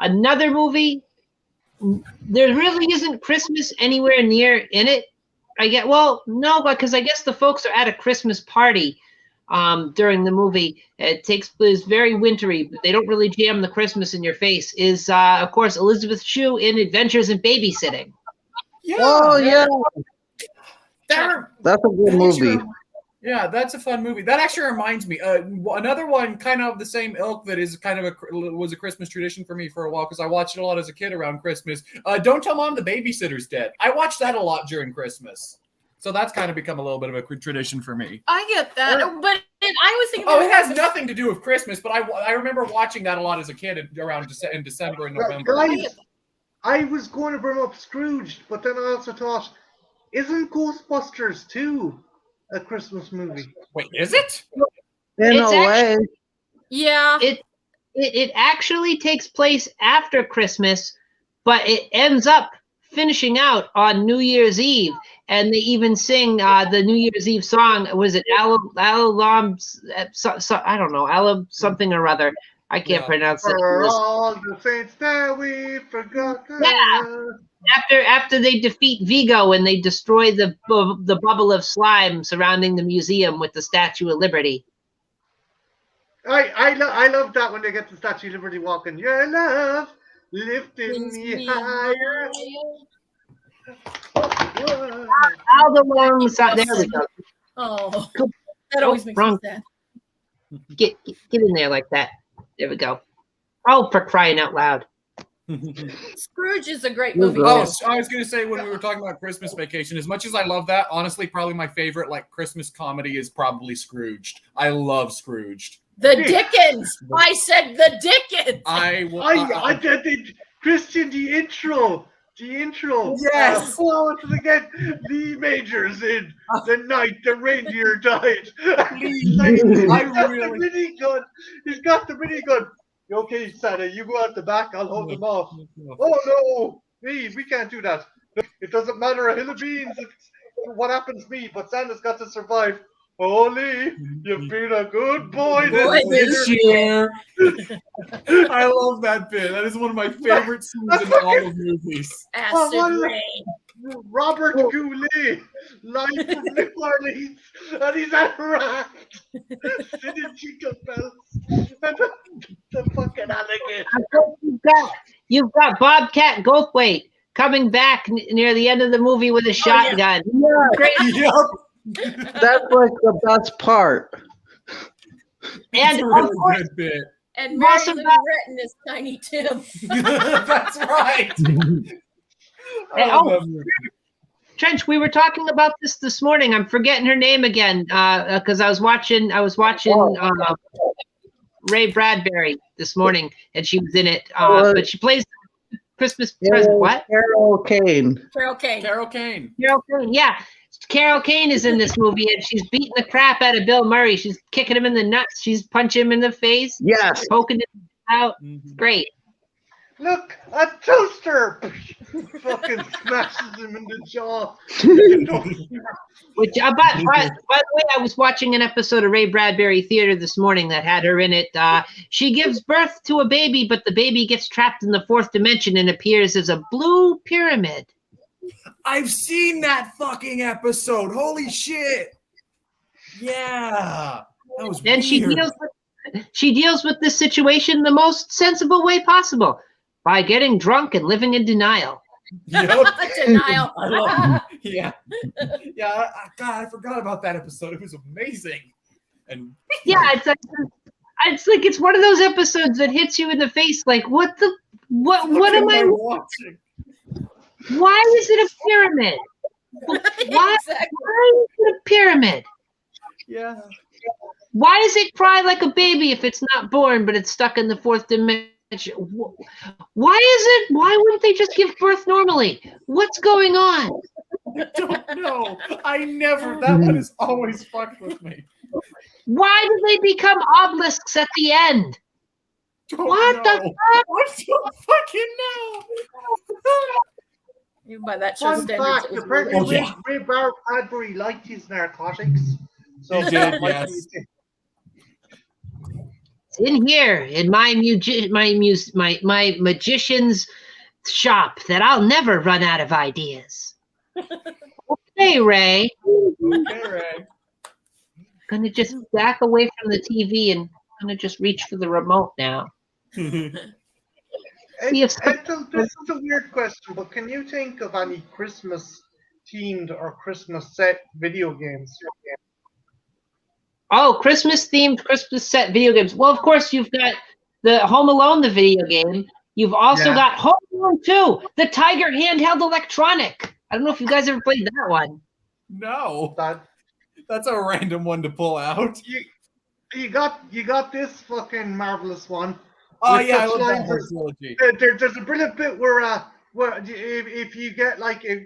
Another movie. There really isn't Christmas anywhere near in it. Because I guess the folks are at a Christmas party during the movie. It takes place very wintry, but they don't really jam the Christmas in your face. Is of course Elizabeth Shue in Adventures in Babysitting. Yeah. Oh yeah. That's a good movie. Yeah, that's a fun movie. That actually reminds me. Another one kind of the same ilk that is kind of was a Christmas tradition for me for a while because I watched it a lot as a kid around Christmas. Don't Tell Mom the Babysitter's Dead. I watched that a lot during Christmas. So that's kind of become a little bit of a tradition for me. I get that. But I was thinking it has nothing to do with Christmas, but I remember watching that a lot as a kid around in December and November. Guys, I was going to bring up Scrooge, but then I also thought, isn't Ghostbusters 2 a Christmas movie? Wait, is it? In a way. Yeah. It actually takes place after Christmas, but it ends up finishing out on New Year's Eve. And they even sing the New Year's Eve song. Was it Alam something or other. I can't pronounce it. For all the saints that we forgot. After they defeat Vigo and they destroy the bubble of slime surrounding the museum with the Statue of Liberty. I love that when they get the Statue of Liberty walking. Your love lifting me higher. All the long side. There we go. Oh, that always makes me sad. Get in there like that. There we go. Oh, for crying out loud. Scrooge is a great movie. Oh, I was going to say when we were talking about Christmas Vacation, as much as I love that, honestly, probably my favorite Christmas comedy is probably Scrooged. I love Scrooged. The Dickens. I said the Dickens. I did Christian the intro. Yes. Again, Lee Majors in the night the reindeer died. He's got the minigun. Okay, Santa, you go out the back. I'll hold them off. Oh no, we can't do that. It doesn't matter a hill of beans. What happens to me? But Santa's got to survive. Oh, Lee, you've been a good boy this year. I love that bit. That is one of my favorite scenes in all of movies. Acid rain. Robert Goulet, live from New Orleans, and he's at raft. Sitting Chico Bells. The fucking alligator. You've got Bobcat Goldthwait coming back near the end of the movie with a shotgun. Yeah. Great. That's like the best part. And really good bit. And Mary Lou Retton is Tiny Tim. That's right. Trench, we were talking about this morning. I'm forgetting her name again because I was watching Ray Bradbury this morning, and she was in it. Well, But she plays Christmas it present. was What? Carol Kane. Carol Kane. Carol Kane. Carol Kane. Yeah, Carol Kane is in this movie, and she's beating the crap out of Bill Murray. She's kicking him in the nuts. She's punching him in the face. Yes. Poking him out. It's Mhm. great. Look, a toaster! Fucking smashes him in the jaw. Which, by the way, I was watching an episode of Ray Bradbury Theater this morning that had her in it. She gives birth to a baby, but the baby gets trapped in the fourth dimension and appears as a blue pyramid. I've seen that fucking episode. Holy shit. Yeah. That was And weird. she deals with this situation the most sensible way possible by getting drunk and living in denial. Yep. Denial. I love Yeah. Yeah. God, I forgot about that episode. It was amazing. And Yeah, it's one of those episodes that hits you in the face. Like, what am I? watching? Why is it a pyramid? Why is it a pyramid? Yeah. Why does it cry like a baby if it's not born, but it's stuck in the fourth dimension? Why wouldn't they just give birth normally? What's going on? I don't know. That one has always fucked with me. Why do they become obelisks at the end? What the fuck? I don't fucking know. Even by that show Fun standards, fact, it was apparently Oh, yeah. Ray Bradbury liked his narcotics. So He did, yes. It's in here in my magician's shop that I'll never run out of ideas. Okay, Ray. Okay, Ray. Gonna just back away from the TV and gonna just reach for the remote now. See if Ethel, this is a weird question, but can you think of any Christmas themed or Christmas set video games? Oh, Christmas themed Christmas set video games. Well, of course, you've got the Home Alone, the video game. You've also Yeah. got Home Alone 2, the Tiger handheld electronic. I don't know if you guys ever played that one. No. That That's a random one to pull out. you got this fucking marvelous one. Oh With yeah, I such love that lines whole as- trilogy. There's a brilliant bit where if you get if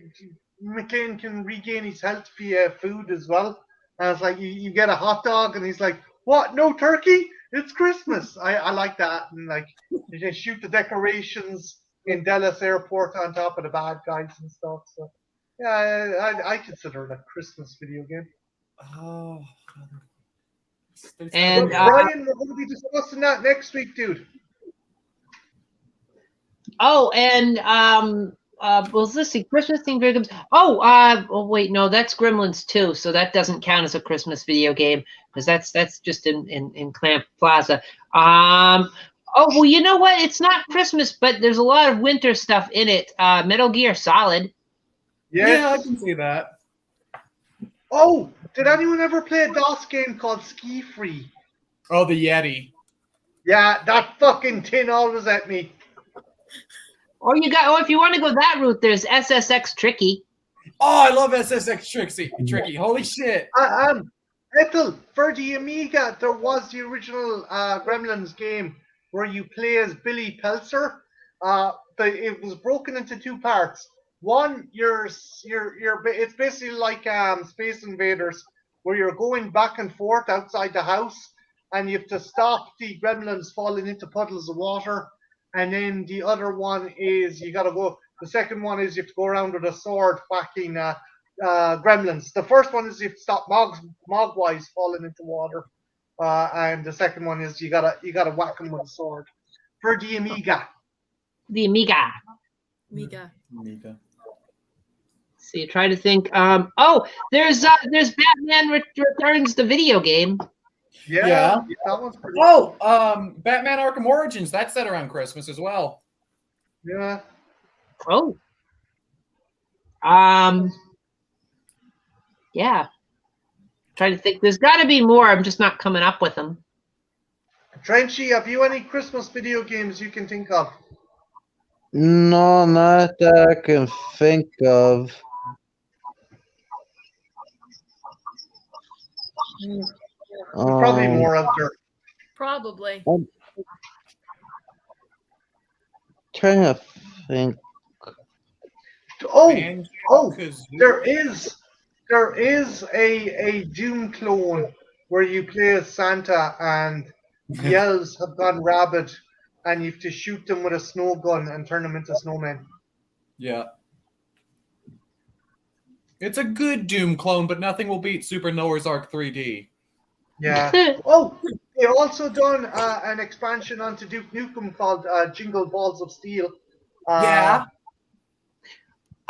McLean can regain his health via food as well, and it's like you get a hot dog, and he's like, "What? No turkey? It's Christmas." I like that, and like you just shoot the decorations in Dallas Airport on top of the bad guys and stuff. So yeah, I consider it a Christmas video game. Oh. And, But Brian, we're going to be discussing that next week, dude. Oh, and well, let's see, Christmas themed video games. Oh, wait, no, that's Gremlins 2, so that doesn't count as a Christmas video game because that's just in Clamp Plaza. Oh, well, you know what? It's not Christmas, but there's a lot of winter stuff in it. Metal Gear Solid. Yes. Yeah, I can see that. Oh, did anyone ever play a DOS game called Ski Free? Oh, the Yeti. Yeah, that fucking tin always at me. Or if you want to go that route, there's SSX Tricky. Oh, I love SSX Tricky. Holy shit. Ethel, for the Amiga, there was the original Gremlins game where you play as Billy Peltzer. It was broken into two parts. One, it's basically like Space Invaders, where you're going back and forth outside the house, and you have to stop the gremlins falling into puddles of water. And then the other one is the second one is you have to go around with a sword whacking gremlins. The first one is you have to stop mogwais falling into water, and the second one is you gotta whack them with a sword. For the Amiga. The Amiga. Amiga. So you try to think. There's Batman Returns, the video game. Yeah. That one's pretty. Oh, Batman Arkham Origins. That's set around Christmas as well. Yeah. Oh. Yeah. Trying to think. There's got to be more. I'm just not coming up with them. Trenchy, have you any Christmas video games you can think of? No, not that I can think of. There's probably more out there. Probably. I'm trying to think. Oh, Banjo-Kazooie? there is a Doom clone where you play as Santa and the elves have gone rabid and you have to shoot them with a snow gun and turn them into snowmen. Yeah. It's a good Doom clone, but nothing will beat Super Noah's Ark 3D. Yeah. Oh, they also done an expansion onto Duke Nukem called Jingle Balls of Steel. Yeah.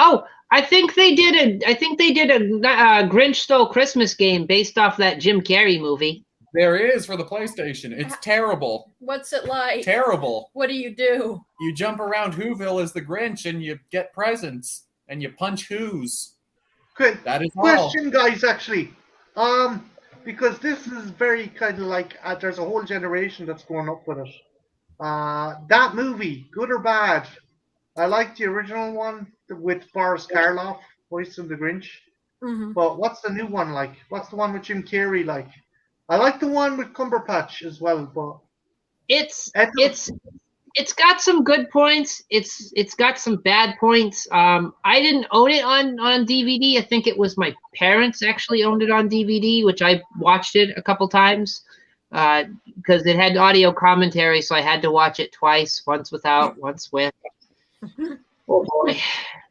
Oh, I think they did a Grinch Stole Christmas game based off that Jim Carrey movie. There is for the PlayStation. It's terrible. What's it like? Terrible. What do you do? You jump around Whoville as the Grinch and you get presents and you punch Who's. Good That is all. question, guys. Actually, because this is very kind of like there's a whole generation that's grown up with it. That movie, good or bad? I like the original one with Boris Karloff voicing the Grinch. Mm-hmm. But what's the new one like? What's the one with Jim Carrey like? I like the one with Cumberbatch as well, but It's got some good points. It's got some bad points. I didn't own it on DVD. I think it was my parents actually owned it on DVD, which I watched it a couple times because it had audio commentary, so I had to watch it twice, once without, once with. Oh boy.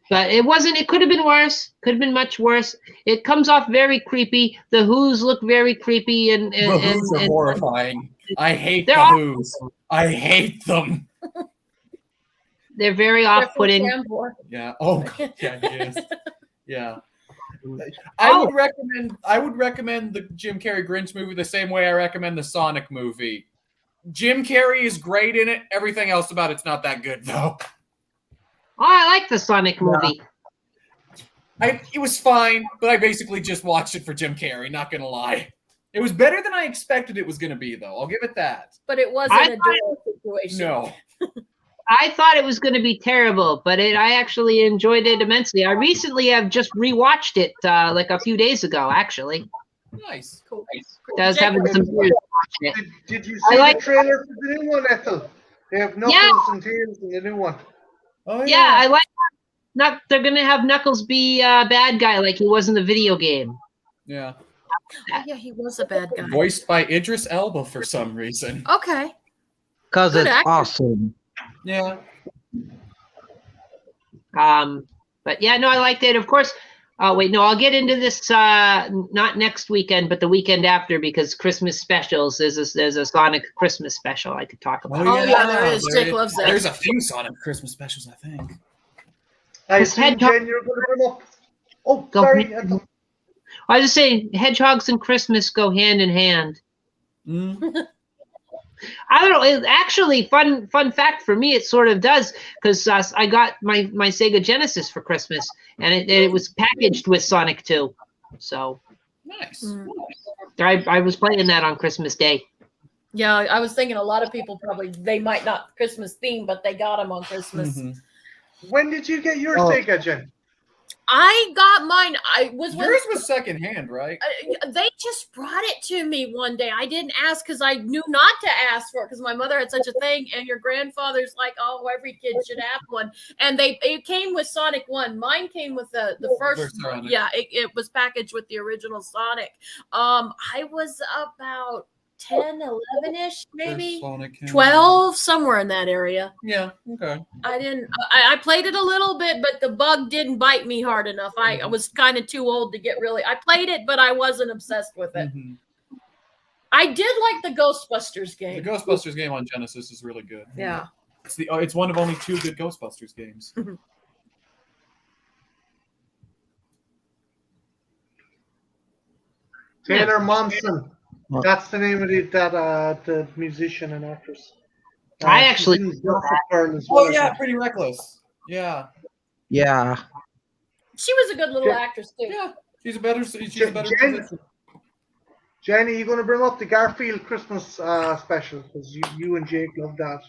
But it wasn't. It could have been worse. Could have been much worse. It comes off very creepy. The Who's look very creepy, and The Who's are horrifying. I hate the They're Who's. I hate them. they're very off-putting. Yeah. Oh, God. Yeah, he is. Yeah. I would recommend the Jim Carrey Grinch movie the same way I recommend the Sonic movie. Jim Carrey is great in it. Everything else about it's not that good, though. Oh, I like the Sonic movie. It was fine, but I basically just watched it for Jim Carrey, not gonna lie. It was better than I expected it was gonna be, though. I'll give it that. But it wasn't a dual situation. No. I thought it was going to be terrible, but I actually enjoyed it immensely. I recently have just rewatched it like a few days ago, actually. Nice. Cool. I was having some years watching it. Did you see the trailer for the new one, Ethel? They have Knuckles and Tails in the new one. Oh, Yeah, I like that. They're going to have Knuckles be a bad guy like he was in the video game. Yeah. Oh, yeah, he was a bad guy. Voiced by Idris Elba for some reason. Okay. Because Good it's actor. awesome. Yeah. But yeah, no, I liked it. Of course. Wait, no, I'll get into this not next weekend, but the weekend after because Christmas specials. There's a Sonic Christmas special I could talk about. Oh, yeah, there is. Jake loves that. There's a few Sonic Christmas specials, I think. I Was assume, Hedgehog- Jen, you're going to bring up. Oh, Go sorry. ahead. I was just saying, hedgehogs and Christmas go hand in hand. Mm. I don't know. Actually, fun fact for me, it sort of does because I got my Sega Genesis for Christmas, and it was packaged with Sonic 2. So Nice. I was playing that on Christmas Day. Yeah, I was thinking a lot of people probably, they might not Christmas theme, but they got them on Christmas. Mhm. When did you get your Oh. Sega, Jen? I got mine. I was when- Yours was secondhand, right? they just brought it to me one day. I didn't ask because I knew not to ask for it because my mother had such a thing, and your grandfather's like, "Oh, every kid should have one." And it came with Sonic 1. Mine came with the first First one. Sonic. Yeah, it was packaged with the original Sonic. I was about 10, 11-ish, maybe First Sonic came 12, somewhere in that area. Yeah. Okay. I played it a little bit, but the bug didn't bite me hard enough. I was kind of too old to get really. I played it, but I wasn't obsessed with it. Mhm. I did like the Ghostbusters The game. Ghostbusters game on Genesis is really good. Yeah. It's one of only 2 good Ghostbusters games. Taylor Momsen. That's the name of the musician and actress. I actually she's in know Gossip Girl as well, Oh I yeah, think. Pretty Reckless. Yeah. Yeah. She was a good little Yeah. actress too. Yeah. She's a better Jen- musician. Jenny, you going to bring up the Garfield Christmas special because you and Jake love that.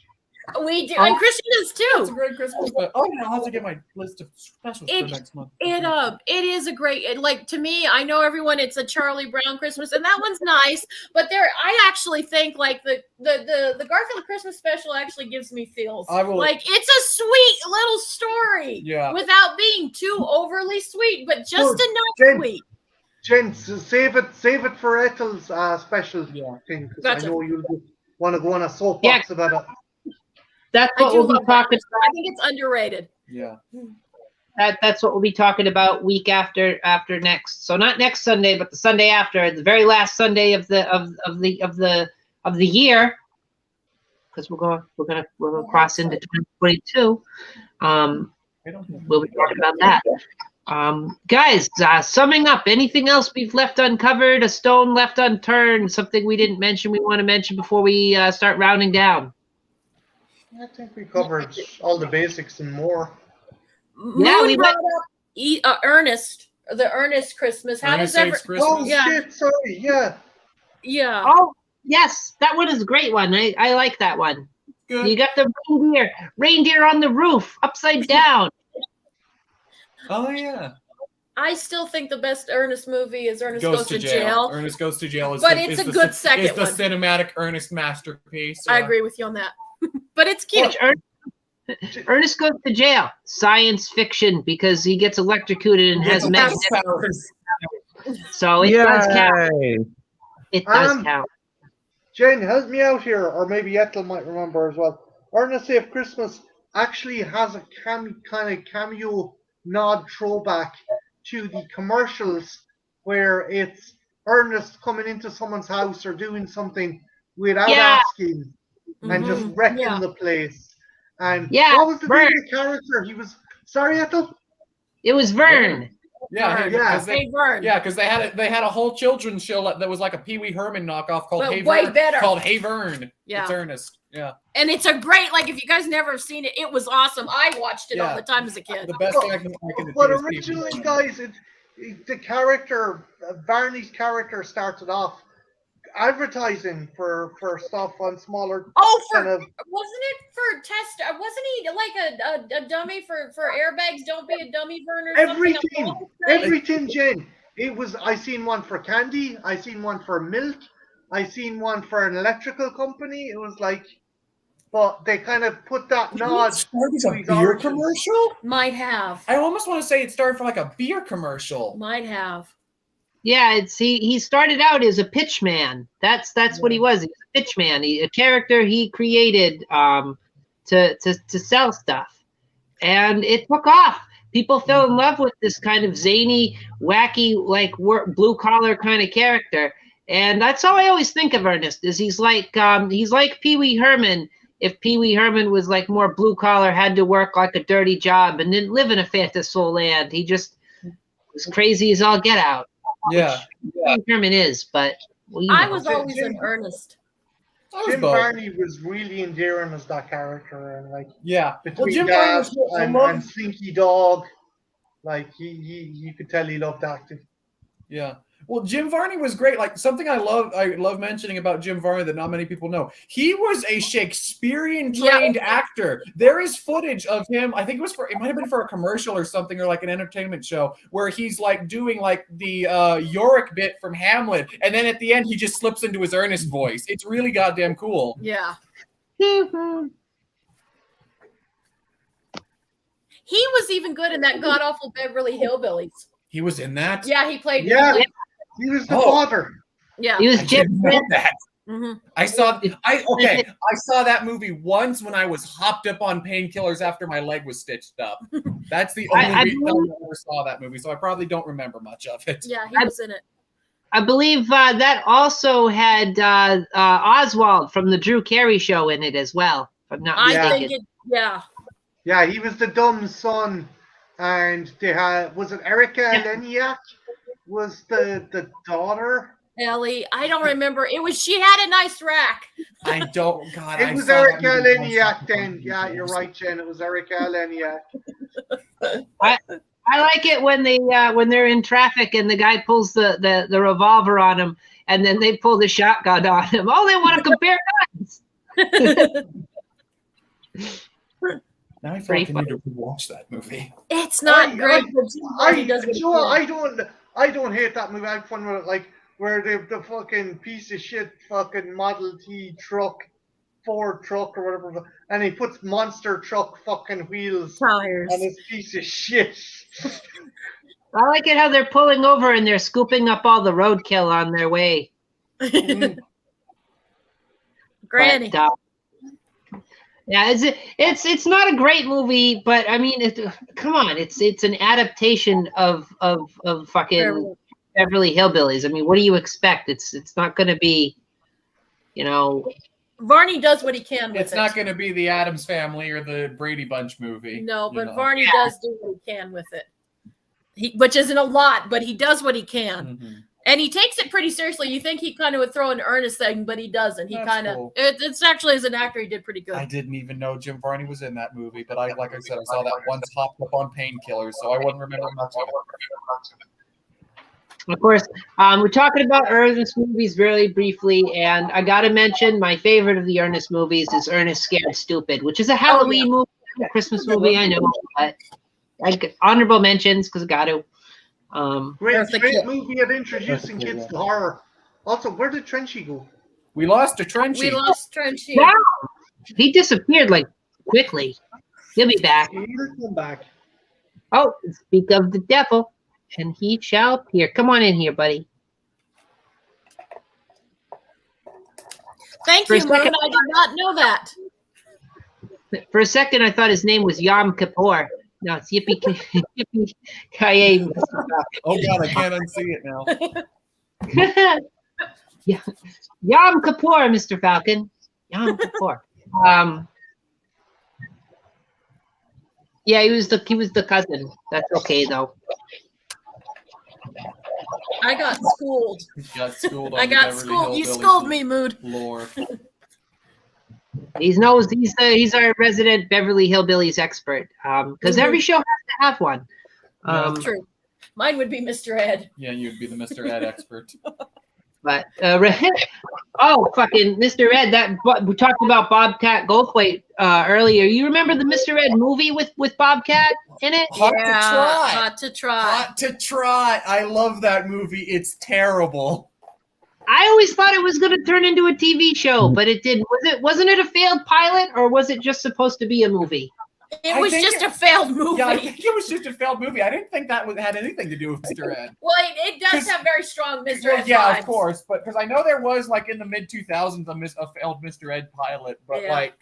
We do, and Christian does It's a too. great Christmas. But I'll have to get my list of specials for next month. It is a great, like, to me, I know everyone, it's a Charlie Brown Christmas, and that one's nice, but I actually think like the Garfield Christmas special actually gives me feels. Like, it's a sweet little story. Yeah. Without being too overly sweet, but just enough Jen, sweet. Jen, save it for Ethel's special thing, because Gotcha. I know you want to go on a soapbox about it. That's I what do we'll be love that. talking I think it's underrated. Yeah. That's what we'll be talking about week after next. So not next Sunday, but the Sunday after, the very last Sunday of the year, because we're gonna cross into 2022. We'll be talking about that. Guys, summing up, anything else we've left uncovered, a stone left unturned, something we didn't mention we want to mention before we start rounding down? I think we covered all the basics and more. Yeah, Moon brought up Ernest, the Ernest Christmas. How Ernest does ever? Saves Christmas. Oh Yeah. shit! Sorry. Yeah. Yeah. Oh, yes, that one is a great one. I like that one. Good. You got the reindeer on the roof, upside down. Oh yeah. I still think the best Ernest movie is Ernest Goes to Jail. Ernest Goes to Jail is But it's a good second It's the one. cinematic Ernest masterpiece. I agree with you on that. But it's cute. Ernest Goes to Jail, science fiction, because he gets electrocuted and has magnetic powers. So it does count. It does count. Jen, help me out here, or maybe Ethel might remember as well. Ernest Save Christmas actually has a kind of cameo nod throwback to the commercials where it's Ernest coming into someone's house or doing something without asking and just wrecking the place. And what was the name of the character? He was sorry, Ethel? It was Vern. Yeah, Vern. Yeah, because they had a whole children's show that was like a Pee Wee Herman knockoff called Well, Hey way Vern. better. Called Hey Vern. Yeah. It's Ernest. Yeah. And it's a great, like, if you guys never have seen it, it was awesome. I watched it all the time as a kid. The best thing I can But do is originally, Pee Wee guys, the character, Barney's character started off advertising for stuff on smaller wasn't kind of it for test? Wasn't he like a dummy for airbags? Don't be a dummy, Vern, or everything, Jen. It was. I seen one for candy. I seen one for milk. I seen one for an electrical company. It was like, but they kind of put that nod. It's a beer commercial? Might have. I almost want to say it started for like a beer commercial. Might have. Yeah, he started out as a pitch man. That's what he was. He was a pitch man. A character he created to sell stuff, and it took off. People fell in love with this kind of zany, wacky, like blue collar kind of character, and that's how I always think of Ernest. Is he's like Pee Wee Herman. If Pee Wee Herman was like more blue collar, had to work like a dirty job, and didn't live in a fantasy land, he just was crazy as all get out. Yeah. Herman is, but I was always an Ernest. Jim Barney was really endearing as that character, and like between Jim that Barney and Slinky Dog, like you could tell he loved acting. Yeah. Well, Jim Varney was great. Like something I love mentioning about Jim Varney that not many people know. He was a Shakespearean trained actor. There is footage of him. I think it might have been for a commercial or something, or like an entertainment show where he's like doing like the Yorick bit from Hamlet, and then at the end he just slips into his Ernest voice. It's really goddamn cool. Yeah. He was even good in that god awful Beverly Hillbillies. He was in that. Yeah, he played. Yeah, he was the father. Yeah, he was Jim. That. Mm-hmm. I saw that movie once when I was hopped up on painkillers after my leg was stitched up. That's the only reason I ever saw that movie, so I probably don't remember much of it. Yeah, he was in it. I believe that also had Oswald from the Drew Carey Show in it as well. If I'm not mistaken. Yeah, he was the dumb son, and they had Erica Eleniak was the daughter. Ellie, I don't remember. She had a nice rack. I don't. God, it was Erica Eleniak then. Yeah, you're right, Jen. It was Erica Eleniak. I like it when they're in traffic and the guy pulls the revolver on him, and then they pull the shotgun on him. Oh, they want to compare guns. Now I feel Pretty like I need to watch that movie. It's not great, but I, he does what he you know what, can. I don't hate that movie. I have fun with it. Like where the fucking piece of shit fucking Model T truck, Ford truck or whatever, and he puts monster truck fucking wheels Tires. on his piece of shit. I like it how they're pulling over and they're scooping up all the roadkill on their way. Granny. But, yeah, it's not a great movie, but I mean, come on, it's an adaptation of fucking Beverly Hillbillies. I mean, what do you expect? It's not going to be, you know. Varney does what he can with It's it. not going to be the Addams Family or the Brady Bunch movie. No, but Varney does do what he can with it. Which isn't a lot, but he does what he can. Mm-hmm. And he takes it pretty seriously. You think he kind of would throw an earnest thing, but he doesn't. He kind of, cool. it's actually, as an actor, he did pretty good. I didn't even know Jim Varney was in that movie, but like I said, I saw that once hopped up on Painkillers, so I wouldn't remember much of it. Of course, we're talking about Ernest movies very briefly, and I got to mention my favorite of the Ernest movies is Ernest Scared Stupid, which is a Halloween movie, a Christmas movie, I know, but like honorable mentions because I got to. Great movie at introducing kids to horror. Also, where did Trenchy go? We lost a Trenchy. We lost Trenchy. Yeah. He disappeared like quickly. He'll be back. He'll come back. Oh, speak of the devil, and he shall appear. Come on in here, buddy. Thank you, Moon. I did not know that. For a second, I thought his name was Yom Kippur. No, it's Yippee Ki-Yay. Oh God, I can't unsee it now. Yeah. Yom Kippur, Mr. Falcon. Yom Kippur. Yeah, he was the cousin. That's okay though. I got schooled. Got schooled on I got Beverly schooled. You Hillbillies schooled me, Mood. lore. He's our resident Beverly Hillbillies expert. Because every show has to have one. True. Mine would be Mr. Ed. Yeah, you'd be the Mr. Ed expert. But fucking Mr. Ed! We talked about Bobcat Goldthwait earlier. You remember the Mr. Ed movie with Bobcat in it? Hot to try. Hot to try. Hot to try. I love that movie. It's terrible. I always thought it was going to turn into a TV show, but it didn't. Wasn't it a failed pilot, or was it just supposed to be a movie? It was just a failed movie. Yeah, I think it was just a failed movie. I didn't think that had anything to do with Mr. Ed. Well, it does have very strong Mr. Ed Yeah, vibes. of course. But because I know there was, like, in the mid-2000s, a failed Mr. Ed pilot. But, I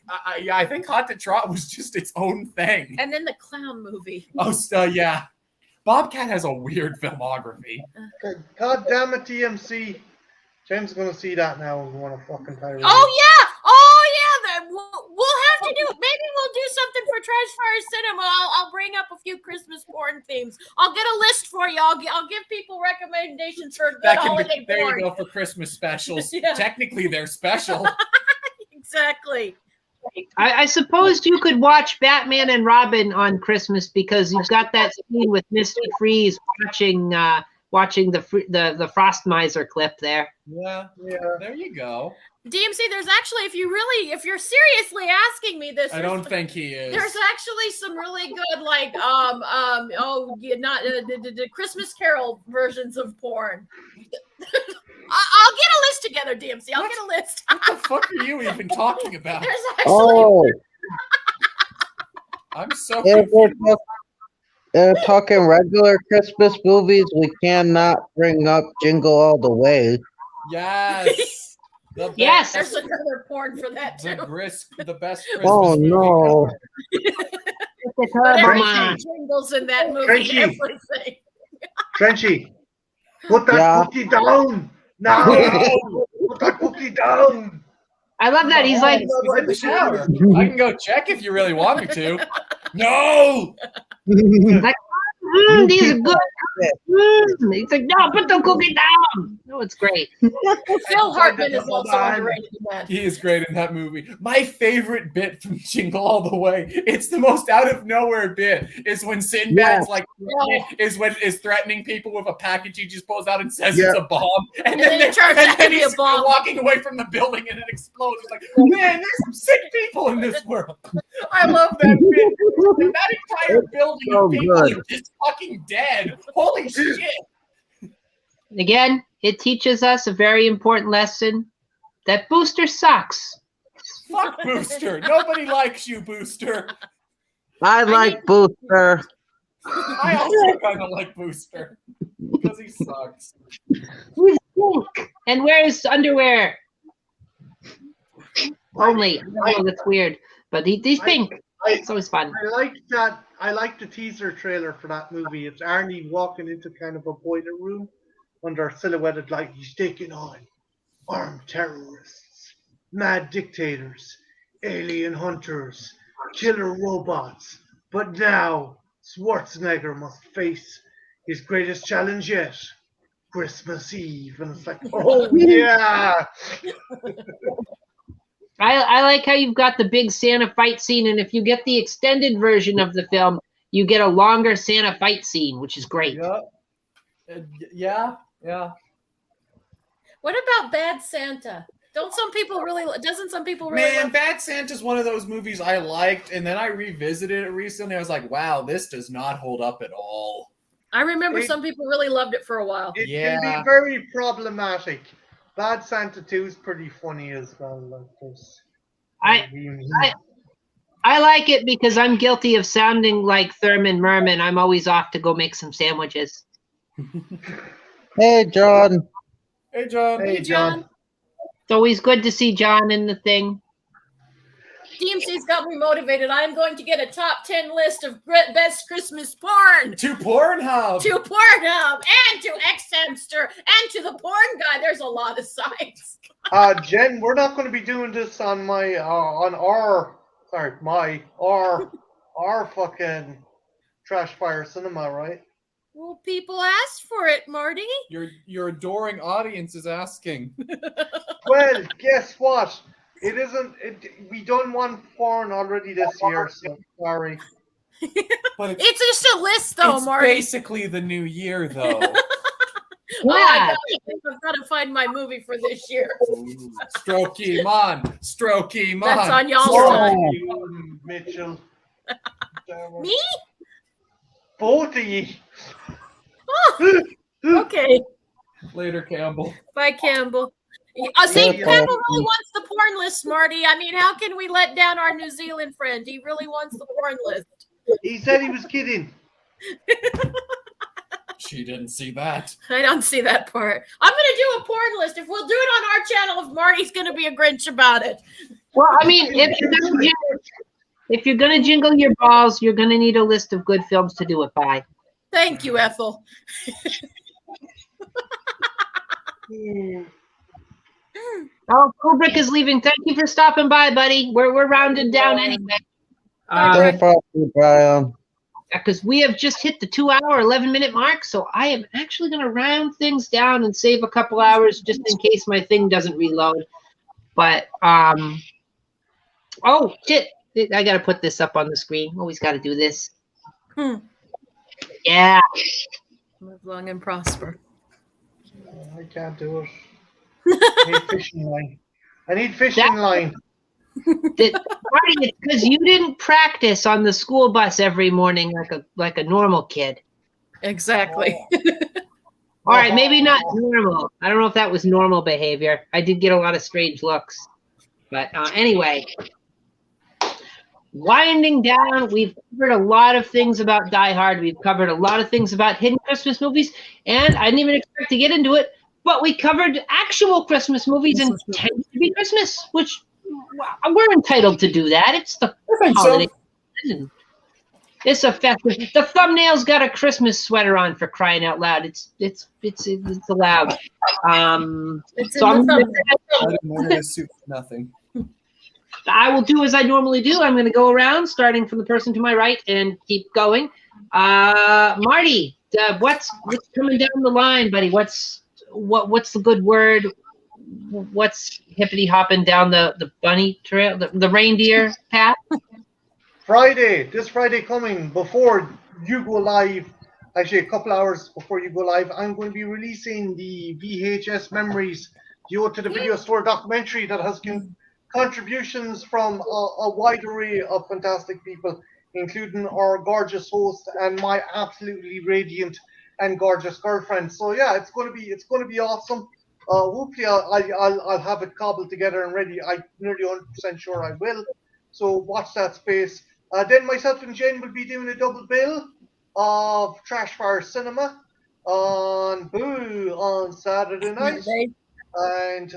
think Hot to Trot was just its own thing. And then the clown movie. Oh, yeah. Bobcat has a weird filmography. God damn it, TMC. Jim's gonna see that now and want to fucking pirate. Oh yeah, we'll have to do. Maybe we'll do something for Trash Fire Cinema. I'll bring up a few Christmas porn themes. I'll get a list for you. I'll give people recommendations for good holiday there porn. you go for Christmas specials. Yeah. Technically, they're special. Exactly. I suppose you could watch Batman and Robin on Christmas because you've got that scene with Mr. Freeze watching the Frost Miser clip there. Yeah. There you go. DMC, there's actually, if you're seriously asking me this, I don't think he is. There's actually some really good, like, the Christmas Carol versions of porn. I'll get a list together, DMC. I'll get a list. What the fuck are you even talking about? There's actually. I'm so if we're talking regular Christmas movies, we cannot bring up Jingle All the Way. Yes. Yes. There's another porn for that too. The best Christmas Oh movie no. But everything jingles in that movie. Frenchy. Everything. Trenchy, put that cookie down. No. Put that cookie down. I love that. He's like, He's in the shower. I can go check if you really want me to. No. these are good He's like, no, put the cookie down. No, it's great. Phil Hartman is also underrated in that. He is great in that movie. My favorite bit from Jingle All the Way, it's the most out of nowhere bit, is when Sinbad's is threatening people with a package he just pulls out and says it's a bomb. And then it turns out to be a he's bomb. walking away from the building and it explodes. It's like, man, there's some sick people in this world. I love that bit. That entire building of people are just fucking dead. Holy shit. Again, it teaches us a very important lesson that Booster sucks. Fuck Booster. Nobody likes you, Booster. I like Booster. I also kind of like Booster because he sucks. He's pink and wears underwear. Only. Oh, that's weird. But he's pink. It's always fun. I like that. I like the teaser trailer for that movie. It's Arnie walking into kind of a boiler room under a silhouetted light. He's taking on armed terrorists, mad dictators, alien hunters, killer robots. But now Schwarzenegger must face his greatest challenge yet, Christmas Eve. And it's like, oh yeah. I like how you've got the big Santa fight scene, and if you get the extended version of the film, you get a longer Santa fight scene, which is great. Yeah. What about Bad Santa? Doesn't some people really Man, love Bad Santa's one of those movies I liked, and then I revisited it recently. I was like, wow, this does not hold up at all. I remember some people really loved it for a while. It can be very problematic. Bad Santa 2 is pretty funny as well. Like this. I like it because I'm guilty of sounding like Thurman Merman. I'm always off to go make some sandwiches. Hey, John. Hey, John. Hey, John. It's always good to see John in the thing. DMC's got me motivated. I'm going to get a top 10 list of best Christmas porn. To Pornhub. To Pornhub and to Xhamster and to the porn guy. There's a lot of sites. Jen, we're not going to be doing this on our fucking Trash Fire Cinema, right? Well, people asked for it, Marty. Your adoring audience is asking. Well, guess what? It isn't. We done one porn already this year, so sorry. But It's just a list, though, it's Marty. basically the new year, though. I've got to find my movie for this year. Strokey man. That's on y'all's time. You, Mitchell. Me? Both of you. Oh, okay. Later, Campbell. Bye, Campbell. See, Campbell really wants the porn list, Marty. I mean, how can we let down our New Zealand friend? He really wants the porn list. He said he was kidding. She didn't see that. I don't see that part. I'm going to do a porn list. If we'll do it on our channel, if Marty's going to be a Grinch about it. Well, I mean, if you're gonna jingle your balls, you're gonna need a list of good films to do it by. Thank you, Ethel. Oh, Kubrick is leaving. Thank you for stopping by, buddy. We're rounded down anyway. Brian. Because we have just hit the 2 hour, 11-minute mark, so I am actually going to round things down and save a couple hours just in case my thing doesn't reload. But, oh, shit. I got to put this up on the screen. Always got to do this. Yeah. Live long and prosper. I can't do it. I need fishing line. I need fishing line. Marty, it's because you didn't practice on the school bus every morning like a normal kid. Exactly. All right, maybe not normal. I don't know if that was normal behavior. I did get a lot of strange looks. But anyway, winding down, we've covered a lot of things about Die Hard. We've covered a lot of things about hidden Christmas movies. And I didn't even expect to get into it, but we covered actual Christmas movies and tend to be Christmas, which we're entitled to do that. It's the holiday season. It's a festive. The thumbnail's got a Christmas sweater on, for crying out loud. It's allowed. Nothing. I will do as I normally do. I'm going to go around, starting from the person to my right, and keep going. Marty, what's coming down the line, buddy? What's the good word? What's hippity hopping down the bunny trail, the reindeer path? This Friday coming, before you go live, actually a couple hours before you go live, I'm going to be releasing the VHS Memories, the Ode to the Video Store documentary that has contributions from a wide array of fantastic people, including our gorgeous host and my absolutely radiant and gorgeous girlfriend. So yeah, it's going to be awesome. Hopefully I'll have it cobbled together and ready. I'm nearly 100% sure I will. So watch that space. Then myself and Jen will be doing a double bill of Trashfire Cinema on Saturday night, and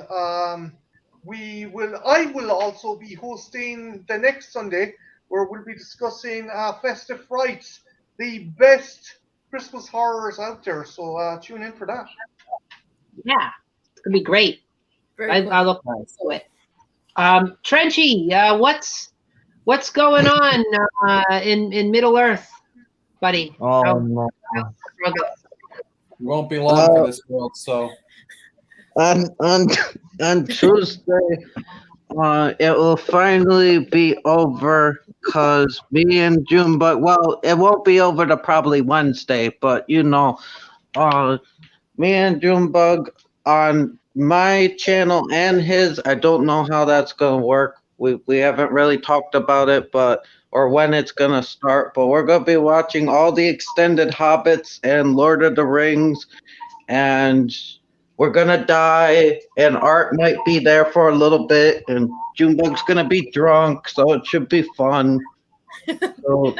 I will also be hosting the next Sunday, where we'll be discussing Festive Frights, the best Christmas horrors out there. So tune in for that. Yeah, it's gonna be great. I look forward to it. Trenchy, what's going on in Middle Earth, buddy? No. Won't be long for this world, so. On Tuesday, it will finally be over because me and Junebug, well, it won't be over to probably Wednesday, but me and Junebug on my channel and his, I don't know how that's going to work. We haven't really talked about it, or when it's going to start, but we're going to be watching all the extended Hobbits and Lord of the Rings, and we're going to die, and Art might be there for a little bit, and Junebug's going to be drunk, so it should be fun. So,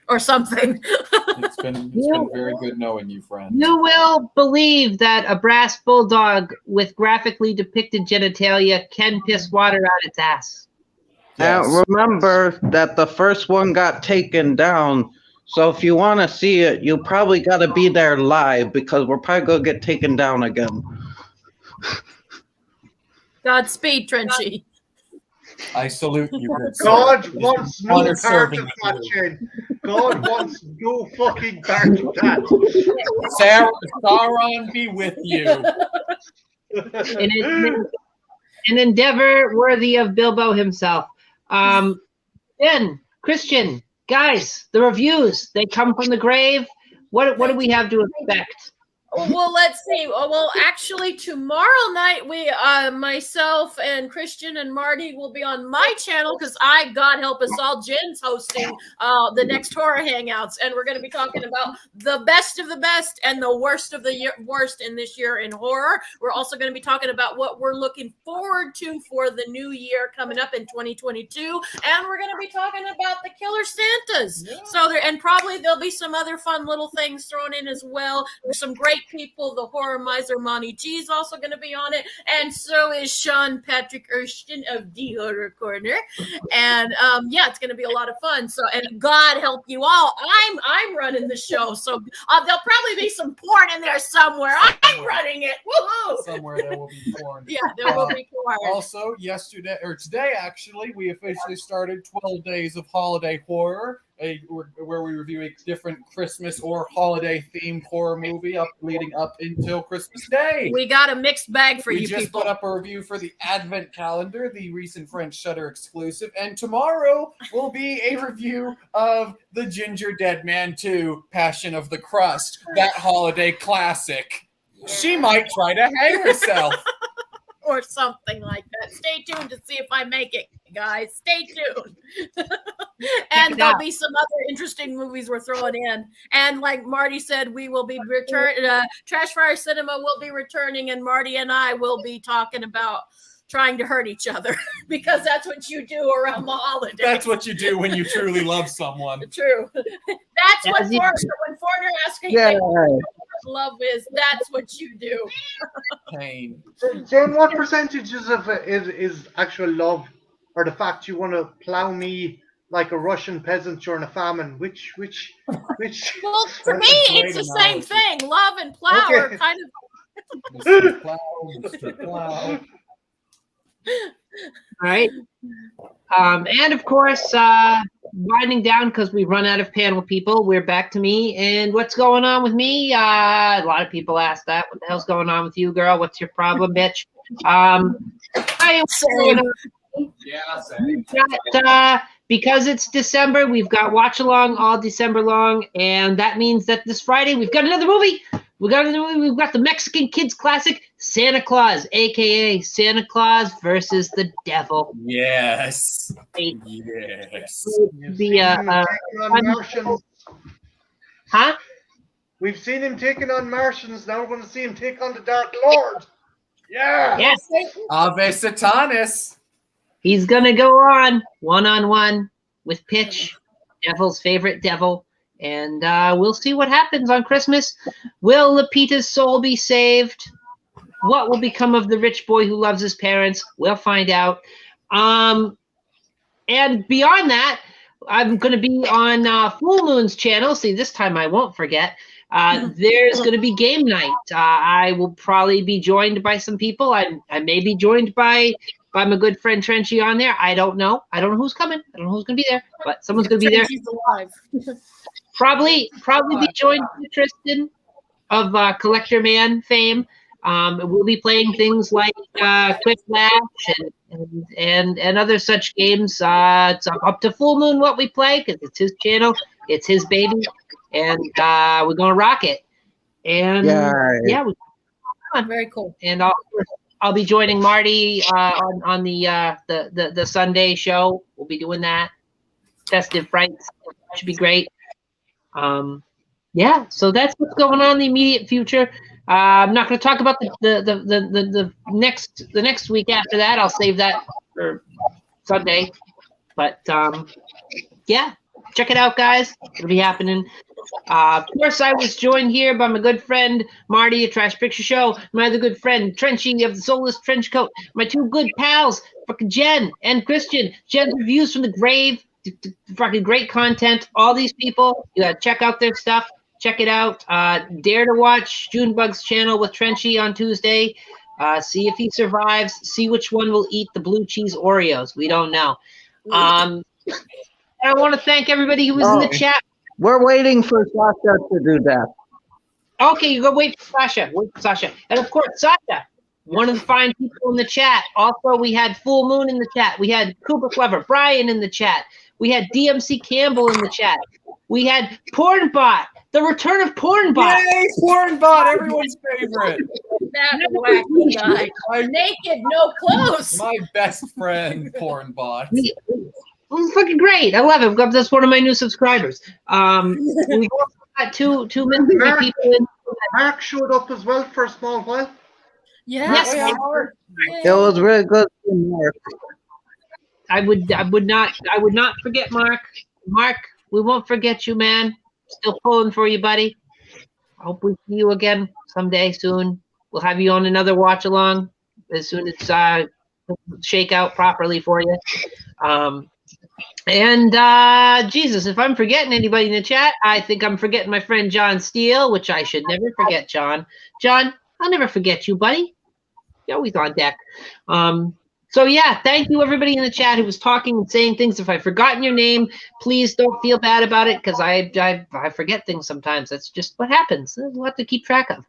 or something. It's been very good knowing you, friend. You will believe that a brass bulldog with graphically depicted genitalia can piss water out its ass. Yes. Now remember that the first one got taken down, so if you want to see it, you probably got to be there live, because we're probably going to get taken down again. Godspeed, Trenchy. I salute you. God wants no part of that, Jen. God wants no fucking part of that. Sauron be with you. An endeavor worthy of Bilbo himself. Then, Christian, guys, the reviews, they come from the grave. What do we have to expect? Well, let's see. Well, actually, tomorrow night, we, myself and Christian and Marty will be on my channel because God help us all, Jen's hosting the next horror hangouts, and we're going to be talking about the best of the best and the worst of the worst in this year in horror. We're also going to be talking about what we're looking forward to for the new year coming up in 2022, and we're going to be talking about the Killer Santas. Yeah. So and probably there'll be some other fun little things thrown in as well. There's some great people. The horror miser Monty G is also going to be on it, and so is Sean Patrick Erskine of The Horror Corner. And yeah, it's going to be a lot of fun. So, and God help you all, I'm running the show, so there'll probably be some porn in there somewhere. I'm running it. Woohoo! Somewhere there will be porn. Yeah, there will be porn. Also, today actually, we officially started 12 Days of Holiday Horror, where we review a different Christmas or holiday themed horror movie leading up until Christmas Day. We got a mixed bag for you people. We just put up a review for the Advent Calendar, the recent French Shudder exclusive, and tomorrow will be a review of The Ginger Dead Man 2, Passion of the Crust, that holiday classic. She might try to hang herself. Or something like that. Stay tuned to see if I make it, guys. Stay tuned. And there'll be some other interesting movies we're throwing in. And like Marty said, we will be Trashfire Cinema will be returning, and Marty and I will be talking about trying to hurt each other because that's what you do around the holidays. That's what you do when you truly love someone. True. That's what when Forner asks you love is, that's what you do. Pain. Jen, what percentages of it is actual love, or the fact you want to plow me like a Russian peasant during a famine? Which? Well, to me, it's the same thing. Love and plow are kind of. Mr. Plow, Mr. Plow. All right. And of course, winding down because we've run out of panel people. We're back to me. And what's going on with me? A lot of people ask that. What the hell's going on with you, girl? What's your problem, bitch? Yeah, same. Because it's December, we've got watch along all December long, and that means that this Friday we've got another movie. We've got the Mexican kids classic Santa Claus, aka Santa Claus versus the Devil. Yes. Yes. You've Be seen a, him taking on Martians. Huh? We've seen him taking on Martians. Now we're going to see him take on the Dark Lord. Yeah. Yes. Ave Satanis. He's gonna go on one-on-one with Pitch, Devil's favorite devil, and we'll see what happens on Christmas. Will Lupita's soul be saved? What will become of the rich boy who loves his parents? We'll find out. And beyond that, I'm going to be on Full Moon's channel. See, this time I won't forget. There's going to be game night. I will probably be joined by some people. I may be joined by my good friend Trenchy on there. I don't know. I don't know who's coming. I don't know who's going to be there, but someone's going to be there. He's alive. Probably be joined by Tristan of Collector Man fame. We'll be playing things like Quick Lash and other such games. It's up to Full Moon what we play because it's his channel, it's his baby, and we're gonna rock it. And Very cool. And I'll be joining Marty on the Sunday show. We'll be doing that. Festive Frights should be great. So that's what's going on in the immediate future. I'm not going to talk about the next week after that. I'll save that for Sunday. But check it out, guys. It'll be happening. Of course, I was joined here by my good friend Marty, a Trash Picture Show. My other good friend Trenchy of the Soulless Trench Coat. My two good pals, fucking Jen and Christian. Jen's Reviews from the Grave. Fucking great content. All these people, you gotta check out their stuff. Check it out. Dare to watch Junebug's channel with Trenchy on Tuesday. See if he survives. See which one will eat the blue cheese Oreos. We don't know. I want to thank everybody who was in the chat. We're waiting for Sasha to do that. Okay, you go wait for Sasha. Wait for Sasha. And of course, Sasha, one of the fine people in the chat. Also, we had Full Moon in the chat. We had Cooper Clever, Brian in the chat. We had DMC Campbell in the chat. We had Pornbot, the return of Pornbot. Yay, Pornbot, everyone's favorite. That wacky guy. Naked, no clothes. My best friend, Pornbot. It was fucking great. I love him. That's one of my new subscribers. We also got two mystery people in. Mark showed up as well for a small while. Yes. It was really good. Mark. I would not forget Mark. Mark, we won't forget you, man. Still pulling for you, buddy. I hope we see you again someday soon. We'll have you on another watch along as soon as shake out properly for you. Jesus, if I'm forgetting anybody in the chat, I think I'm forgetting my friend John Steele, which I should never forget, John. John, I'll never forget you, buddy. You're always on deck. So yeah, thank you everybody in the chat who was talking and saying things. If I've forgotten your name, please don't feel bad about it because I forget things sometimes. That's just what happens. There's a lot to keep track of.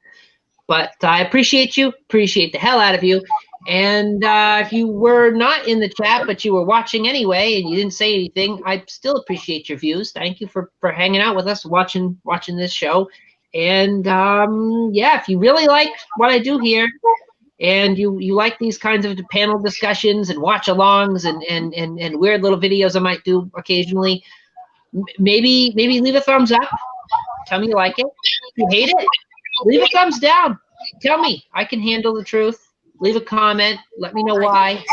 But I appreciate you, appreciate the hell out of you. And if you were not in the chat, but you were watching anyway and you didn't say anything, I still appreciate your views. Thank you for hanging out with us, watching this show. And if you really like what I do here, and you like these kinds of panel discussions and watch-alongs and weird little videos I might do occasionally, maybe leave a thumbs up. Tell me you like it. If you hate it, leave a thumbs down. Tell me. I can handle the truth. Leave a comment. Let me know why.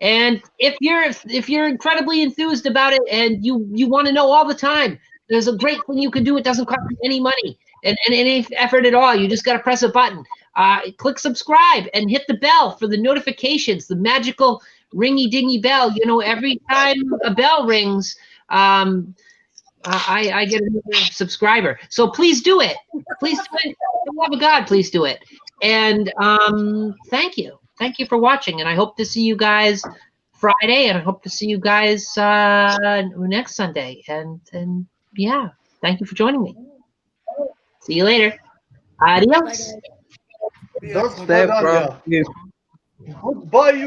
And if you're incredibly enthused about it and you want to know all the time, there's a great thing you can do. It doesn't cost you any money and any effort at all. You just got to press a button. Click subscribe and hit the bell for the notifications, the magical ringy dingy bell. You know, every time a bell rings, I get another subscriber. So please do it. Please do it. For the love of God, please do it. And thank you. thank you for watching, and I hope to see you guys Friday, and I hope to see you guys next Sunday. And yeah, thank you for joining me. See you later. Adios. That's Stay good on from ya. you. Goodbye, you